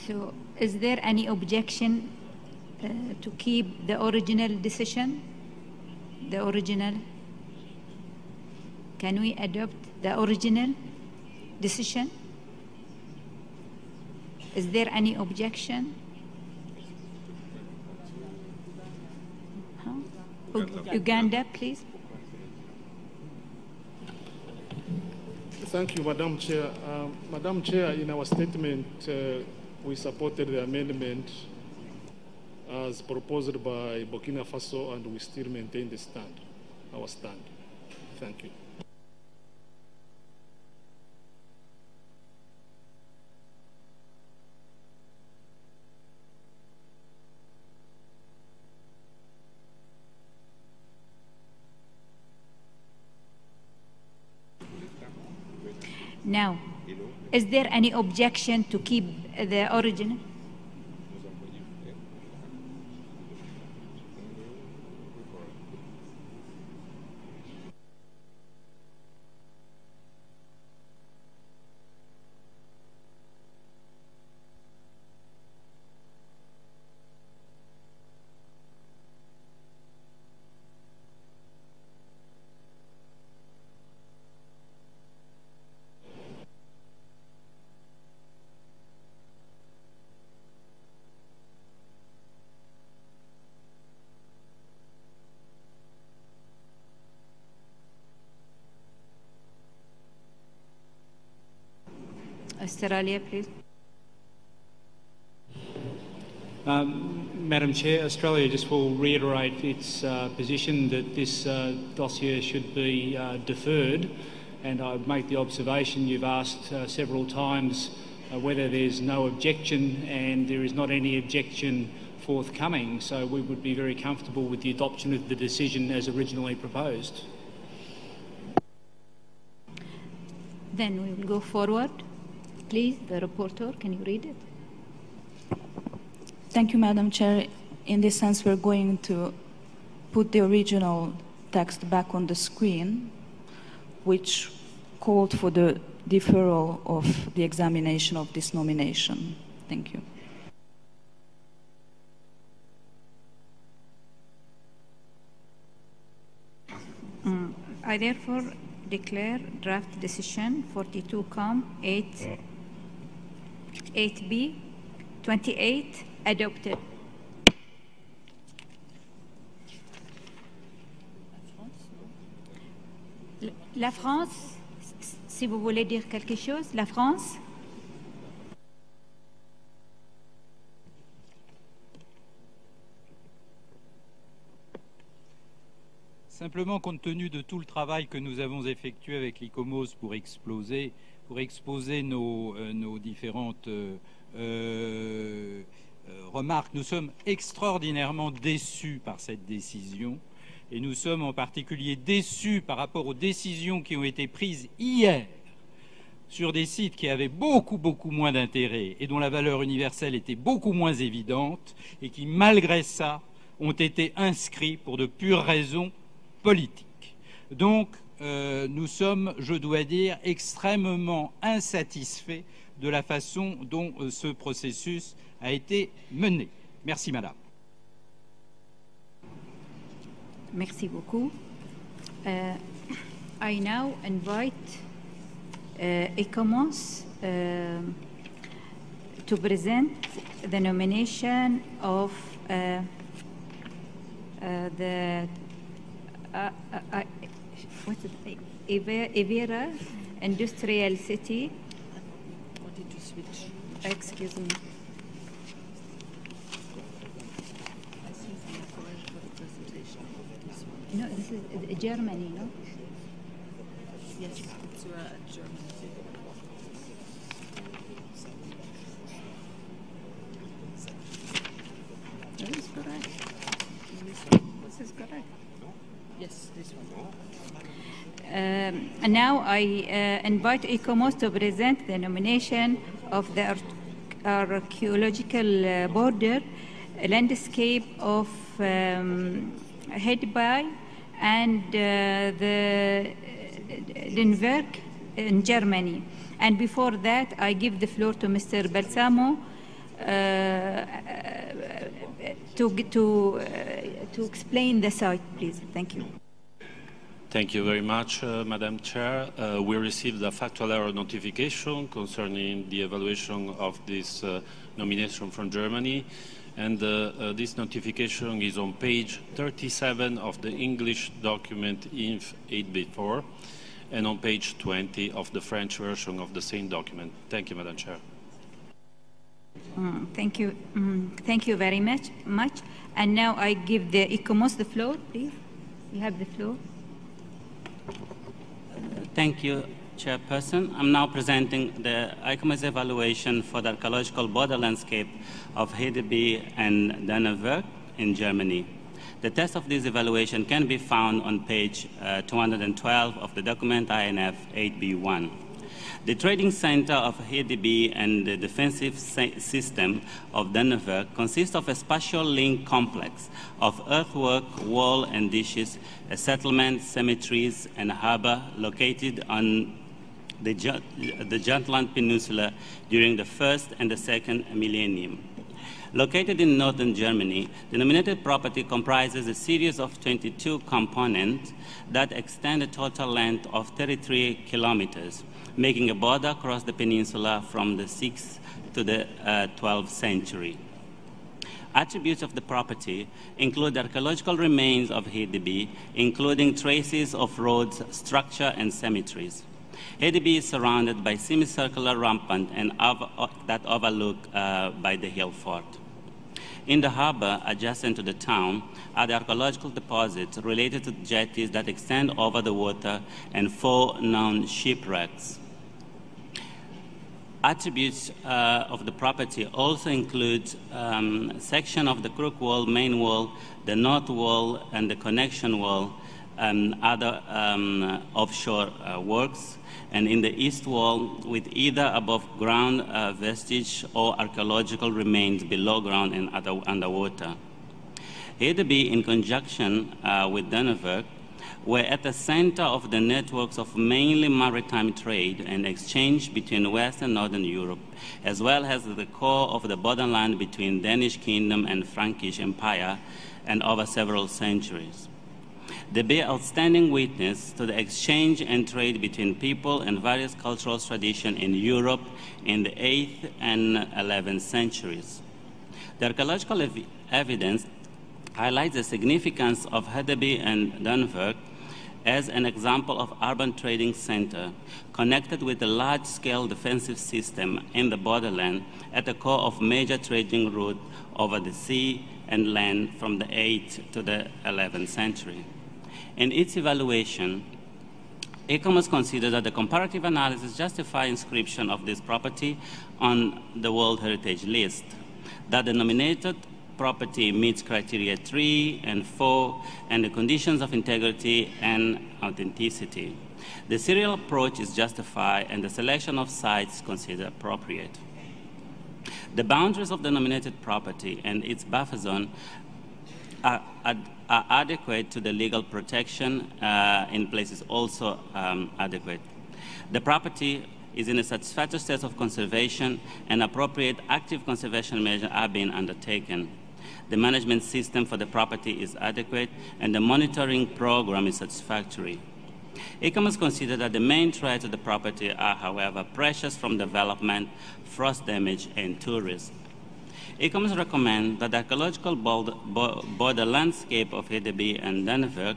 So, is there any objection to keep the original decision? The original? Can we adopt the original decision? Is there any objection? Uganda, please. Thank you, Madam Chair. Madam Chair, in our statement, we supported the amendment as proposed by Burkina Faso, and we still maintain our stand. Thank you. Now, is there any objection to keep the original? Australia, please. Madam Chair, Australia just will reiterate its position that this dossier should be deferred, and I would make the observation you've asked several times whether there's no objection, and there is not any objection forthcoming, so we would be very comfortable with the adoption of the decision as originally proposed. Then we will go forward. Please, the reporter, can you read it? Thank you, Madam Chair. In this sense, we're going to put the original text back on the screen, which called for the deferral of the examination of this nomination. Thank you. I therefore declare draft decision 42 com 8B 28 adopted. La France, si vous voulez dire quelque chose, la France. Simplement, compte tenu de tout le travail que nous avons effectué avec l'ICOMOS pour exposer nos différentes remarques, nous sommes extraordinairement déçus par cette décision, et nous sommes en particulier déçus par rapport aux décisions qui ont été prises hier sur des sites qui avaient beaucoup moins d'intérêt et dont la valeur universelle était beaucoup moins évidente, et qui, malgré ça, ont été inscrits pour de pures raisons politiques. Donc, nous sommes, je dois dire, extrêmement insatisfaits de la façon dont ce processus a été mené. Merci, Madame. Merci beaucoup. I now invite ICOMOS to present the nomination of what's it? Evira Industrial City. Excuse me. No, this is Germany, no? Yes, it's Germany. This is correct. This is correct. Yes, this one. And now I invite ICOMOS to present the nomination of the archaeological border landscape of Hedeby and the Limburg in Germany. And before that, I give the floor to Mr. Balsamo to explain the site, please. Thank you. Thank you very much, Madam Chair. We received a factual error notification concerning the evaluation of this nomination from Germany. And this notification is on page 37 of the English document INF 8B4 and on page 20 of the French version of the same document. Thank you, Madam Chair. Thank you. Thank you very much. And now I give the ICOMOS the floor, please. You have the floor. Thank you, Chairperson. I'm now presenting the ICOMOS evaluation for the archaeological border landscape of Hedeby and Dannewerk in Germany. The text of this evaluation can be found on page 212 of the document INF 8B1. The trading center of Hedeby and the defensive system of Dannewerk consists of a spatial link complex of earthwork, wall and dishes, a settlement, cemeteries, and harbor located on the Jutland Peninsula during the first and the second millennium. Located in northern Germany, the nominated property comprises a series of 22 components that extend a total length of 33 kilometers, making a border across the peninsula from the 6th to the 12th century. Attributes of the property include archaeological remains of Hedeby, including traces of roads, structure, and cemeteries. Hedeby is surrounded by semicircular rampart and that overlook by the hill fort. In the harbor adjacent to the town are the archaeological deposits related to jetties that extend over the water and 4 known shipwrecks. Attributes of the property also include section of the crook wall, main wall, the north wall, and the connection wall, and other offshore works, and in the east wall with either above ground vestige or archaeological remains below ground and underwater. Hedeby, in conjunction with Dannewerk, were at the center of the networks of mainly maritime trade and exchange between West and Northern Europe, as well as the core of the borderland between Danish Kingdom and Frankish Empire, and over several centuries. They bear outstanding witness to the exchange and trade between people and various cultural traditions in Europe in the 8th and 11th centuries. The archaeological evidence highlights the significance of Hedeby and Dannewerk as an example of urban trading center connected with a large-scale defensive system in the borderland at the core of major trading route over the sea and land from the 8th to the 11th century. In its evaluation, ICOMOS considered that the comparative analysis justifies inscription of this property on the World Heritage List, that the nominated property meets criteria 3 and 4, and the conditions of integrity and authenticity. The serial approach is justified, and the selection of sites considered appropriate. The boundaries of the nominated property and its buffer zone are adequate to the legal protection in places also adequate. The property is in a satisfactory state of conservation and appropriate active conservation measures are being undertaken. The management system for the property is adequate and the monitoring program is satisfactory. ICOMOS considers that the main threats to the property are, however, pressures from development, frost damage, and tourism. ICOMOS recommends that the archaeological border landscape of Hedeby and Dannevirke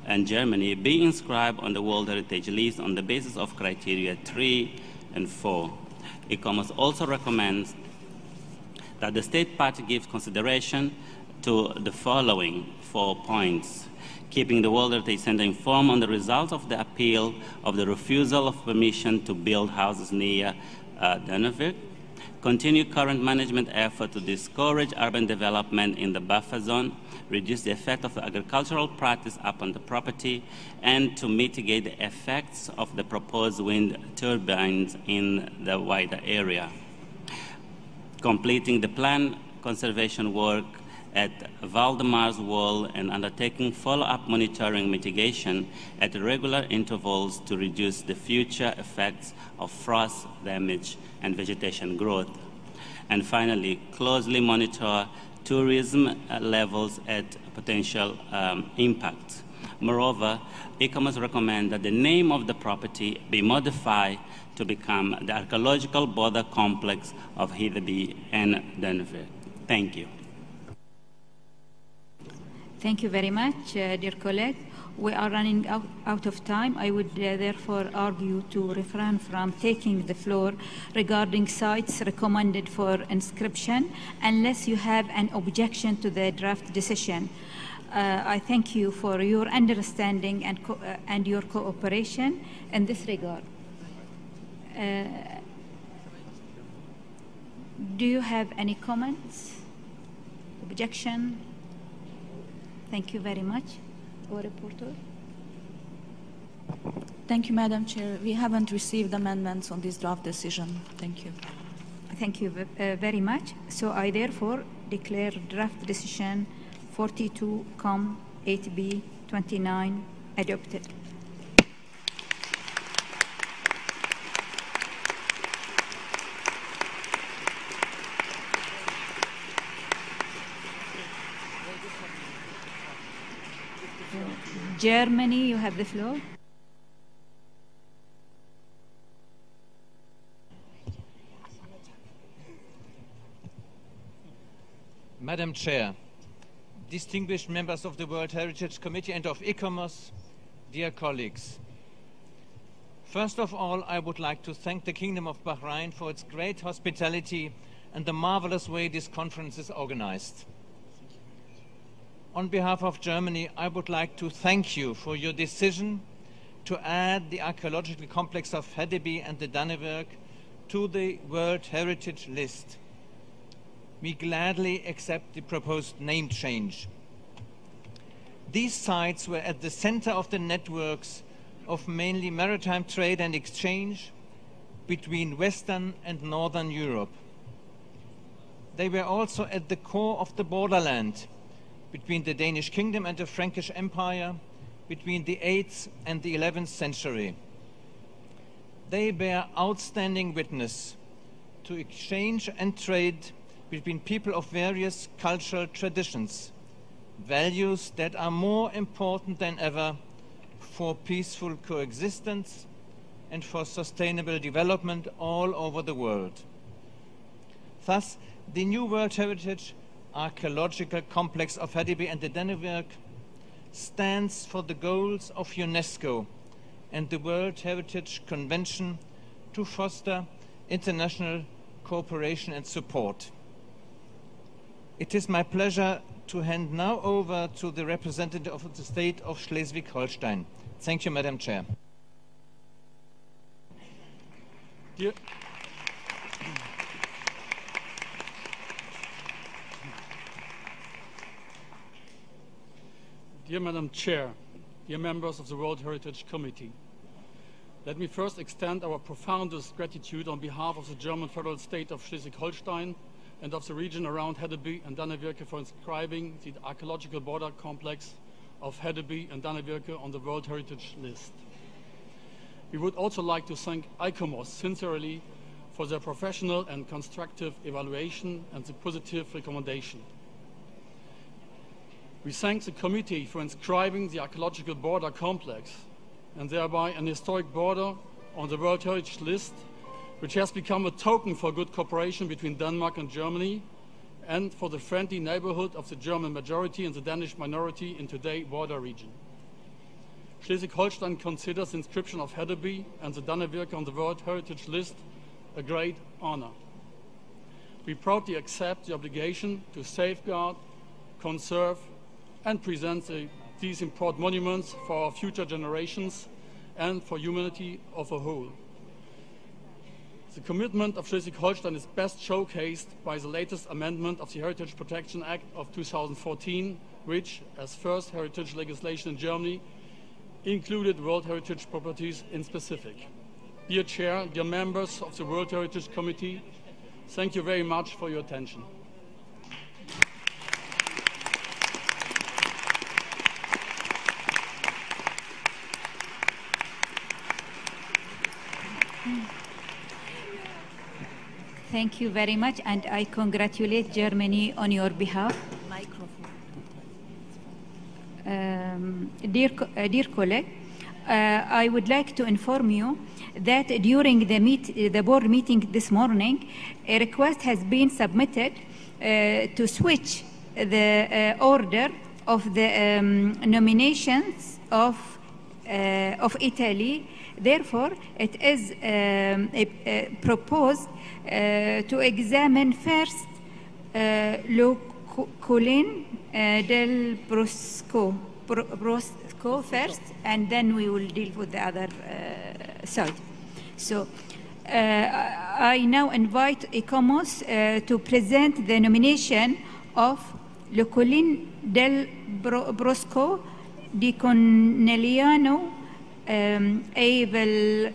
and Germany be inscribed on the World Heritage List on the basis of criteria 3 and 4. ICOMOS also recommends that the state party gives consideration to the following 4 points: keeping the World Heritage Center informed on the results of the appeal of the refusal of permission to build houses near Dannevirke, continue current management effort to discourage urban development in the buffer zone, reduce the effect of the agricultural practice upon the property, and to mitigate the effects of the proposed wind turbines in the wider area. Completing the planned conservation work at Valdemar's Wall and undertaking follow-up monitoring mitigation at regular intervals to reduce the future effects of frost damage and vegetation growth. And finally, closely monitor tourism levels at potential impact. Moreover, ICOMOS recommends that the name of the property be modified to become the Archaeological Border Complex of Hedeby and Dannevirke. Thank you. Thank you very much, dear colleague. We are running out of time. I would therefore argue to refrain from taking the floor regarding sites recommended for inscription unless you have an objection to the draft decision. I thank you for your understanding and your cooperation in this regard. Do you have any comments? Objection? Thank you very much. Our reporter. Thank you, Madam Chair. We haven't received amendments on this draft decision. Thank you. Thank you very much. So I therefore declare draft decision 42-8B 29 adopted. Germany, you have the floor. Madam Chair, distinguished members of the World Heritage Committee and of ICOMOS, dear colleagues. First of all, I would like to thank the Kingdom of Bahrain for its great hospitality and the marvelous way this conference is organized. On behalf of Germany, I would like to thank you for your decision to add the archaeological complex of Hedeby and the Dannevirke to the World Heritage List. We gladly accept the proposed name change. These sites were at the center of the networks of mainly maritime trade and exchange between Western and Northern Europe. They were also at the core of the borderland between the Danish Kingdom and the Frankish Empire between the 8th and the 11th century. They bear outstanding witness to exchange and trade between people of various cultural traditions, values that are more important than ever for peaceful coexistence and for sustainable development all over the world. Thus, the new World Heritage Archaeological Complex of Hedeby and the Dannevirke stands for the goals of UNESCO and the World Heritage Convention to foster international cooperation and support. It is my pleasure to hand now over to the representative of the state of Schleswig-Holstein. Thank you, Madam Chair. Dear Madam Chair, dear members of the World Heritage Committee, let me first extend our profoundest gratitude on behalf of the German federal state of Schleswig-Holstein and of the region around Hedeby and Dannevirke for inscribing the archaeological border complex of Hedeby and Dannevirke on the World Heritage List. We would also like to thank ICOMOS sincerely for their professional and constructive evaluation and the positive recommendation. We thank the committee for inscribing the archaeological border complex and thereby an historic border on the World Heritage List, which has become a token for good cooperation between Denmark and Germany and for the friendly neighborhood of the German majority and the Danish minority in today's border region. Schleswig-Holstein considers the inscription of Hedeby and the Dannevirke on the World Heritage List a great honor. We proudly accept the obligation to safeguard, conserve, and present these important monuments for our future generations and for humanity as a whole. The commitment of Schleswig-Holstein is best showcased by the latest amendment of the Heritage Protection Act of 2014, which, as first heritage legislation in Germany, included World Heritage properties in specific. Dear Chair, dear members of the World Heritage Committee, thank you very much for your attention. Thank you very much, and I congratulate Germany on your behalf. Dear colleague, I would like to inform you that during the board meeting this morning, a request has been submitted to switch the order of the nominations of Italy. Therefore, it is proposed to examine first le colline del Prosecco first, and then we will deal with the other side. So I now invite ICOMOS to present the nomination of le colline del Prosecco di Conegliano Avel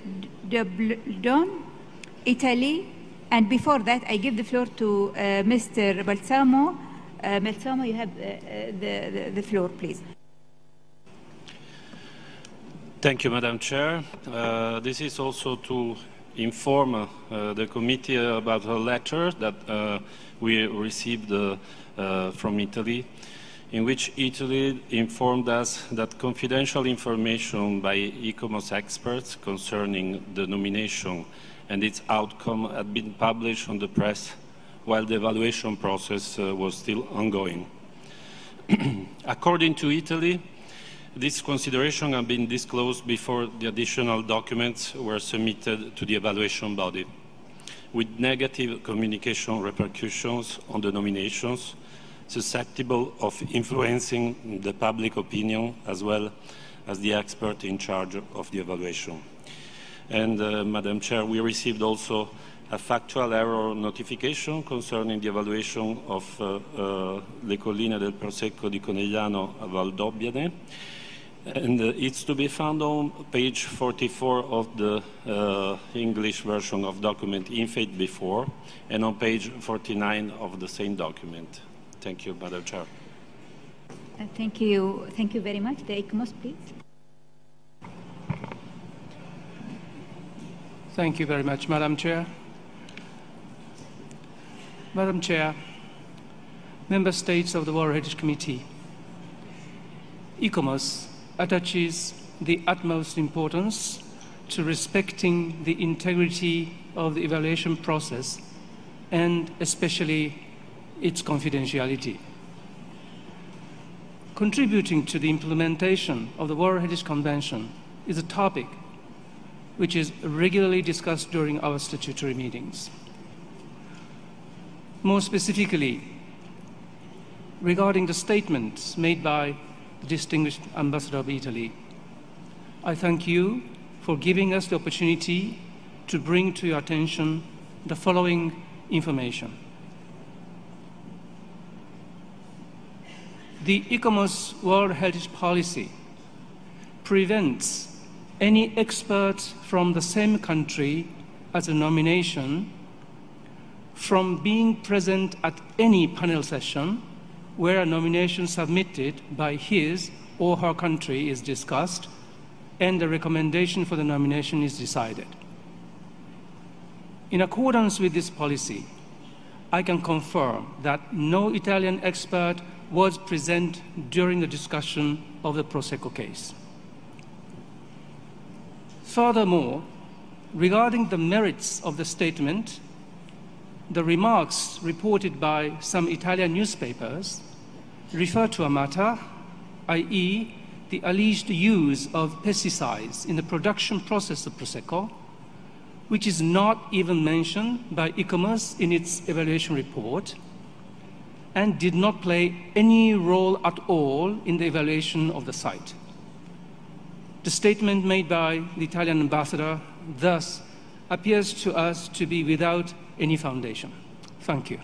Italy. And before that, I give the floor to Mr. Balsamo. Balsamo, you have the floor, please. Thank you, Madam Chair. This is also to inform the committee about a letter that we received from Italy, in which Italy informed us that confidential information by ICOMOS experts concerning the nomination and its outcome had been published on the press while the evaluation process was still ongoing. According to Italy, this consideration had been disclosed before the additional documents were submitted to the evaluation body, with negative communication repercussions on the nominations, susceptible of influencing the public opinion as well as the expert in charge of the evaluation. And Madam Chair, we received also a factual error notification concerning the evaluation of Le Colline del Prosecco di Conegliano a Valdobbiadene. And it's to be found on page 44 of the English version of document INFAID before, and on page 49 of the same document. Thank you, Madam Chair. Thank you very much. The ICOMOS, please. Thank you very much, Madam Chair. Madam Chair, Member States of the World Heritage Committee, ICOMOS attaches the utmost importance to respecting the integrity of the evaluation process and especially its confidentiality. Contributing to the implementation of the World Heritage Convention is a topic which is regularly discussed during our statutory meetings. More specifically, regarding the statements made by the distinguished Ambassador of Italy, I thank you for giving us the opportunity to bring to your attention the following information. The ICOMOS World Heritage Policy prevents any expert from the same country as a nomination from being present at any panel session where a nomination submitted by his or her country is discussed and the recommendation for the nomination is decided. In accordance with this policy, I can confirm that no Italian expert was present during the discussion of the Prosecco case. Furthermore, regarding the merits of the statement, the remarks reported by some Italian newspapers refer to a matter, i.e., the alleged use of pesticides in the production process of Prosecco, which is not even mentioned by ICOMOS in its evaluation report and did not play any role at all in the evaluation of the site. The statement made by the Italian ambassador thus appears to us to be without any foundation. Thank you.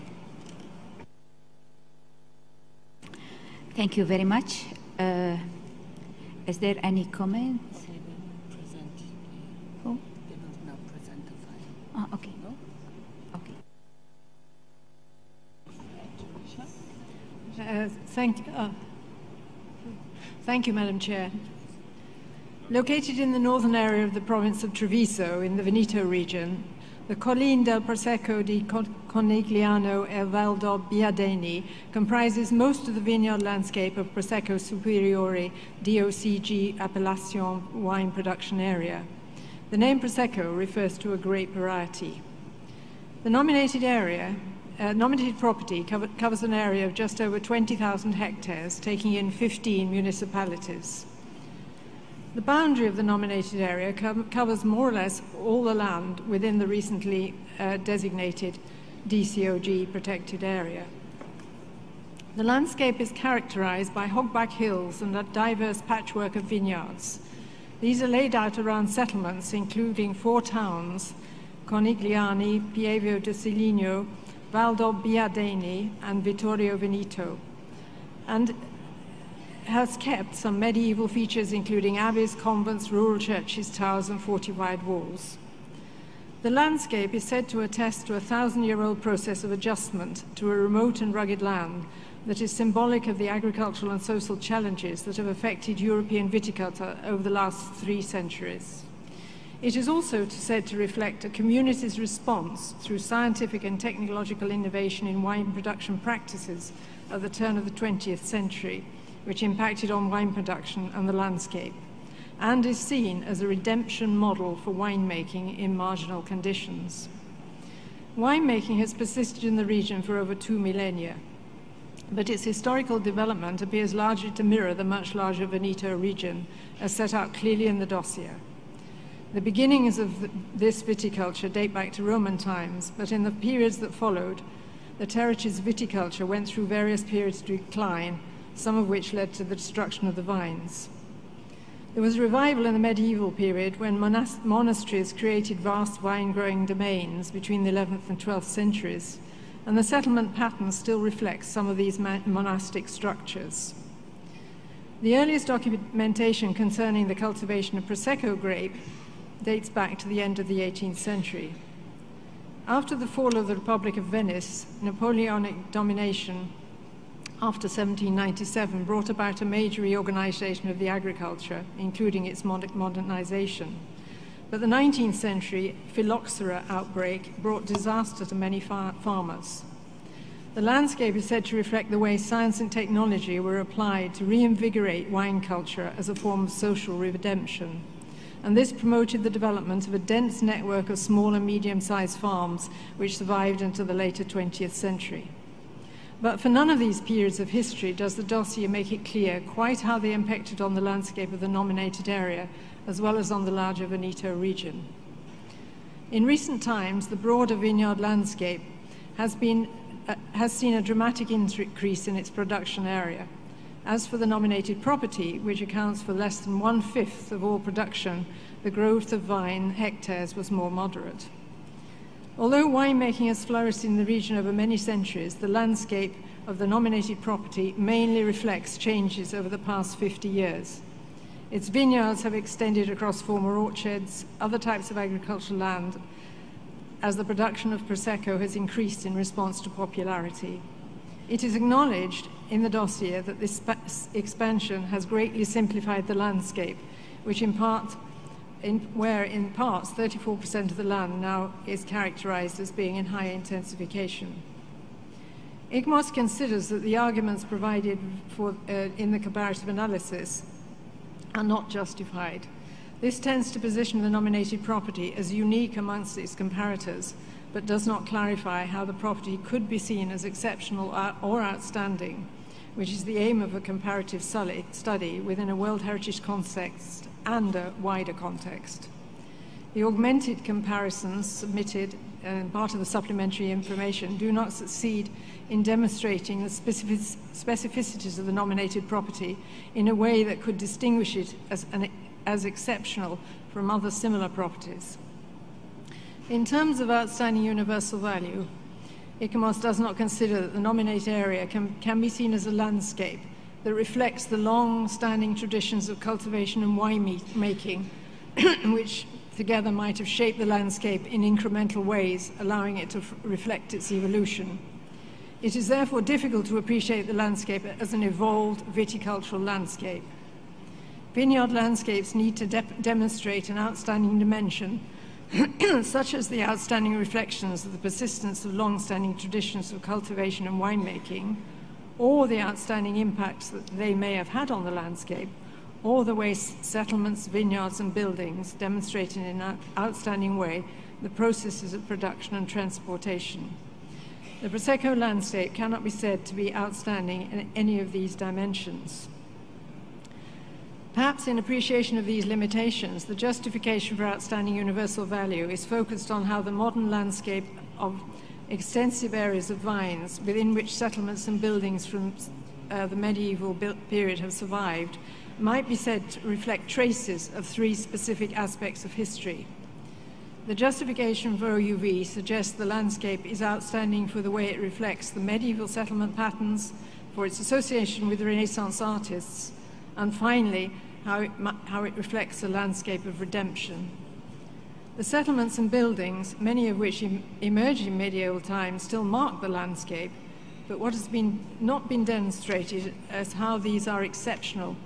Thank you very much. Is there any comment? Who? Ah, okay. Okay. Thank you, Madam Chair. Located in the northern area of the province of Treviso in the Veneto region, the Colline del Prosecco di Conigliano e Val d'Obbiadeni comprises most of the vineyard landscape of Prosecco Superiore DOCG appellation wine production area. The name Prosecco refers to a grape variety. The nominated property covers an area of just over 20,000 hectares, taking in 15 municipalities. The boundary of the nominated area covers more or less all the land within the recently designated DCOG protected area. The landscape is characterized by hogback hills and a diverse patchwork of vineyards. These are laid out around settlements, including 4 towns, Conigliani, Pieve di Siligno, Val d'Obbiadeni, and Vittorio Veneto, and has kept some medieval features including abbeys, convents, rural churches, towers, and fortified walls. The landscape is said to attest to a 1,000-year-old process of adjustment to a remote and rugged land that is symbolic of the agricultural and social challenges that have affected European viticulture over the last 3 centuries. It is also said to reflect a community's response through scientific and technological innovation in wine production practices at the turn of the 20th century, which impacted on wine production and the landscape, and is seen as a redemption model for winemaking in marginal conditions. Winemaking has persisted in the region for over 2 millennia, but its historical development appears largely to mirror the much larger Veneto region, as set out clearly in the dossier. The beginnings of this viticulture date back to Roman times, but in the periods that followed, the territory's viticulture went through various periods of decline, some of which led to the destruction of the vines. There was a revival in the medieval period when monasteries created vast vine-growing domains between the 11th and 12th centuries, and the settlement pattern still reflects some of these monastic structures. The earliest documentation concerning the cultivation of Prosecco grape dates back to the end of the 18th century. After the fall of the Republic of Venice, Napoleonic domination after 1797 brought about a major reorganization of the agriculture, including its modernization. But the 19th century phylloxera outbreak brought disaster to many farmers. The landscape is said to reflect the way science and technology were applied to reinvigorate wine culture as a form of social redemption. And this promoted the development of a dense network of small and medium-sized farms which survived until the later 20th century. But for none of these periods of history does the dossier make it clear quite how they impacted on the landscape of the nominated area, as well as on the larger Veneto region. In recent times, the broader vineyard landscape has seen a dramatic increase in its production area. As for the nominated property, which accounts for less than 1/5 of all production, the growth of vine hectares was more moderate. Although winemaking has flourished in the region over many centuries, the landscape of the nominated property mainly reflects changes over the past 50 years. Its vineyards have extended across former orchards, other types of agricultural land, as the production of Prosecco has increased in response to popularity. It is acknowledged in the dossier that this expansion has greatly simplified the landscape, where in parts 34% of the land now is characterized as being in high intensification. ICMOS considers that the arguments provided in the comparative analysis are not justified. This tends to position the nominated property as unique amongst its comparators, but does not clarify how the property could be seen as exceptional or outstanding, which is the aim of a comparative study within a World Heritage context and a wider context. The augmented comparisons submitted and part of the supplementary information do not succeed in demonstrating the specificities of the nominated property in a way that could distinguish it as exceptional from other similar properties. In terms of outstanding universal value, ICMOS does not consider that the nominated area can be seen as a landscape that reflects the long-standing traditions of cultivation and winemaking, which together might have shaped the landscape in incremental ways, allowing it to reflect its evolution. It is therefore difficult to appreciate the landscape as an evolved viticultural landscape. Vineyard landscapes need to demonstrate an outstanding dimension, such as the outstanding reflections of the persistence of long-standing traditions of cultivation and winemaking, or the outstanding impacts that they may have had on the landscape, or the way settlements, vineyards, and buildings demonstrate in an outstanding way the processes of production and transportation. The Prosecco landscape cannot be said to be outstanding in any of these dimensions. Perhaps in appreciation of these limitations, the justification for outstanding universal value is focused on how the modern landscape of extensive areas of vines within which settlements and buildings from the medieval period have survived might be said to reflect traces of three specific aspects of history. The justification for OUV suggests the landscape is outstanding for the way it reflects the medieval settlement patterns, for its association with Renaissance artists, and finally, how it reflects a landscape of redemption. The settlements and buildings, many of which emerged in medieval times, still mark the landscape, but what has not been demonstrated is how these are exceptional,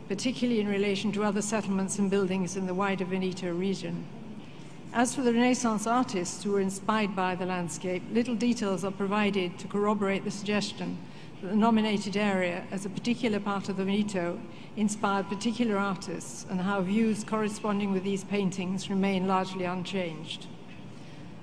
particularly in relation to other settlements and buildings in the wider Veneto region. As for the Renaissance artists who were inspired by the landscape, little details are provided to corroborate the suggestion that the nominated area, as a particular part of the Veneto, inspired particular artists, and how views corresponding with these paintings remain largely unchanged.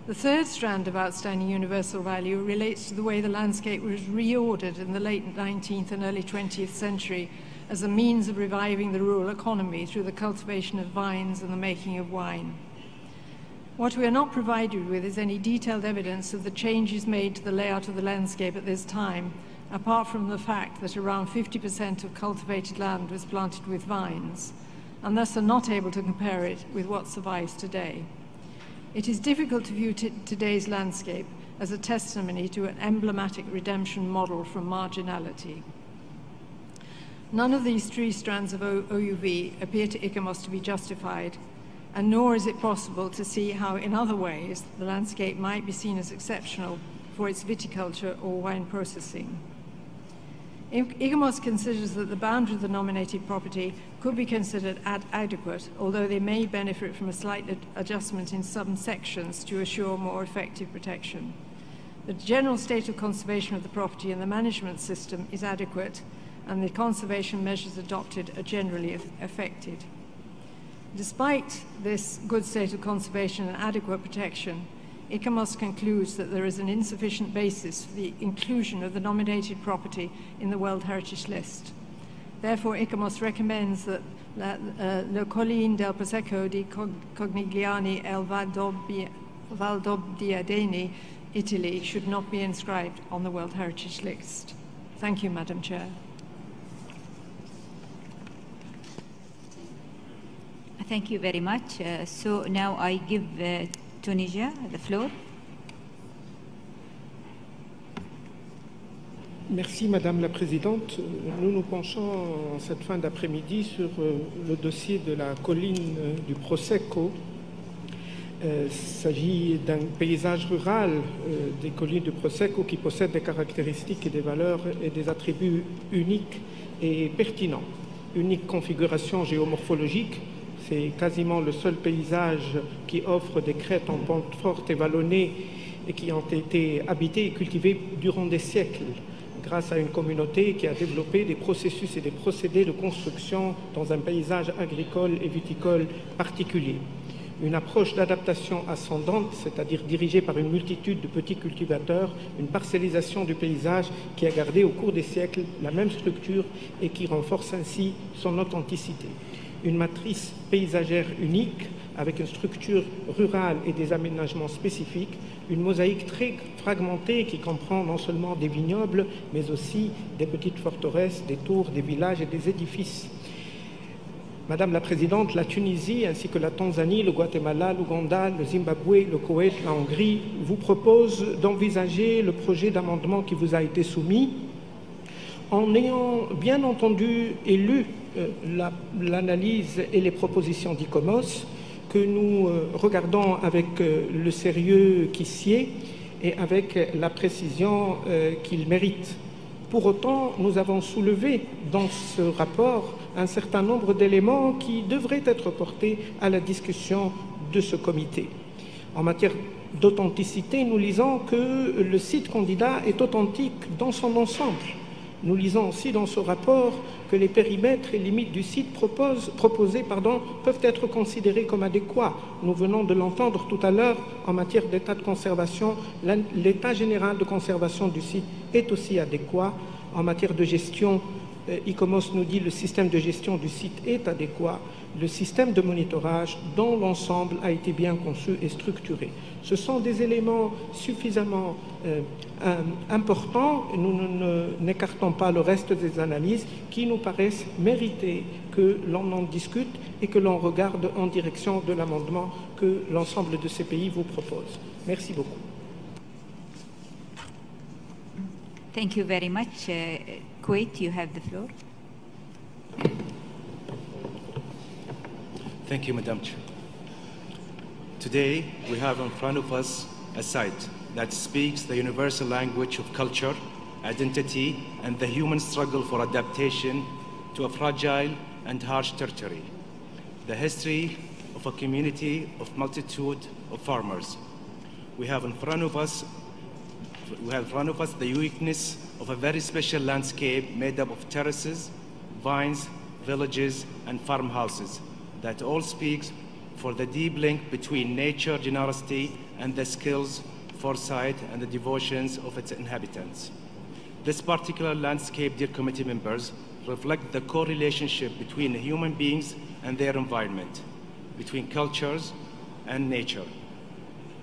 The third strand of outstanding universal value relates to the way the landscape was reordered in the late 19th and early 20th century as a means of reviving the rural economy through the cultivation of vines and the making of wine. What we are not provided with is any detailed evidence of the changes made to the layout of the landscape at this time, apart from the fact that around 50% of cultivated land was planted with vines, and thus are not able to compare it with what survives today. It is difficult to view today's landscape as a testimony to an emblematic redemption model from marginality. None of these three strands of OUV appear to ICMOS to be justified, and nor is it possible to see how, in other ways, the landscape might be seen as exceptional for its viticulture or wine processing. ICMOS considers that the boundary of the nominated property could be considered adequate, although they may benefit from a slight adjustment in some sections to assure more effective protection. The general state of conservation of the property and the management system is adequate, and the conservation measures adopted are generally effective. Despite this good state of conservation and adequate protection, ICMOS concludes that there is an insufficient basis for the inclusion of the nominated property in the World Heritage List. Therefore, ICMOS recommends that Le Colline del Prosecco di Cognigliani e Valdobbiadene, Italy, should not be inscribed on the World Heritage List. Thank you, Madam Chair. Thank you very much. So now I give Tunisia the floor. Merci Madame la Présidente. Nous nous penchons en cette fin d'après-midi sur le dossier de la colline du Prosecco. Il s'agit d'un paysage rural des collines du Prosecco qui possède des caractéristiques et des valeurs et des attributs uniques et pertinents. Unique configuration géomorphologique, C'est quasiment le seul paysage qui offre des crêtes en pente forte et vallonnées et qui ont été habitées et cultivées durant des siècles, grâce à une communauté qui a développé des processus et des procédés de construction dans un paysage agricole et viticole particulier. Une approche d'adaptation ascendante, c'est-à-dire dirigée par une multitude de petits cultivateurs, une parcellisation du paysage qui a gardé au cours des siècles la même structure et qui renforce ainsi son authenticité. Une matrice paysagère unique, avec une structure rurale et des aménagements spécifiques, une mosaïque très fragmentée qui comprend non seulement des vignobles, mais aussi des petites forteresses, des tours, des villages et des édifices. Madame la Présidente, la Tunisie ainsi que la Tanzanie, le Guatemala, l'Ouganda, le Zimbabwe, le Koweït, la Hongrie vous proposent d'envisager le projet d'amendement qui vous a été soumis en ayant bien entendu et lu l'analyse et les propositions d'ICOMOS que nous regardons avec le sérieux qui sied et avec la précision qu'il mérite. Pour autant, nous avons soulevé dans ce rapport un certain nombre d'éléments qui devraient être portés à la discussion de ce comité. En matière d'authenticité, nous lisons que le site candidat est authentique dans son ensemble. Nous lisons aussi dans ce rapport que les périmètres et limites du site proposés peuvent être considérés comme adéquats. Nous venons de l'entendre tout à l'heure en matière d'état de conservation. L'état général de conservation du site est aussi adéquat. En matière de gestion, ICOMOS nous dit que le système de gestion du site est adéquat. Le système de monitorage dans l'ensemble a été bien conçu et structuré. Ce sont des éléments suffisamment importants. Nous n'écartons pas le reste des analyses qui nous paraissent mériter que l'on en discute et que l'on regarde en direction de l'amendement que l'ensemble de ces pays vous propose. Merci beaucoup. Thank you very much. Kuwait, you have the floor. Thank you, Madam Chair. Today, we have in front of us a site that speaks the universal language of culture, identity, and the human struggle for adaptation to a fragile and harsh territory. The history of a community of multitude of farmers. We have in front of us the uniqueness of a very special landscape made up of terraces, vines, villages, and farmhouses that all speaks for the deep link between nature generosity and the skills, foresight, and the devotions of its inhabitants. This particular landscape, dear committee members, reflect the co-relationship between human beings and their environment, between cultures and nature.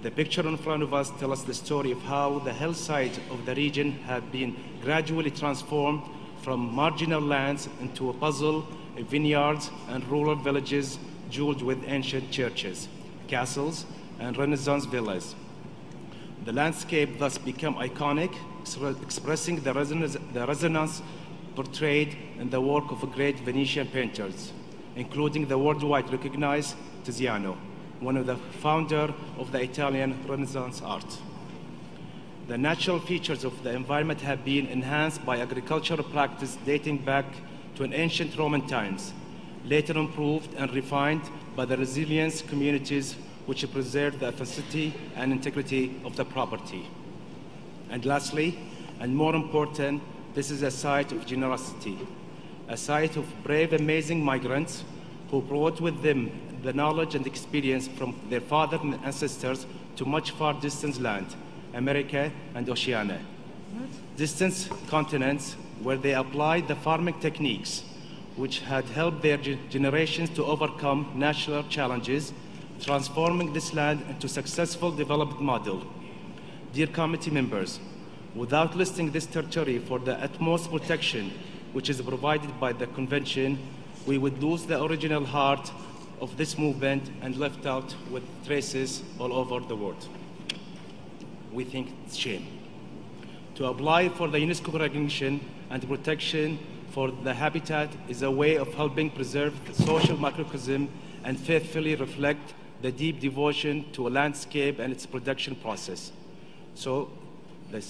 The picture in front of us tells us the story of how the hillside of the region have been gradually transformed from marginal lands into a puzzle of vineyards and rural villages jeweled with ancient churches, castles, and Renaissance villas. The landscape thus became iconic, expressing the resonance portrayed in the work of great Venetian painters, including the worldwide recognized Tiziano, one of the founders of the Italian Renaissance art. The natural features of the environment have been enhanced by agricultural practice dating back to ancient Roman times, later improved and refined by the resilient communities which preserve the authenticity and integrity of the property. And lastly, and more important, this is a site of generosity, a site of brave, amazing migrants who brought with them the knowledge and experience from their fathers and ancestors to much far distant land, America and Oceania. Distant continents where they applied the farming techniques which had helped their generations to overcome natural challenges, transforming this land into a successful development model. Dear committee members, without listing this territory for the utmost protection which is provided by the Convention, we would lose the original heart of this movement and left out with traces all over the world. We think it's a shame. To apply for the UNESCO recognition and protection for the habitat is a way of helping preserve the social microcosm and faithfully reflect the deep devotion to a landscape and its production process. So the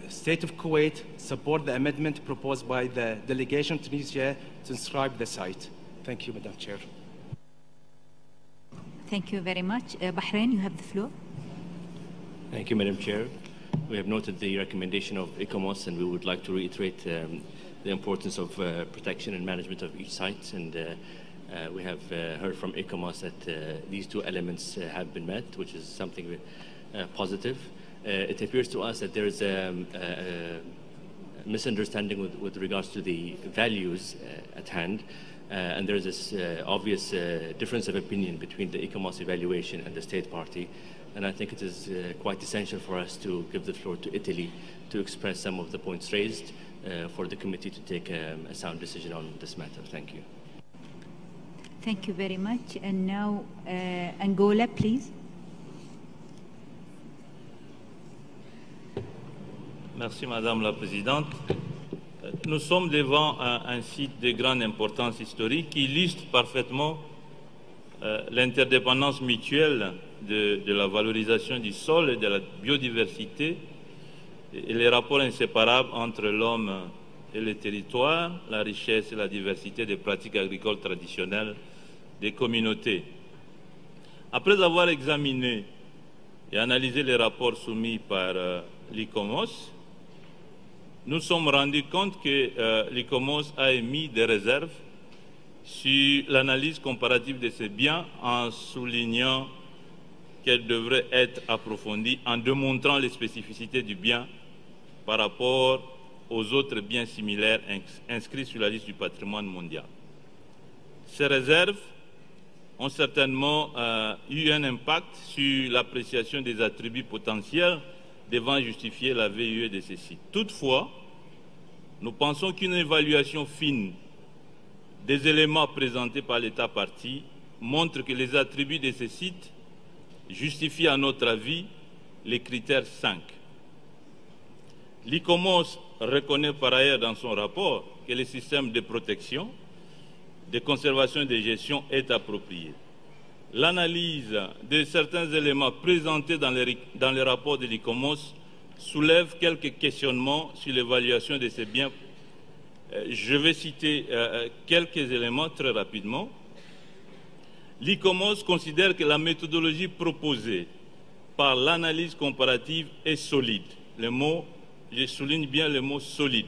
State of Kuwait support the amendment proposed by the delegation to Tunisia to inscribe the site. Thank you, Madam Chair. Thank you very much. Bahrain, you have the floor. Thank you, Madam Chair. We have noted the recommendation of ICOMOS, and we would like to reiterate the importance of protection and management of each site. And we have heard from ICOMOS that these two elements have been met, which is something positive. It appears to us that there is a misunderstanding with regards to the values at hand. And there's this obvious difference of opinion between the ICOMOS evaluation and the state party. And I think it is quite essential for us to give the floor to Italy to express some of the points raised for the committee to take a sound decision on this matter. Thank you. Thank you very much. And now, Angola, please. Merci, Madame la Présidente. Nous sommes devant un site de grande importance historique qui illustre parfaitement l'interdépendance mutuelle de la valorisation du sol et de la biodiversité et les rapports inséparables entre l'homme et le territoire, la richesse et la diversité des pratiques agricoles traditionnelles des communautés. Après avoir examiné et analysé les rapports soumis par l'ICOMOS, nous sommes rendus compte que l'ICOMOS a émis des réserves sur l'analyse comparative de ces biens en soulignant qu'elle devrait être approfondie en démontrant les spécificités du bien par rapport aux autres biens similaires inscrits sur la liste du patrimoine mondial. Ces réserves ont certainement eu un impact sur l'appréciation des attributs potentiels devant justifier la VUE de ces sites. Toutefois, nous pensons qu'une évaluation fine des éléments présentés par l'État partie montre que les attributs de ces sites justifient à notre avis les critères 5. L'ICOMOS reconnaît par ailleurs dans son rapport que le système de protection, de conservation et de gestion est approprié. L'analyse de certains éléments présentés dans les rapports de l'ICOMOS soulève quelques questionnements sur l'évaluation de ces biens. Je vais citer quelques éléments très rapidement. L'ICOMOS considère que la méthodologie proposée par l'analyse comparative est solide. Le mot, je souligne bien le mot solide.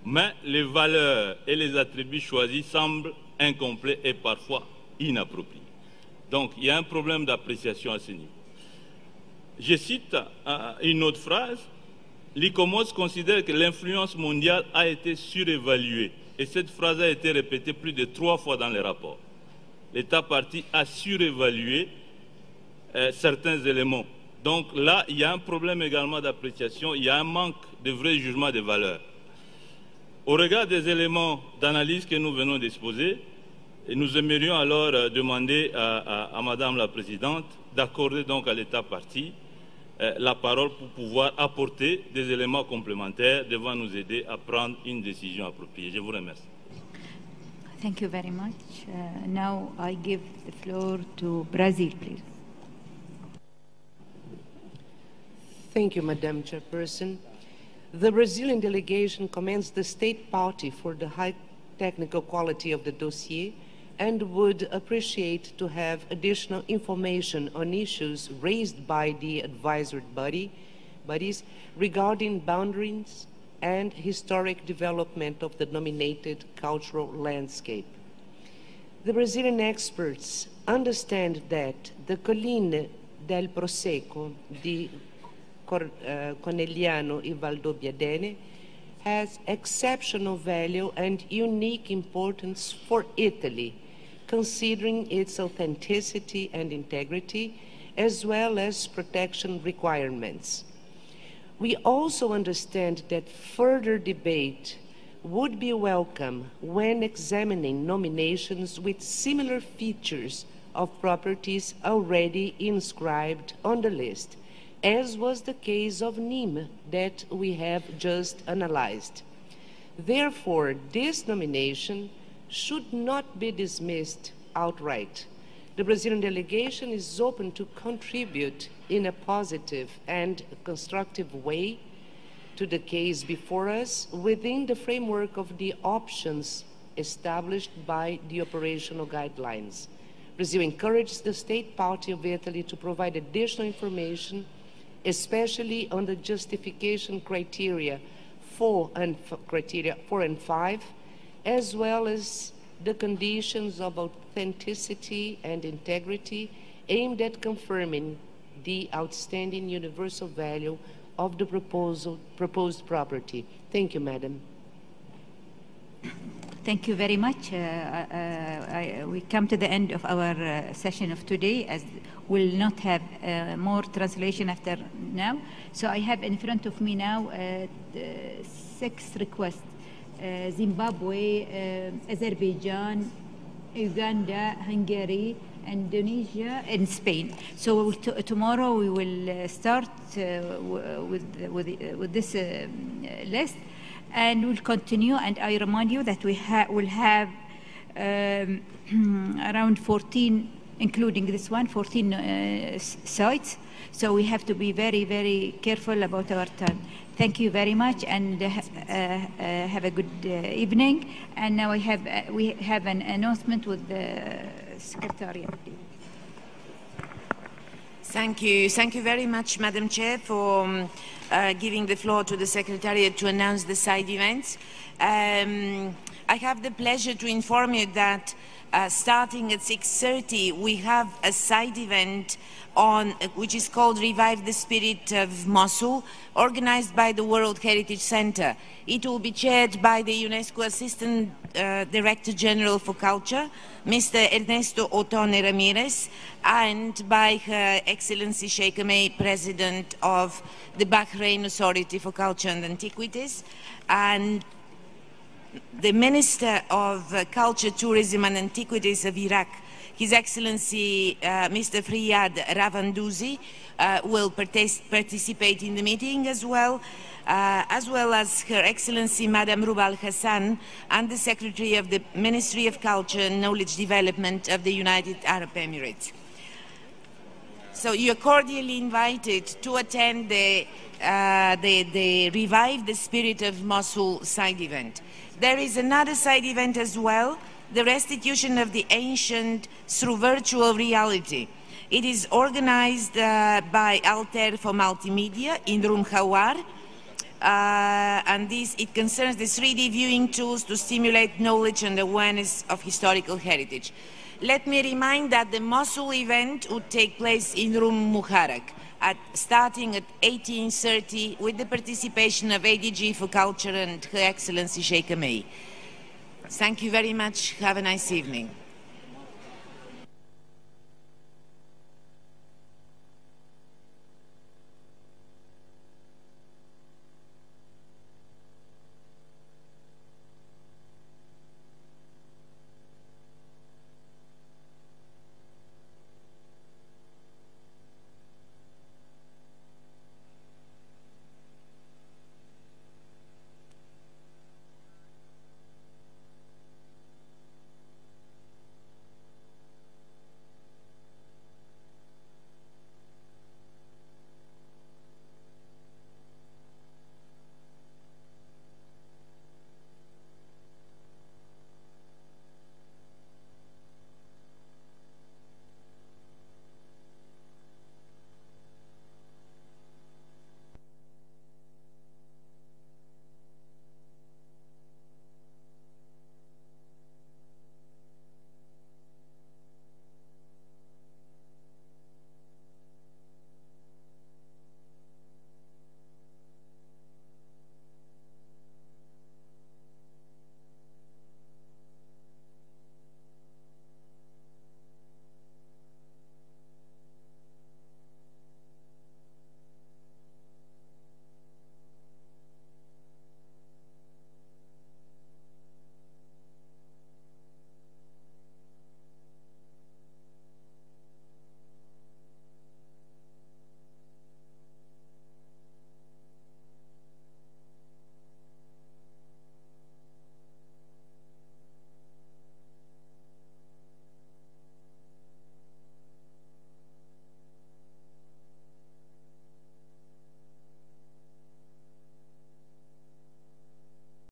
Mais les valeurs et les attributs choisis semblent incomplets et parfois inappropriés. Donc, il y a un problème d'appréciation à ce niveau. Je cite une autre phrase. L'ICOMOS considère que l'influence mondiale a été surévaluée. Et cette phrase a été répétée plus de 3 fois dans les rapports. L'État partie a surévalué certains éléments. Donc là, il y a un problème également d'appréciation. Il y a un manque de vrai jugement des valeurs. Au regard des éléments d'analyse que nous venons d'exposer, nous aimerions alors demander à Madame la Présidente d'accorder donc à l'État partie la parole pour pouvoir apporter des éléments complémentaires devant nous aider à prendre une décision appropriée. Je vous remercie. Thank you very much. Now I give the floor to Brazil, please. Thank you, Madam Chairperson. The Brazilian delegation commends the state party for the high technical quality of the dossier and would appreciate to have additional information on issues raised by the advisory bodies regarding boundaries and historic development of the nominated cultural landscape. The Brazilian experts understand that the colline del Prosecco di Conegliano e Valdobbiadene has exceptional value and unique importance for Italy, considering its authenticity and integrity, as well as protection requirements. We also understand that further debate would be welcome when examining nominations with similar features of properties already inscribed on the list, as was the case of Nîmes that we have just analyzed. Therefore, this nomination should not be dismissed outright. The Brazilian delegation is open to contribute in a positive and constructive way to the case before us within the framework of the options established by the operational guidelines. Brazil encourages the State Party of Italy to provide additional information, especially on the justification criteria 4 and 5, as well as the conditions of authenticity and integrity aimed at confirming the outstanding universal value of the proposed property. Thank you, Madam. Thank you very much. We come to the end of our session of today, as we'll not have more translation after now. So I have in front of me now 6 requests. Zimbabwe, Azerbaijan, Uganda, Hungary, Indonesia, and Spain. So tomorrow we will start with this list, and we'll continue. And I remind you that we will have around 14, including this one, 14 sites. So we have to be very, very careful about our time. Thank you very much, and have a good evening. And now we have an announcement with the Secretariat. Thank you. Thank you very much, Madam Chair, for giving the floor to the Secretariat to announce the side events. I have the pleasure to inform you that starting at 6:30, we have a side event which is called Revive the Spirit of Mosul, organized by the World Heritage Center. It will be chaired by the UNESCO Assistant Director General for Culture, Mr. Ernesto Otone Ramirez, and by Her Excellency Sheikh Ahmed, President of the Bahrain Authority for Culture and Antiquities, and the Minister of Culture, Tourism and Antiquities of Iraq, His Excellency Mr. Friyad Ravanduzi, will participate in the meeting as well as Her Excellency Madam Rubal Hassan, and the Secretary of the Ministry of Culture and Knowledge Development of the United Arab Emirates. So you are cordially invited to attend the Revive the Spirit of Mosul side event. There is another side event as well, the restitution of the ancient through virtual reality. It is organized by Alter for Multimedia in Rum Khawar, and it concerns the 3D viewing tools to stimulate knowledge and awareness of historical heritage. Let me remind that the Mosul event would take place in Rum Muharak, starting at 18:30, with the participation of ADG for Culture and Her Excellency Sheikh Ahmed. Thank you very much. Have a nice evening.